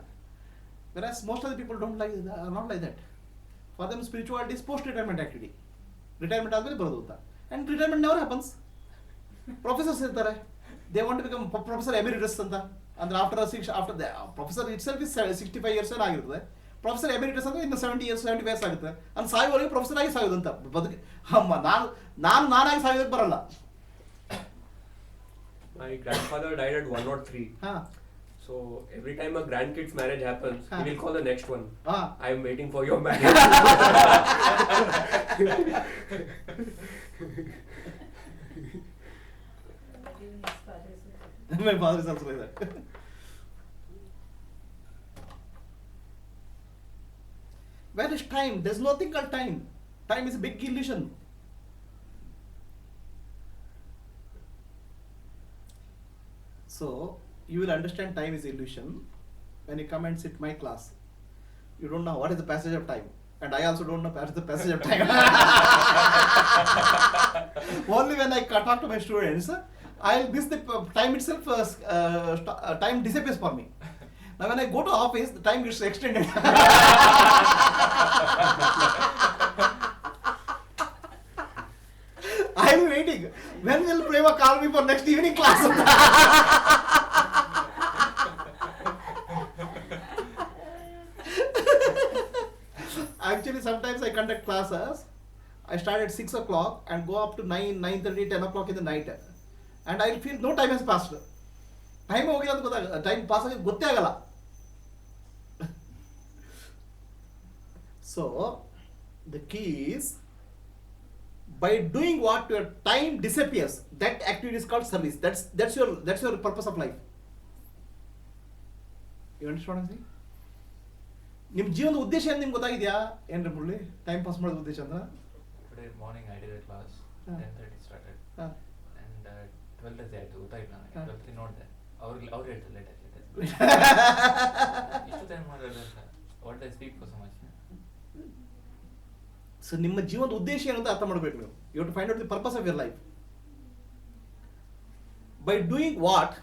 Whereas most of the people are not like that. For them spirituality is post retirement activity. Retirement ಆದಮೇಲೆ ಬರೋದು ಅಂತ. And retirement never happens. Professors ಇರ್ತಾರೆ, they want to become professor emeritus ಅಂತ. ಅಂದ್ರೆ after the professor itself is 65 years ಆಗಿರ್ತದೆ. Professor emeritus ಅಂದ್ರೆ ಇನ್ನು 70 years 75 years ಆಗುತ್ತೆ. ಅಲ್ಲಿ ಸಾಯುವವರೆಗೆ ಪ್ರೊಫೆಸರ್ ಆಗಿ ಸಾಯೋದಂತ ಬದುಕಿ. ನಾನಾಗಿ ಸಾಯೋದಕ್ಕೆ ಬರಲ್ಲ. My grandfather died at 103. So every time a grandkid's marriage happens, he will call the next one. I am waiting for your marriage. My father is also like that. Where is time? There's nothing called time. Time is a big illusion. So you will understand time is illusion when you come and sit my class. You don't know what is the passage of time, and I also don't know what is the passage of time. Only when I talk to my students, this the time itself, time disappears for me. Now when I go to office, the time gets extended. I am waiting. When will Prema call me for next evening class? Actually, sometimes I conduct classes. I start at 6 o'clock and go up to 9, 9:30, 10 o'clock in the night. And I feel no time has passed. Time ಹೋಗಿಲ್ಲ ಅಂತ ಗೊತ್ತಾಗಲ್ಲ, time pass ಆಗಿ ಗೊತ್ತೇ ಆಗಲ್ಲ. So the key is, by doing what your time disappears, that activity is called service. That's your purpose of life. You understand what I'm saying? ನಿಮ್ಮ ಜೀವನದ ಉದ್ದೇಶ ಏನು ನಿಮ್ಗೆ ಗೊತ್ತಾಗಿದೆಯಾ? ಏನ್ರಿ ಮುರಳಿ, ಟೈಮ್ ಪಾಸ್ ಮಾಡೋದು ಉದ್ದೇಶ ಅಂದ್ರೆ? Today morning I did a class, 10:30 started. And 12:30 ಆಯ್ತು, ಗೊತ್ತಾಗಿಲ್ಲ ನನಗೆ. 12:30 ನೋಡಿದೆ, ಅವ್ರು ಹೇಳ್ತಾರೆ ಲೇಟ್ ಆಗಿದೆ. ಇಷ್ಟು ಟೈಮ್ ಮಾಡೋದು ಅಂತ. What I speak for so much. So ನಿಮ್ಮ ಜೀವನದ ಉದ್ದೇಶ ಏನು ಅಂತ ಅರ್ಥ ಮಾಡಬೇಕು ನೀವು. You have to find out the purpose of your life. By doing what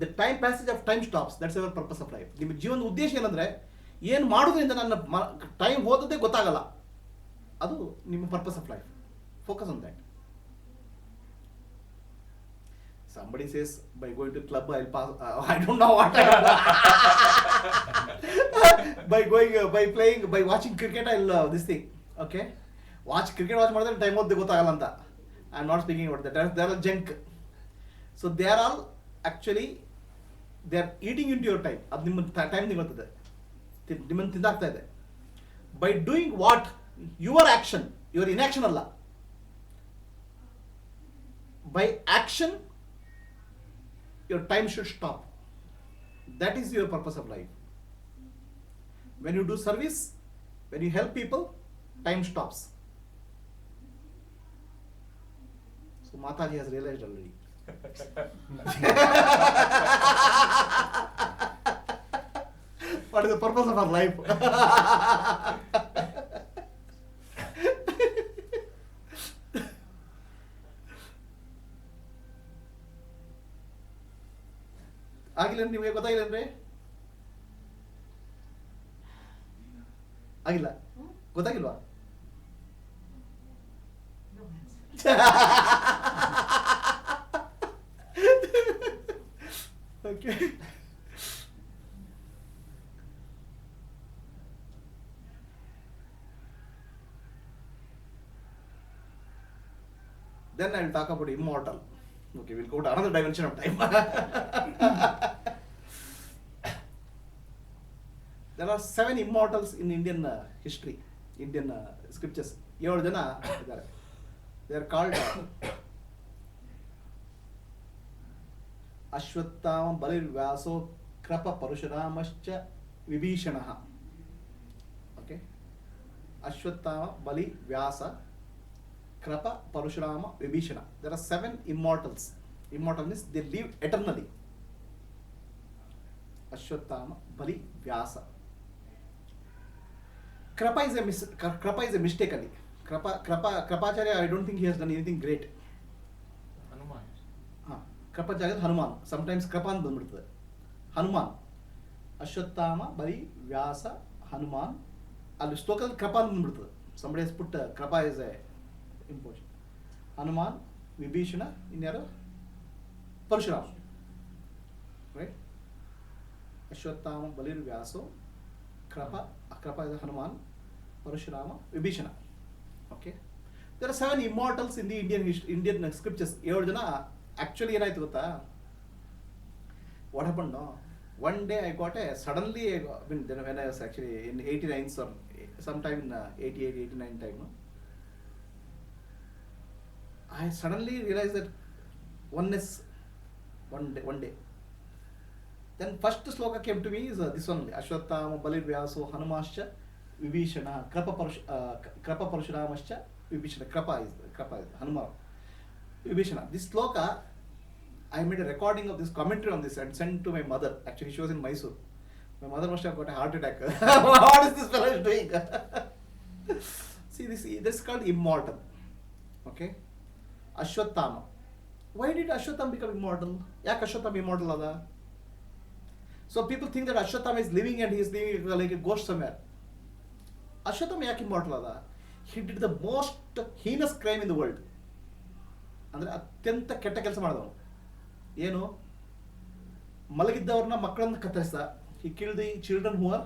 the time passage of time stops. That's your purpose of life. ನಿಮ್ಮ ಜೀವನದ ಉದ್ದೇಶ ಏನಂದ್ರೆ, ಏನು ಮಾಡೋದ್ರಿಂದ ನನ್ನ ಟೈಮ್ ಹೋದದ್ದೇ ಗೊತ್ತಾಗಲ್ಲ, ಅದು ನಿಮ್ಮ purpose of life. Focus on that. Somebody says by going to club I'll pass. I don't know what. by playing, by watching cricket I'll this thing. Okay, watch cricket, watch ಮಾಡಿದ್ರೆ time ಹೋದ್ದೆ ಗೊತ್ತಾಗಲ್ಲ ಅಂತ. I'm not speaking about that. They are all junk. So they are all actually they are eating into your time. ಅದು ನಿಮ್ಮ time ನಿಮ್ಮತ್ತದೆ ನಿಮ್ಮನ್ನು ತಿಂದಾಗ್ತಾ ಇದೆ. By doing what? Your action. Your inaction ಅಲ್ಲ. By action, your time should stop. That is your purpose of life. When you do service, when you help people, time stops. So Mataji has realized already. What is the purpose of our life? ಆಗಿಲ್ಲ ನಿಮಗೆ ಗೊತ್ತಾಗಿಲ್ಲನ್ರಿ? ಆಗಿಲ್ಲ, ಗೊತ್ತಾಗಿಲ್ವಾ? Okay. Then I will talk about immortal. Okay, we'll go to another dimension of time. There are 7 immortals in Indian history, Indian scriptures. 7 ಜನ ಇದ್ದಾರೆ. They are called Ashwatthama ಬಲಿರ್ವ್ಯಾಸೋ Krupa ಪರಶುರಾಮಶ್ಚ ವಿಭೀಷಣಃ. Okay, Ashwatthama ಬಲಿ ವ್ಯಾಸ ಕೃಪ Parashurama Vibhishana. There are 7 immortals. Immortal means they live eternally. Ashwatthama ಬಲಿ ವ್ಯಾಸ. Krapa is a mistake ali. Krapacharya, I don't think he has done anything great. Hanuman. Krapacharya Hanuman. Sometimes Krapan ಬಂದ್ಬಿಡ್ತದೆ. Hanuman. Ashwatthama ಬಲಿ ವ್ಯಾಸ ಹನುಮಾನ್. ಅಲ್ಲಿ ಶ್ಲೋಕದಲ್ಲಿ Krapan ಬಂದ್ಬಿಡ್ತದೆ. Somebody has put Krapa is a important. Hanuman, Vibhishana, ಇನ್ಯಾರು? Parashurama. Right? Ashwatthama ಬಲಿರ್ ವ್ಯಾಸೋ Krapa is Hanuman, Parashurama, Vibhishana. Okay. There are 7 immortals in the Indian scriptures. 7 ಜನ actually ಏನಾಯ್ತು ಗೊತ್ತಾ? What happened? No? One day I got suddenly when I was actually in 89 or sometime in 88, 89 time. No? I suddenly realized that oneness one day. Then first sloka came to me is this one: Ashwathama Balirvyaso Hanumascha Vibhishana Krapa Parashuramashcha Vibhishana. Krapa is Hanuman Vibhishana. This sloka I made a recording of this commentary on this and sent to my mother. Actually, she was in Mysore. My mother must have got a heart attack. What is this fellow doing? See, this is called immortal. Okay, Ashwathama. Why did Ashwathama become immortal? Yak Ashwathama immortal ada? So people think that Ashwathama is living and he is living like a ghost somewhere. Ashwathama yaki immortal ada? He did the most heinous crime in the world. ಅಂದ್ರೆ ಅತ್ಯಂತ ಕೆಟ್ಟ ಕೆಲಸ ಮಾಡಿದವನು. ಏನು? ಮಲಗಿದ್ದವ್ರನ್ನ ಮಕ್ಕಳನ್ನ ಕತ್ತರಿಸಿದ. He killed the children who are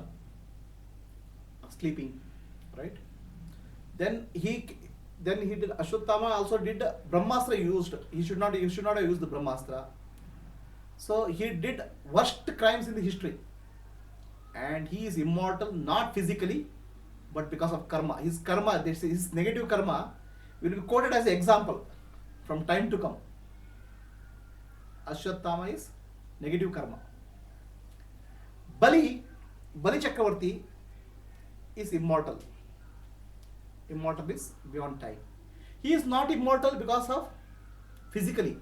sleeping, right? Then he did. Ashwathama also did Brahmastra used. He should not have used the Brahmastra. So he did worst crimes in the history, and he is immortal not physically, but because of karma. His karma, his negative karma, will be quoted as an example from time to come. Ashwathama is negative karma. Bali Chakravarti is immortal. Immortal is beyond time. He is not immortal because of physically.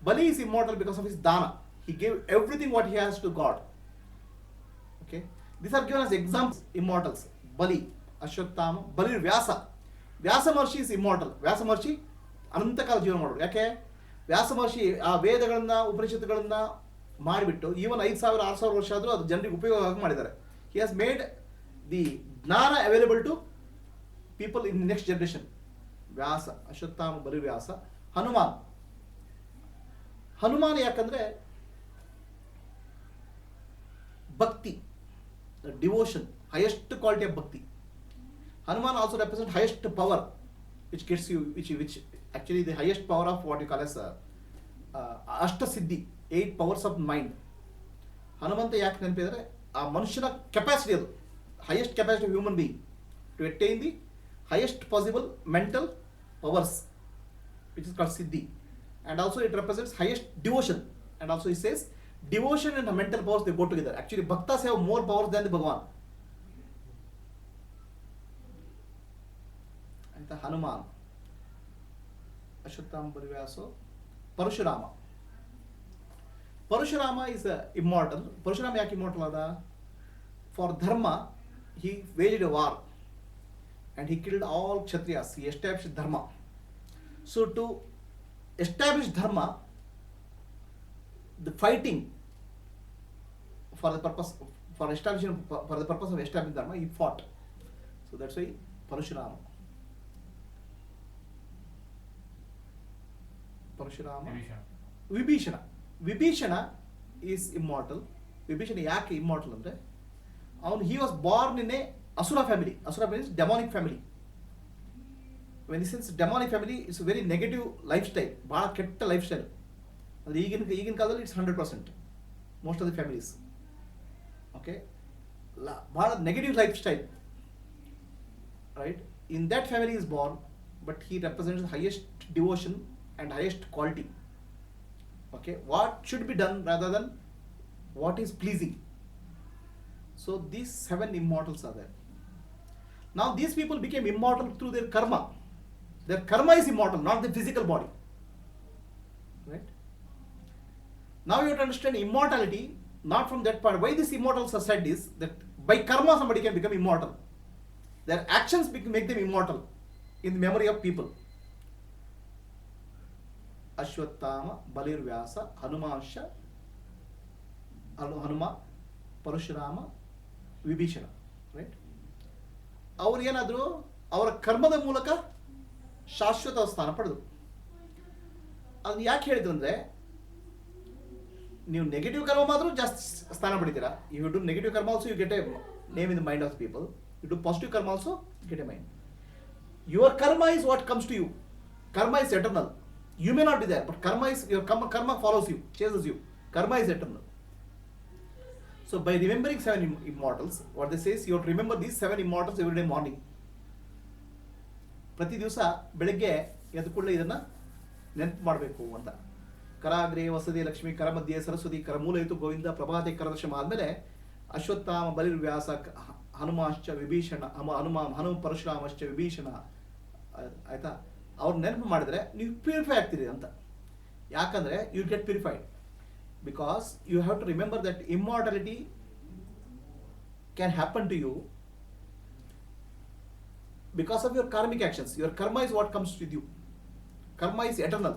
Bali is immortal because of his dana. He gave everything what he has to God. Okay, these are given as examples. Immortals: Bali, Ashwathama, Bali, Vyasa. Vyasa Maharshi is immortal. Vyasa Maharshi ಅನಂತಕಾಲ ಜೀವನ ಮಾಡೋರು. ಯಾಕೆ? ವ್ಯಾಸ ಮಹರ್ಷಿ ಆ ವೇದಗಳನ್ನ ಉಪನಿಷತ್ತುಗಳನ್ನ ಮಾಡಿಬಿಟ್ಟು even 5,000 6,000 ವರ್ಷ ಆದರೂ ಅದು ಜನರಿಗೆ ಉಪಯೋಗ ಮಾಡಿದ್ದಾರೆ. He has made the ಜ್ಞಾನ available to people in the next generation. ವ್ಯಾಸ, ಅಶ್ವತ್ಥಾಮ, ಬಲಿ ವ್ಯಾಸ. ಹನುಮಾನ್ ಯಾಕಂದ್ರೆ ಭಕ್ತಿ, devotion, highest quality of bhakti. Hanuman also represents highest power, which gets you, which actually the highest power of what you call as ಅಷ್ಟಸಿದ್ಧಿ, 8 powers of mind. Hanumantha ಯಾಕೆ ನೆನಪಿದರೆ ಆ ಮನುಷ್ಯನ capacity, ಅದು highest capacity of human being to attain the highest possible mental powers, which is called siddhi, and also it represents highest devotion, and also it says devotion and mental powers, they go together. Actually bhaktas have more powers than the Bhagavan. And the Hanuman, Ashwatthama Parivyaso, Parashurama. Parashurama is immortal. Parashurama yak immortal ada? For dharma he waged a war and he killed all Kshatriyas. He established dharma. So to establish dharma, the fighting for the purpose of establishing dharma, he fought. So that's why Parashurama. Vibhishana is immortal. Vibhishana yake immortal andre, he was born in a Asura family. Asura family is demonic family. When he says demonic family, it's a very negative lifestyle. Bada ketta lifestyle. Even kaadalli it's 100%. Most of the families. Okay? Bada negative lifestyle. Right? In that family he is born, but he represents the highest devotion and highest quality. Okay? What should be done rather than what is pleasing. So these 7 immortals are there. Now these people became immortal through their karma. Their karma is immortal, not the physical body. Right? Now you have to understand immortality, not from that part. Why these immortals are said is that by karma somebody can become immortal. Their actions make them immortal in the memory of people. Ashwatthama, Balirvyasa, Hanumansha, Hanuma, Parashurama, Vibhishana. Right? ಅವರು ಏನಾದರೂ ಅವರ ಕರ್ಮದ ಮೂಲಕ ಶಾಶ್ವತ ಸ್ಥಾನ ಪಡೆದರು. ಅದನ್ನ ಯಾಕೆ ಹೇಳಿದ್ರು ಅಂದರೆ, ನೀವು ನೆಗೆಟಿವ್ ಕರ್ಮ ಮಾತ್ರ ಜಾಸ್ತಿ ಸ್ಥಾನ ಪಡಿತೀರಾ. You do negative karma also you get a name in the mind of people. You do positive karma also get a mind. Your karma is what comes to you. Karma is eternal. You may not be there, but karma is your karma follows you, chases you. Karma is eternal. So by remembering 7 immortals, what they say is you have to remember these 7 immortals every day morning. ಪ್ರತಿ ದಿವಸ ಬೆಳಗ್ಗೆ ಎದ್ದ ಕೂಡಲೇ ಇದನ್ನು ನೆನಪು ಮಾಡಬೇಕು ಅಂತ. ಕರಾಗ್ರೆ ವಸತಿ ಲಕ್ಷ್ಮಿ, ಕರ ಮಧ್ಯೆ ಸರಸ್ವತಿ, ಕರ ಮೂಲ ಇತ್ತು ಗೋವಿಂದ, ಪ್ರಭಾತೆ ಕರದರ್ಶಮ ಆದಮೇಲೆ ಅಶ್ವತ್ಥಾಮ ಬಲಿರ್ವ್ಯಾಸ ಹನುಮಾಶ್ಚ ವಿಭೀಷಣ, ಹನುಮ ಪರಶುರಾಮಶ್ಚ ವಿಭೀಷಣ. ಆಯ್ತಾ? ಅವ್ರು ನೆನಪು ಮಾಡಿದ್ರೆ ನೀವು ಪ್ಯೂರಿಫೈ ಆಗ್ತೀರಿ ಅಂತ. ಯಾಕಂದರೆ you get purified. Because you have to remember that immortality can happen to you because of your karmic actions. Your karma is what comes with you. Karma is eternal.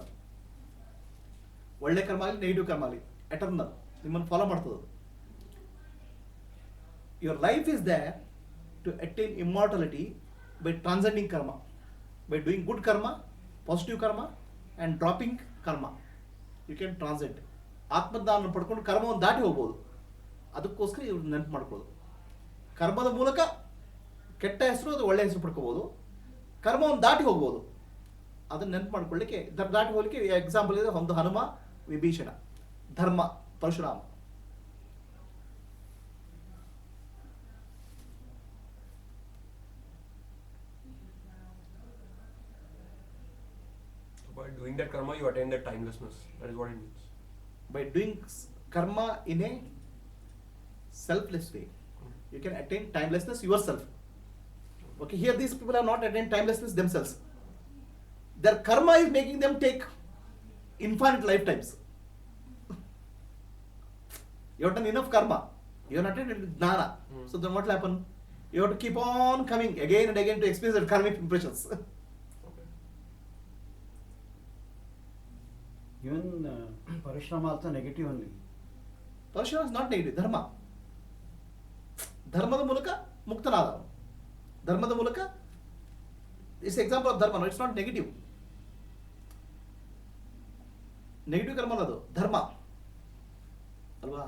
ಒಳ್ಳೆ ಕರ್ಮ ಆಗಲಿ ನೆಗೆಟಿವ್ ಕರ್ಮ ಆಗಲಿ eternal, ನಿಮ್ಮನ್ನು follow ಮಾಡ್ತದೆ. Your life is there to attain immortality by transcending karma, by doing good karma, positive karma and dropping karma. You can transcend. ಆತ್ಮಜ್ಞಾನ ಪಡ್ಕೊಂಡು ಕರ್ಮವನ್ನು ದಾಟಿ ಹೋಗ್ಬೋದು. ಅದಕ್ಕೋಸ್ಕರ ಇವ್ರು ನೆನಪು ಮಾಡ್ಕೊಳ್ಳೋದು. ಕರ್ಮದ ಮೂಲಕ ಕೆಟ್ಟ ಹೆಸರು ಅದು ಒಳ್ಳೆ ಹೆಸರು ಪಡ್ಕೋಬೋದು, ಕರ್ಮವನ್ನು ದಾಟಿ ಹೋಗ್ಬೋದು. ಅದನ್ನು ನೆನಪು ಮಾಡ್ಕೊಳ್ಳಿಕ್ಕೆ, ದಾಟಿ ಹೋಗ್ಲಿಕ್ಕೆ ಎಕ್ಸಾಂಪಲ್ ಇದೆ ಒಂದು ಹನುಮ, ವಿಭೀಷಣ, ಧರ್ಮ, Parashurama. By doing that karma, you attain that timelessness. That is what it means. By doing karma in a selfless way, you can attain timelessness yourself. Okay, here these people have not attained timelessness themselves. Their karma is making them take infinite lifetimes. You have done enough karma. You have not attained jnana. So then what will happen? You have to keep on coming again and again to experience the karmic impressions. Even Parashurama also negative only. Parashurama is not negative. Dharma. ಧರ್ಮದ ಮೂಲಕ ಮುಕ್ತನಾದ. ಧರ್ಮದ ಮೂಲಕ it's example of ಧರ್ಮ. It's not negative. Negative ಕರ್ಮ ಅಲ್ಲ, ಅದು ಧರ್ಮ ಅಲ್ವಾ?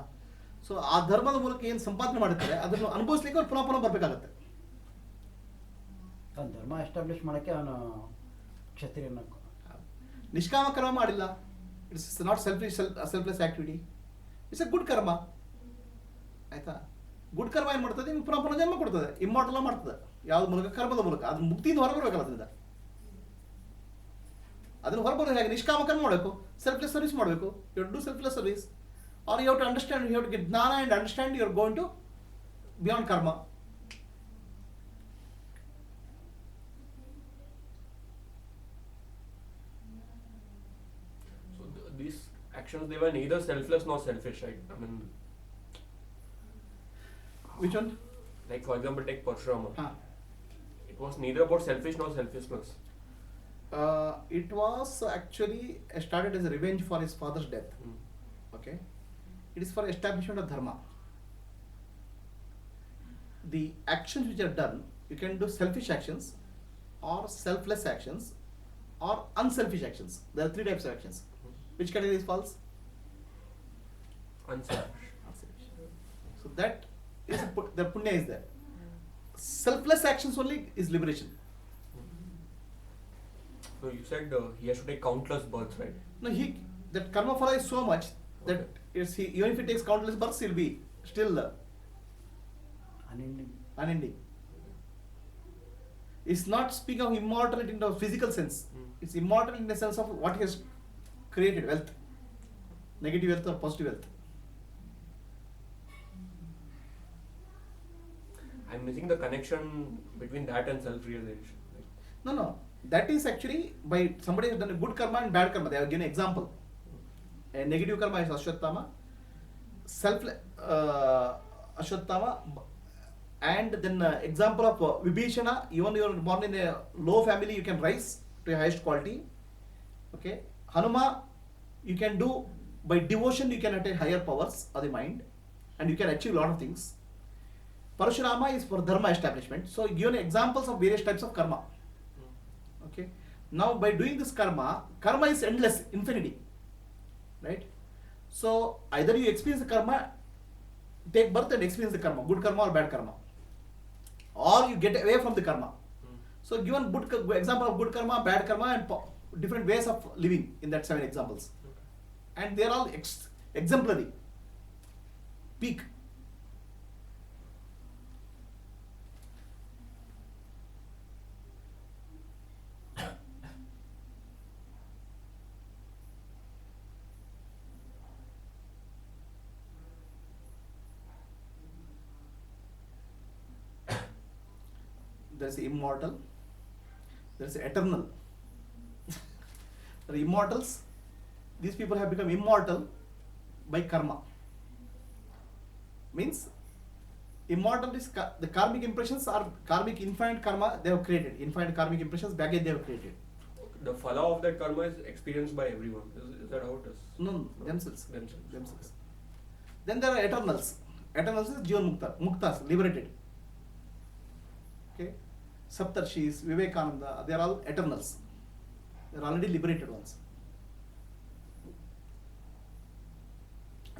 ಸೊ ಆ ಧರ್ಮದ ಮೂಲಕ ಏನು ಸಂಪಾದನೆ ಮಾಡುತ್ತಾರೆ ಅದನ್ನು ಅನುಭವಿಸ್ಲಿಕ್ಕೆ ಅವ್ರು ಪುನಃ ಬರಬೇಕಾಗತ್ತೆ. ಧರ್ಮ ಎಸ್ಟಾಬ್ಲಿಷ್ ಮಾಡೋಕ್ಕೆ ಅವನು ಕ್ಷತ್ರಿಯನ ನಿಷ್ಕಾಮ ಕರ್ಮ ಮಾಡಿಲ್ಲ, it's not selfless activity, it's A good ಕರ್ಮ. ಆಯ್ತಾ? ಗುಡ್ ಕರ್ಮ ಏನು ಮಾಡ್ತದೆ, ನಿಮ್ಗೆ ಪುನಃ ಪುನಃ ಜನ್ಮ ಕೊಡ್ತದೆ, ಇಮ್ಮಾರ್ಟಲ್ ಮಾಡ್ತದೆ. ಯಾವ್ದು ಮೂಲಕ? ಕರ್ಮದ ಮೂಲಕ. ಅದು ಮುಕ್ತಿಯಿಂದ ಹೊರಬರ್ಬೇಕಲ್ಲ ಅದರಿಂದ. ಅದನ್ನು ಹೊರಬರೋದು ಹೇಗೆ? ನಿಷ್ಕಾಮ ಕರ್ಮ ಮಾಡಬೇಕು, ಸೆಲ್ಫ್ಲೆಸ್ ಸರ್ವಿಸ್ ಮಾಡಬೇಕು. You do selfless service, or you have to understand, you have to get jnana and understand you are going to beyond karma. These actions, they were neither selfless nor selfish, right? I mean, which one? Like for example, take Parshurama. Huh. It was neither about selfish nor selflessness. It was actually started as a revenge for his father's death. Okay, it is for establishment of dharma. The actions which are done, you can do selfish actions or selfless actions or unselfish actions. There are three types of actions. Which category is false? Unselfish. So that is the punya is there. Selfless actions only is liberation. So you said he has to take countless births, right? No, that karma phala is so much that even if he takes countless births, he'll be still unending. It's not speaking of immortality in the physical sense. It's immortal in the sense of what he has created, wealth, negative wealth or positive wealth. I'm missing the connection between that and self-realization. Right? No. That is actually by somebody has done a good karma and bad karma. They have given an example. A negative karma is Ashwatthama, Ashwatthama, and then example of Vibhishana. Even you are born in a low family, you can rise to a highest quality. Okay. Hanuma, you can do by devotion, you can attain higher powers of the mind, and you can achieve a lot of things. Parashurama is for dharma establishment. So given examples of various types of karma. Okay. Now by doing this karma is endless, infinity, right? So either you experience the karma, take birth and experience the karma, good karma or bad karma, or you get away from the karma. So given good example of good karma, bad karma, and different ways of living in that 7 examples, and they are all exemplary, peak. There is immortal, there is eternal. There are immortals. These people have become immortal by karma. Means immortal is the karmic impressions are karmic infinite karma they have created. Infinite karmic impressions baggage they have created. The phala of that karma is experienced by everyone. Is that how it is? No, themselves. Okay. Then there are eternals. Eternals is Jivan Muktas, liberated. Okay. Saptarshis, Vivekananda, they are all eternals. They are already liberated ones.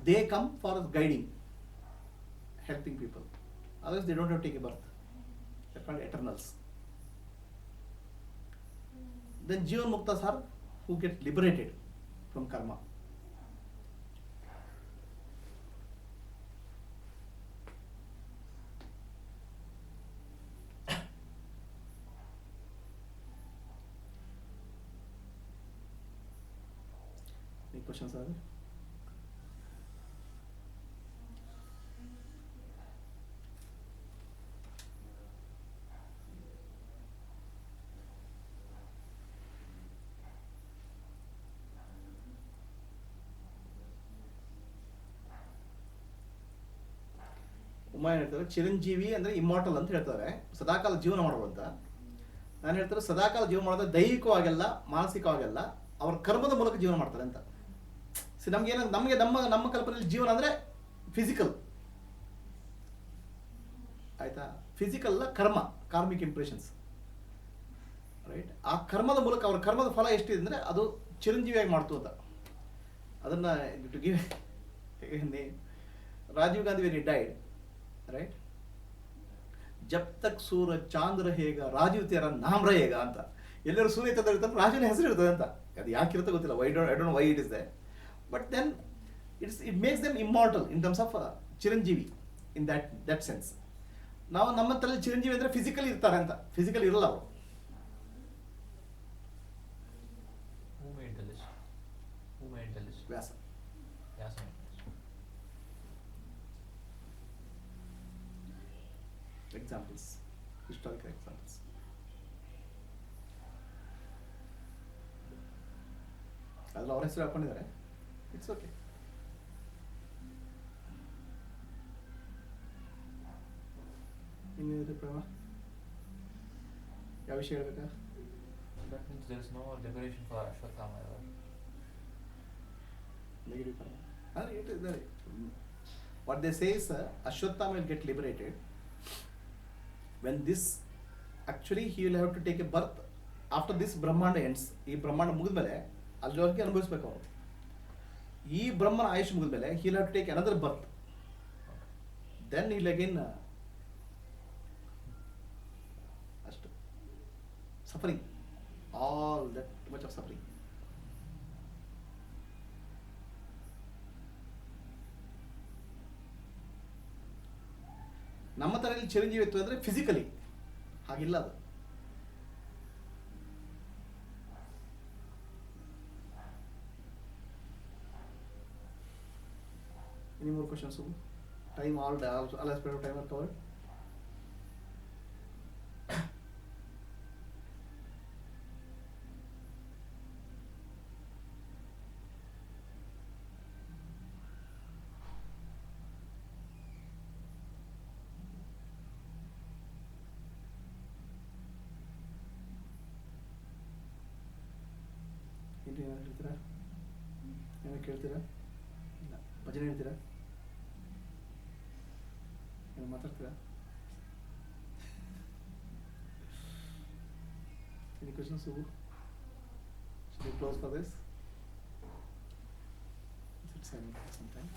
They come for guiding, helping people. Otherwise they don't have to take a birth. They are called eternals. Then Jivan Muktas are who get liberated from karma. Any questions are there? Uma ಏನು ಹೇಳ್ತಾರೆ, ಚಿರಂಜೀವಿ ಅಂದರೆ immortal ಅಂತ ಹೇಳ್ತಾರೆ, ಸದಾಕಾಲ ಜೀವನ ಮಾಡೋರು ಅಂತ. ನಾನು ಹೇಳ್ತಾರೆ ಸದಾಕಾಲ ಜೀವನ ಮಾಡೋದು ದೈಹಿಕವಾಗೆಲ್ಲ ಮಾನಸಿಕವಾಗೆಲ್ಲ ಅವ್ರ ಕರ್ಮದ ಮೂಲಕ ಜೀವನ ಮಾಡ್ತಾರೆ ಅಂತ. ನಮಗೆ ನಮ್ಮ ಕಲ್ಪನೆಯಲ್ಲಿ ಜೀವನ ಅಂದರೆ ಫಿಸಿಕಲ್, ಆಯ್ತಾ? ಫಿಸಿಕಲ್ ಕರ್ಮ, ಕಾರ್ಮಿಕ್ ಇಂಪ್ರೆಷನ್ಸ್, ರೈಟ್? ಆ ಕರ್ಮದ ಮೂಲಕ ಅವ್ರ ಕರ್ಮದ ಫಲ ಎಷ್ಟಿದೆ ಅಂದರೆ ಅದು ಚಿರಂಜೀವಿಯಾಗಿ ಮಾಡ್ತು ಅಂತ. ಅದನ್ನು to give Rajiv Gandhi when he died, right? ಜಬ್ ತಕ್ ಸೂರಜ್ ಚಾಂದ್ रहेगा ರಾಜೀವ್ ತೇರಾ ನಾಮ್ रहेगा ಅಂತ. ಎಲ್ಲರೂ ಸೂರ್ಯ ಚಂದ್ರ ಇರ್ತಾರೆ, ರಾಜೀವ್ನ ಹೆಸರು ಇರ್ತದೆ ಅಂತ. ಅದು ಯಾಕಿರುತ್ತೆ ಗೊತ್ತಿಲ್ಲ, I don't know why it is they, but then it makes them immortal in terms of chiranjeevi in that sense. ನಾವು ನಮ್ಮ ತಲೆ ಚಿರಂಜೀವಿ ಅಂದರೆ ಫಿಸಿಕಲಿ ಇರ್ತಾರೆ ಅಂತ, ಫಿಸಿಕಲ್ ಇರಲ್ಲ ಅವರು. ವ್ಯಾಸ. Examples, historical examples. ಅದ್ರ ಅವ್ರ ಹೆಸರು ಹಾಕೊಂಡಿದ್ದಾರೆ, ಇಟ್ಸ್ ಓಕೆ. ಇನ್ನೇನಿದೆ ಪ್ರೇಮ, ಯಾವ ವಿಷಯ ಹೇಳ್ಬೇಕಾ? That means there is no liberation for Ashwatthama ever. Negative karma. It is there. What they say is Ashwatthama will get liberated when this, actually he will have to take a birth after this Brahmanda ends. ಈ ಬ್ರಹ್ಮಾಂಡ ಮುಗಿದ್ಮೇಲೆ ಅಲ್ಲಿವರೆಗೆ ಅನುಭವಿಸ್ಬೇಕು ಅವರು. ಈ ಬ್ರಹ್ಮನ ಆಯುಷ್ ಮುಗಿದ್ಮೇಲೆ he will have to take another birth. Then he will again ಅಷ್ಟು suffering, all that much of suffering. ನಮ್ಮ ತಲೆಯಲ್ಲಿ ಚಿರಂಜೀವಿತ್ವ ಅಂದರೆ ಫಿಸಿಕಲಿ, ಹಾಗಿಲ್ಲ ಅದು. Any more questions? Time all aspect of time are covered. ಏನು ಹೇಳ್ತೀರಾ? ಏನೋ ಕೇಳ್ತೀರಾ? ಇಲ್ಲ. ಭಜನೆ ಹೇಳ್ತೀರಾ? ಏನು ಮಾತಾಡ್ತೀರಾ? Any questions? Should we close for this? Is it sometime?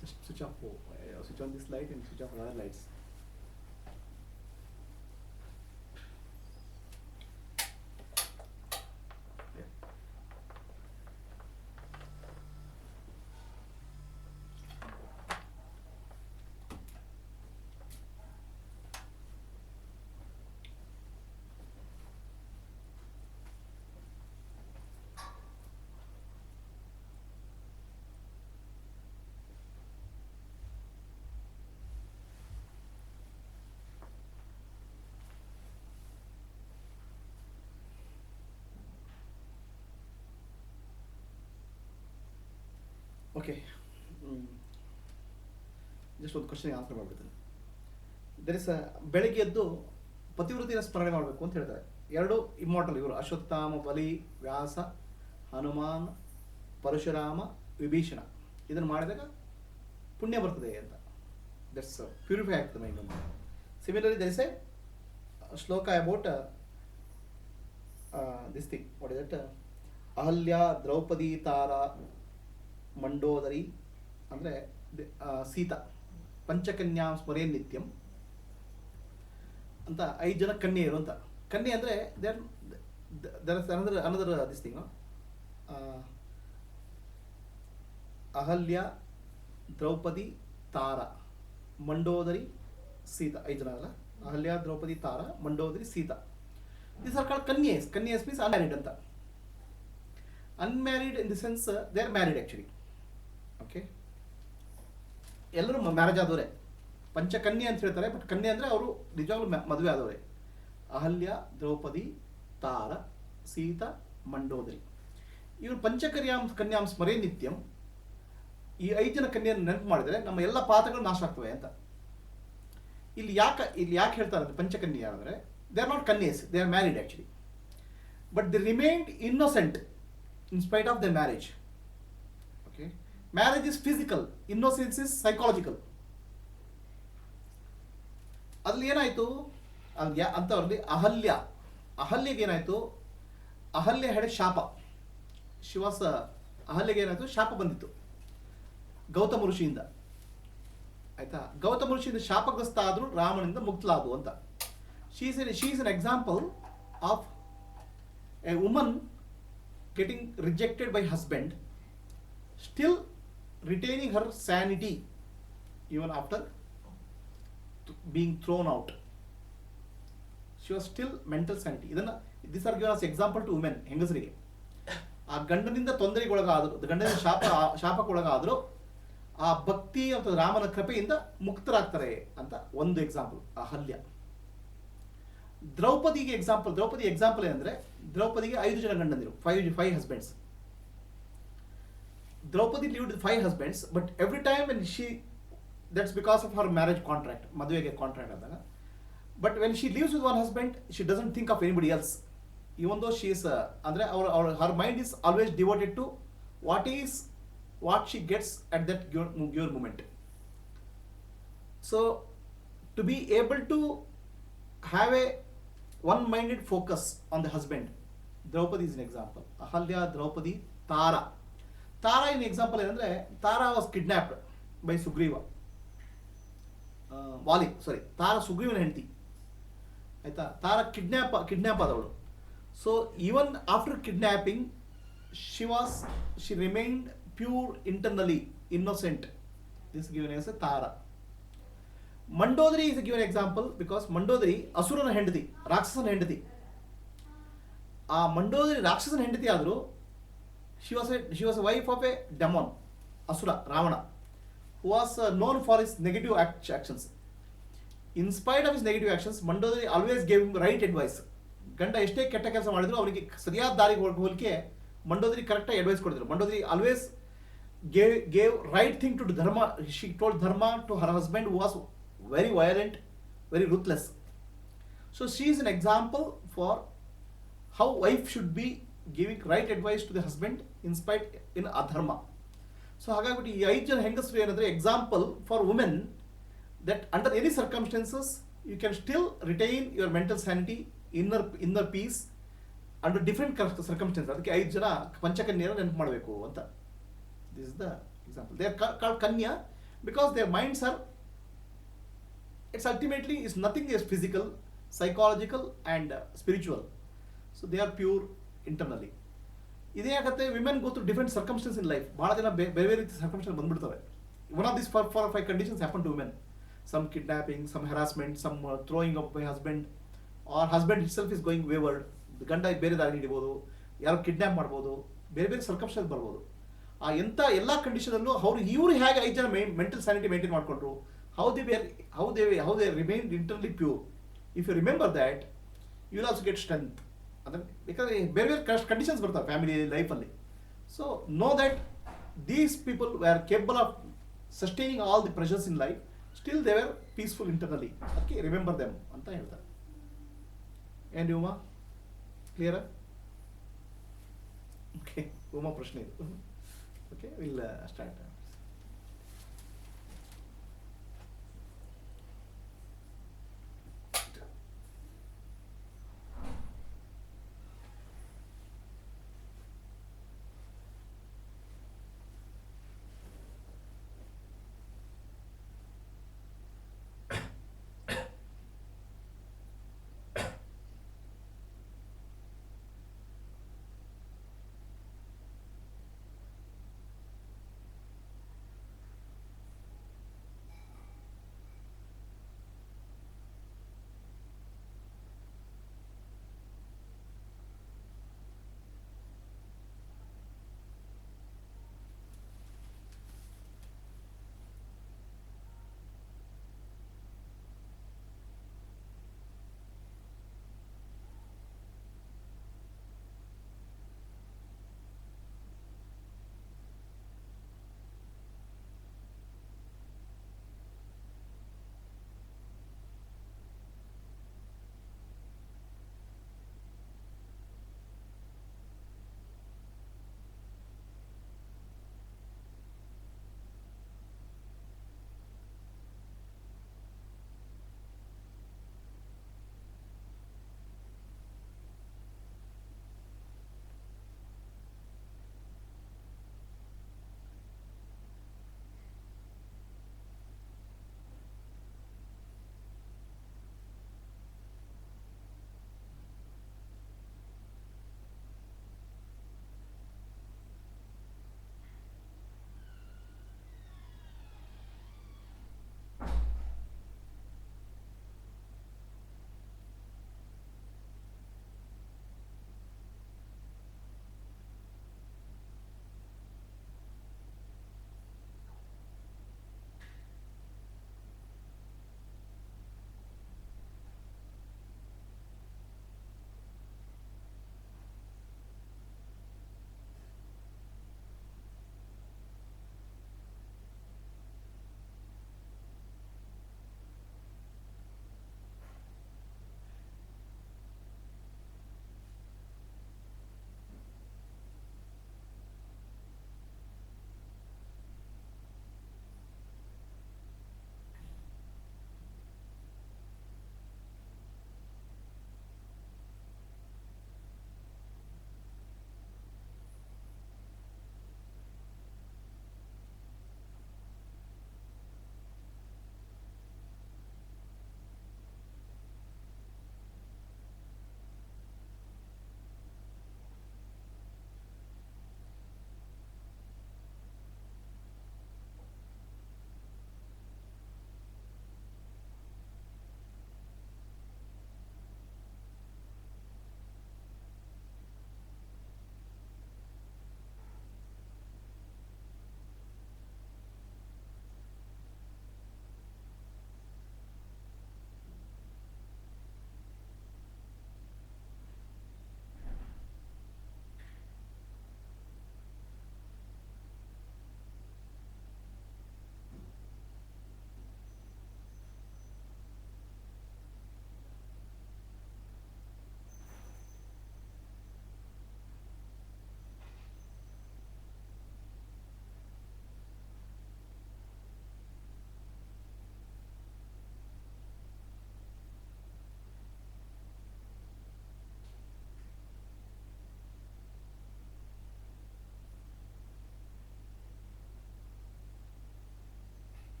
Just switch on this light and switch off other lights. Okay, just ಒಂದು ಕ್ವಶನ್ಗೆ ಆನ್ಸರ್ ಮಾಡಿಬಿಡ್ತೀನಿ. ದರ್ ಇಸ್ ಬೆಳಗ್ಗೆ ಎದ್ದು ಪತಿವ್ರತಿನ ಸ್ಮರಣೆ ಮಾಡಬೇಕು ಅಂತ ಹೇಳ್ತಾರೆ. ಎರಡು ಇಮ್ಮಾರ್ಟಲ್ ಇವರು, ಅಶ್ವತ್ಥಾಮ, ಬಲಿ, ವ್ಯಾಸ, ಹನುಮಾನ್, ಪರಶುರಾಮ, ವಿಭೀಷಣ. ಇದನ್ನು ಮಾಡಿದಾಗ ಪುಣ್ಯ ಬರ್ತದೆ ಅಂತ, ದಟ್ಸ್ ಪ್ಯೂರಿಫೈ ಆಗ್ತದೆ ಮೈಂಡ್ ಅಂತ. Similarly there is a shloka about this thing, what is that? Ahalya, Draupadi, Tara, Mandodari ಅಂದರೆ ಸೀತಾ, ಪಂಚಕನ್ಯಾ ಸ್ಮರೇ ನಿತ್ಯಂ ಅಂತ 5 ಜನ ಕನ್ಯೆಯರು ಅಂತ. ಕನ್ಯೆ ಅಂದರೆ another this thing, Ahalya, Draupadi, Tara, Mandodari, Sita. 5 ಜನ ಅಲ್ಲ, Ahalya, Draupadi, Tara, Mandodari, Sita. These are called kanyas. Kanyas means unmarried ಅಂತ. Unmarried in the sense they are married actually. Okay, ಎಲ್ಲರೂ ಮ್ಯಾರೇಜ್ ಆದವರೇ. ಪಂಚಕನ್ಯೆ ಅಂತ ಹೇಳ್ತಾರೆ, ಬಟ್ ಕನ್ಯೆ ಅಂದರೆ ಅವರು ನಿಜವಾಗ್ಲೂ ಮದುವೆ ಆದವರೇ. ಅಹಲ್ಯ, ದ್ರೌಪದಿ, ತಾರ, ಸೀತಾ, ಮಂಡೋದರಿ. ಇವರು ಕನ್ಯಾಂ ಸ್ಮರೇ ನಿತ್ಯಂ. ಈ 5 ಜನ ಕನ್ಯೆಯನ್ನು ನೆನಪು ಮಾಡಿದರೆ ನಮ್ಮ ಎಲ್ಲ ಪಾತಗಳು ನಾಶ ಆಗ್ತವೆ ಅಂತ. ಇಲ್ಲಿ ಯಾಕೆ ಹೇಳ್ತಾರೆ ಅಂದರೆ ಪಂಚಕನ್ಯೆ ಅಂದರೆ they are not kanyas, they are married actually, but they remained innocent in spite of their marriage. Okay, marriage is physical, innocence is psychological. ಅದ್ರಲ್ಲಿ ಏನಾಯಿತು ಅಂಥವ್ರಲ್ಲಿ ಅಹಲ್ಯಗೆ ಏನಾಯಿತು? ಅಹಲ್ಯ ಹೆಡೆ ಶಾಪ. ಅಹಲ್ಯಗೆ ಏನಾಯಿತು? ಶಾಪ ಬಂದಿತ್ತು ಗೌತಮ ಋಷಿಯಿಂದ. ಆಯ್ತಾ? ಗೌತಮ ಋಷಿಯಿಂದ ಶಾಪಗ್ರಸ್ತ ಆದರೂ ರಾಮನಿಂದ ಮುಕ್ತಲಾದು ಅಂತ. She is an example of a woman getting rejected by husband, still retaining her sanity even after being thrown out. She was still mental sanity. These are given as example to women, ಹೆಂಗಸರಿಗೆ. ಆ ಗಂಡನಿಂದ ತೊಂದರೆಗೊಳಗಾದರು, ಗಂಡನಿಂದ ಶಾಪಕ್ಕೊಳಗಾದರು, ಆ ಭಕ್ತಿ ಅಥವಾ ರಾಮನ ಕೃಪೆಯಿಂದ ಮುಕ್ತರಾಗ್ತಾರೆ ಅಂತ ಒಂದು example. Ahalya. Draupadi example ಏನಂದ್ರೆ, ದ್ರೌಪದಿಗೆ 5 ಜನ ಗಂಡಂದಿರು, 5 husbands. Draupadi lived with 5 husbands, but every time when that's because of her marriage contract, ಮದುವೆಗೆ ಕಾಂಟ್ರಾಕ್ಟ್ ಆದಾಗ. But when she lives with one husband, she doesn't think of anybody else. Even though she is, her mind is always devoted to what she gets at that given moment. So, to be able to have a one-minded focus on the husband, Draupadi is an example. Ahalya, Draupadi, Tara. Tara in example ಏನಂದ್ರೆ, Tara was kidnapped by Sugriva. Tara ಸುಗ್ರೀವನ ಹೆಂಡತಿ ಆಯ್ತಾ. Tara kidnap ಆದವಳು. So even after kidnapping she remained pure internally, innocent. This is given as a Tara. Mandodari is a given example because Mandodari ಅಸುರನ ಹೆಂಡತಿ, ರಾಕ್ಷಸನ ಹೆಂಡತಿ. ಆ ಮಂಡೋದರಿ ರಾಕ್ಷಸನ ಹೆಂಡತಿ ಆದರೂ she was a wife of a demon, Asura, Ravana, who was known for his negative actions. In spite of his negative actions, Mandodari always gave him right advice. ಗಂಡ ಎಷ್ಟೇ ಕೆಟ್ಟ ಕೆಲಸ ಮಾಡಿದ್ರು ಅವರಿಗೆ ಸರಿಯಾದ ದಾರಿಗೆ ಹೋಗಲಿಕ್ಕೆ ಮಂಡೋದರಿ ಕರೆಕ್ಟಾಗಿ ಅಡ್ವೈಸ್ ಕೊಡಿದ್ರು. Mandodari always gave right thing to Dharma. She told Dharma to her husband, who was very violent, very ruthless. So she is an example for how wife should be giving right advice to the husband in spite in adharma. So ಹಾಗಾಗ್ಬಿಟ್ಟು ಈ 5 ಜನ ಹೆಂಗಸರು ಏನಂದ್ರೆ example for women that under any circumstances you can still retain your mental sanity, inner peace under different circumstances. ಅದಕ್ಕೆ 5 ಜನ ಪಂಚಕನ್ಯರ ನೆನಪು ಮಾಡಬೇಕು ಅಂತ. This is the example. They are called Kanya because their minds are, it's ultimately is nothing is physical, psychological and spiritual. So they are pure internally. ಇದೇ ಆಗತ್ತೆ, women go through different circumstances in life. ಬಹಳ ಜನ ಬೇರೆ ರೀತಿ circumstances ಬಂದ್ಬಿಡ್ತವೆ. One of these 4 or 5 conditions happen to women. Some kidnapping, some harassment, some throwing up by husband, or husband itself is going wayward. ಗಂಡ ಬೇರೆ ದಾರಿ ಹಿಡಿಬೋದು, ಯಾರು kidnap ಮಾಡ್ಬೋದು, ಬೇರೆ ಸರ್ಕಮ್ಸ್ಟೆನ್ಸ್ ಬರ್ಬೋದು. ಆ ಎಂಥ ಎಲ್ಲ ಕಂಡೀಷನಲ್ಲೂ ಇವರು ಹೇಗೆ 5 ಜನ ಮೆಂಟಲ್ ಸ್ಯಾನಿಟಿ ಮೇಂಟೈನ್ ಮಾಡಿಕೊಂಡ್ರು, how they remained internally pure. If you remember that, you will also get strength. Because ಬೇರೆ ಕಂಡೀಷನ್ಸ್ ಬರ್ತಾವೆ ಫ್ಯಾಮಿಲಿ ಲೈಫಲ್ಲಿ. So no that these people were capable of sustaining all the pressures in life, still they were peaceful internally. Okay, remember them ಅಂತ ಹೇಳ್ತಾರೆ. ಏನು Uma, clear? Okay, Uma ಪ್ರಶ್ನೆ ಇದು. Okay, will start.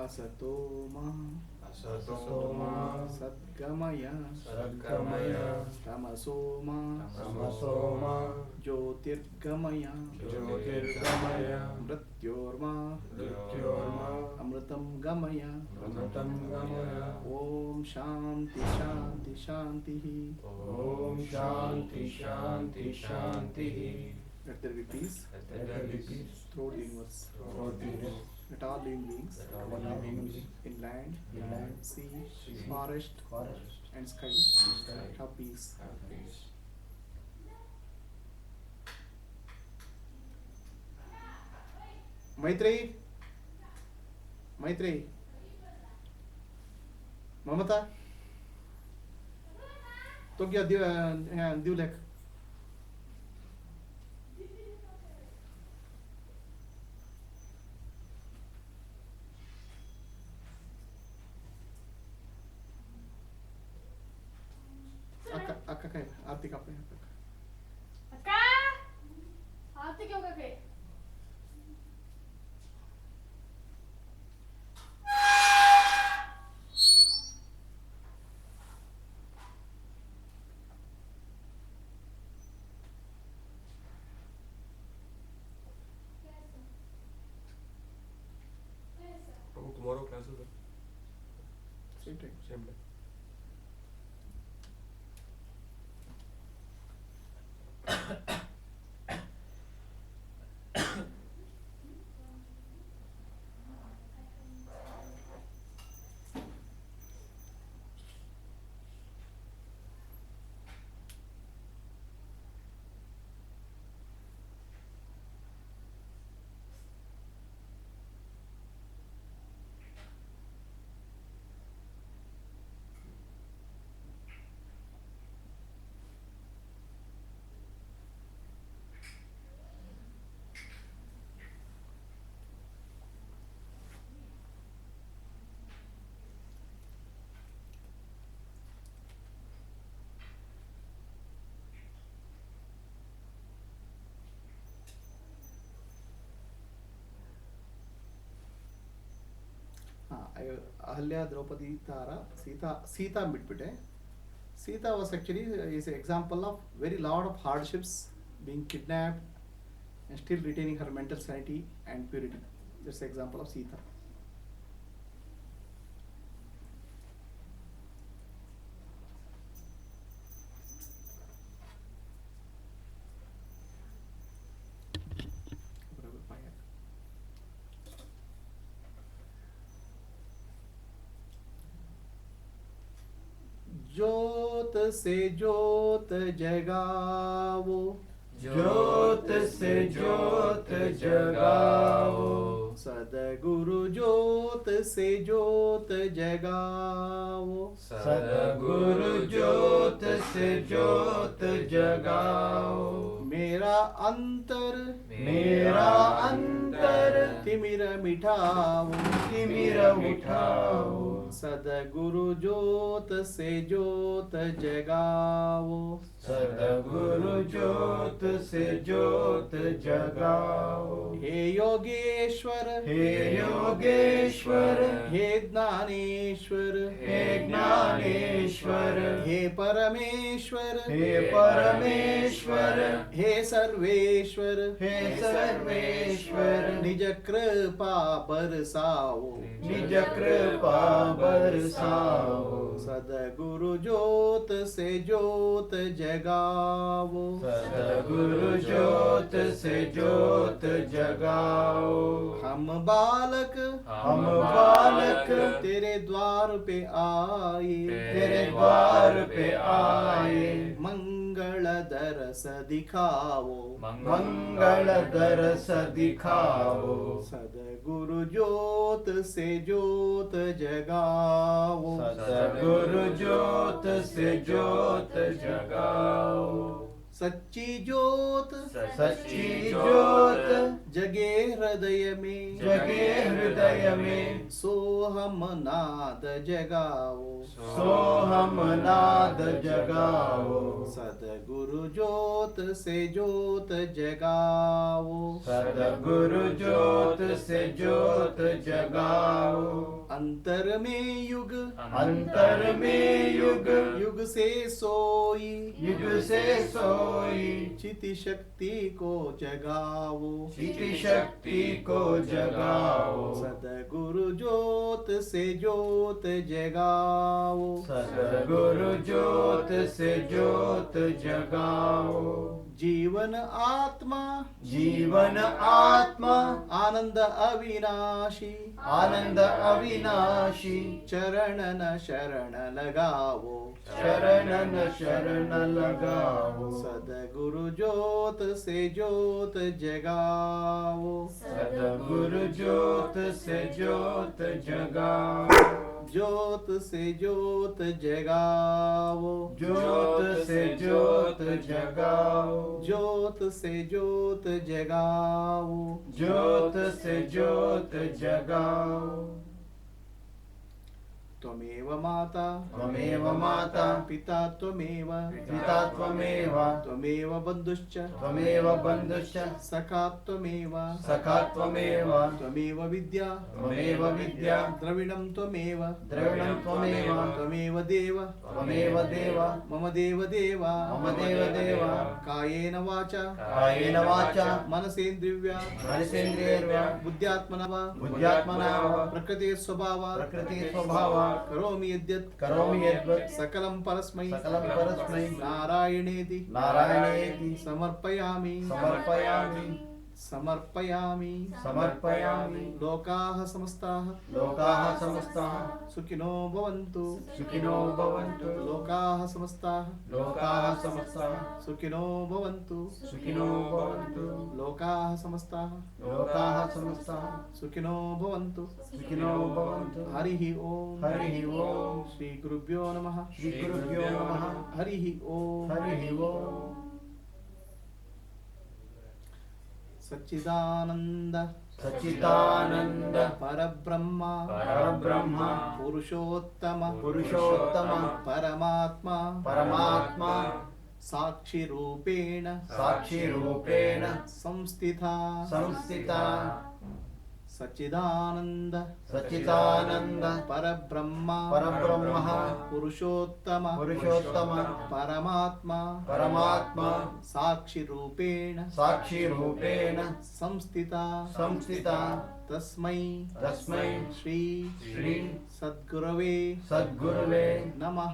असतो मा सद्गमय तमसो मा ज्योतिर्गमय मृत्योर्मा अमृतं गमय ओम शांति शांति शांति Om Shanti Shanti Shanti. Let there be peace throughout the universe. Let all living beings in land, sea, forest, and sky have peace. Maitreyi, Mamata, तो क्या दिव लेख अक्का काय आरती का पे अक्का आरती क्यों का के Tomorrow classes are same time. same day. Ahalya Draupadi Tara Sita ಬಿಟ್ಬಿಟ್ಟೆ Sita was actually is example of very lot of hardships being kidnapped and still retaining her mental sanity and purity. That's the example of Sita. ज्योत से ज्योत जगावो ज्योत से ज्योत जगाओ सदगुरु ज्योत से ज्योत जगाओ सदगुरु ज्योत से ज्योत जगाओ मेरा अंतर तिमिर मिटाओ सदगुरु ज्योत से ज्योत जगाओ सदगुरु ज्योत से ज्योत जगाओ हे योगेश्वर हे ज्ञानेश्वर हे परमेश्वर हे सर्वेश्वर निज कृपा बरसाओ सदगुरु ज्योत से ज्योत जगाओ सदगुरु ज्योत से ज्योत जगाओ हम बालक तेरे द्वार पे आए मंगल दरस दिखाओ सदगुरु ज्योत से ज्योत जगाओ सदगुरु ज्योत से ज्योत जगाओ सच्ची ज्योत जगे हृदय में सोहम नाद जगाओ सदगुरु ज्योत से ज्योत जगाओ सदगुरु ज्योत से ज्योत जगाओ। अंतर में युग, अंतर में युग, युग से सोई, युग से सोई, चिति शक्ति को जगाओ, चिति शक्ति को जगाओ। सदगुरु ज्योत से ज्योत जगाओ, सदगुरु ज्योत से ज्योत जगाओ। जीवन आत्मा, जीवन आत्मा, आनंद अविनाशी, आनंद अविनाशी, चरणन शरण लगाओ, शरणन शरण लगाओ। सदगुरु ज्योत से ज्योत जगाओ, सदगुरु ज्योत से ज्योत जगाओ। ज्योत से ज्योत जगाओ, ज्योत से ज्योत जगाओ। ज्योत से ज्योत जगाओ, ज्योत से ज्योत जगाओ। त्वमेव माता, त्वमेव माता, पिता त्वमेव, पिता त्वमेव, त्वमेव बन्धुश्च, त्वमेव बन्धुश्च, सखा त्वमेव, सखा त्वमेव, त्वमेव विद्या, त्वमेव विद्या, द्रविणं त्वमेव, द्रविणं त्वमेव, त्वमेव देव, त्वमेव देव, मम देव देव, मम देव देव, कायेन वाचा, कायेन वाचा, मनसेन्द्रिया, मनसेन्द्रियर्वा, बुद्ध्यात्मना वा, बुद्ध्यात्मना वा, प्रकृते स्वभावा, प्रकृति स्वभावा, करोमि यद्यत्, करोमि यद्वत्, सकलं परस्मै, सकलं परस्मै, नारायणेति, नारायणेति, समर्पयामि, समर्पयामि, समर्पयामि। समर्पयामि। लोकाः समस्ताः, लोकाः समस्ताः, सुखिनो भवन्तु, सुखिनो भवन्तु। लोकाः समस्ताः, लोकाः समस्ताः, सुखिनो भवन्तु, सुखिनो भवन्तु। लोकाः समस्ताः, लोकाः समस्ताः, सुखिनो भवन्तु। सुखिनो भवन्तु। हरिः ओम्। हरिः ओम्। श्री गुरुभ्यो नमः। श्री गुरुभ्यो नमः। हरिः ओम्। हरिः ओम्। सच्चिदानंद, सच्चिदानंद, परब्रह्म, परब्रह्म, पुरुषोत्तम, पुरुषोत्तम, परमात्मा, परमात्मा, साक्षी रूपेण, साक्षी रूपेण, संस्थिता, संस्थिता, सच्चिदानंद, सच्चिदानंद, परब्रह्म, परब्रह्म, पुरुषोत्तम, पुरुषोत्तम, परमात्मा, परमात्मा, साक्षी रूपेण, साक्षी रूपेण, संस्थिता, संस्थिता, तस्मै, तस्मै, श्री श्री सद्गुरवे सद्गुरुवे नमः।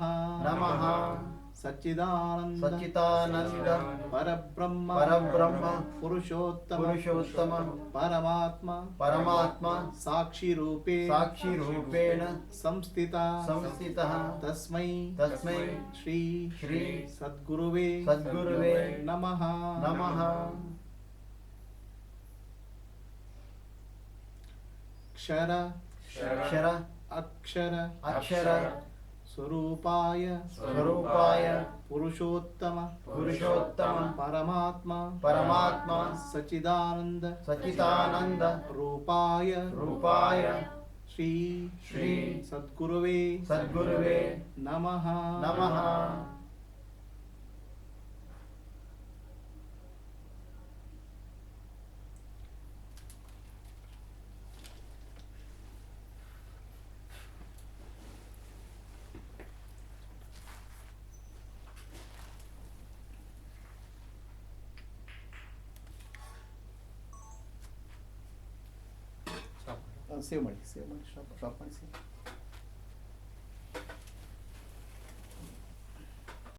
नमः। सच्चिदानंद, सच्चिदानंद, परब्रह्म, परब्रह्म, पुरुषोत्तम, पुरुषोत्तम, परमात्मा, परमात्मा, साक्षी रूपे, साक्षी रूपेण, संस्थिता, संस्थितः, तस्मै, तस्मै, श्री श्री सद्गुरुवे सद्गुरुवे नमः। नमः। क्षर, क्षर, अक्षर, अक्षर, स्वरूपाय, स्वरूपाय, पुरुषोत्तम, पुरुषोत्तम, परमात्मा, परमात्मा, सच्चिदानंद, सच्चिदानंद, रूपाय, रूपाय, श्री श्री सद्गुरुवे सद्गुरुवे नमः। नमः। ಸೇವ್ ಮಾಡಿ ಸ್ಟಾಪ್ ಮಾಡಿ ಸೇವ್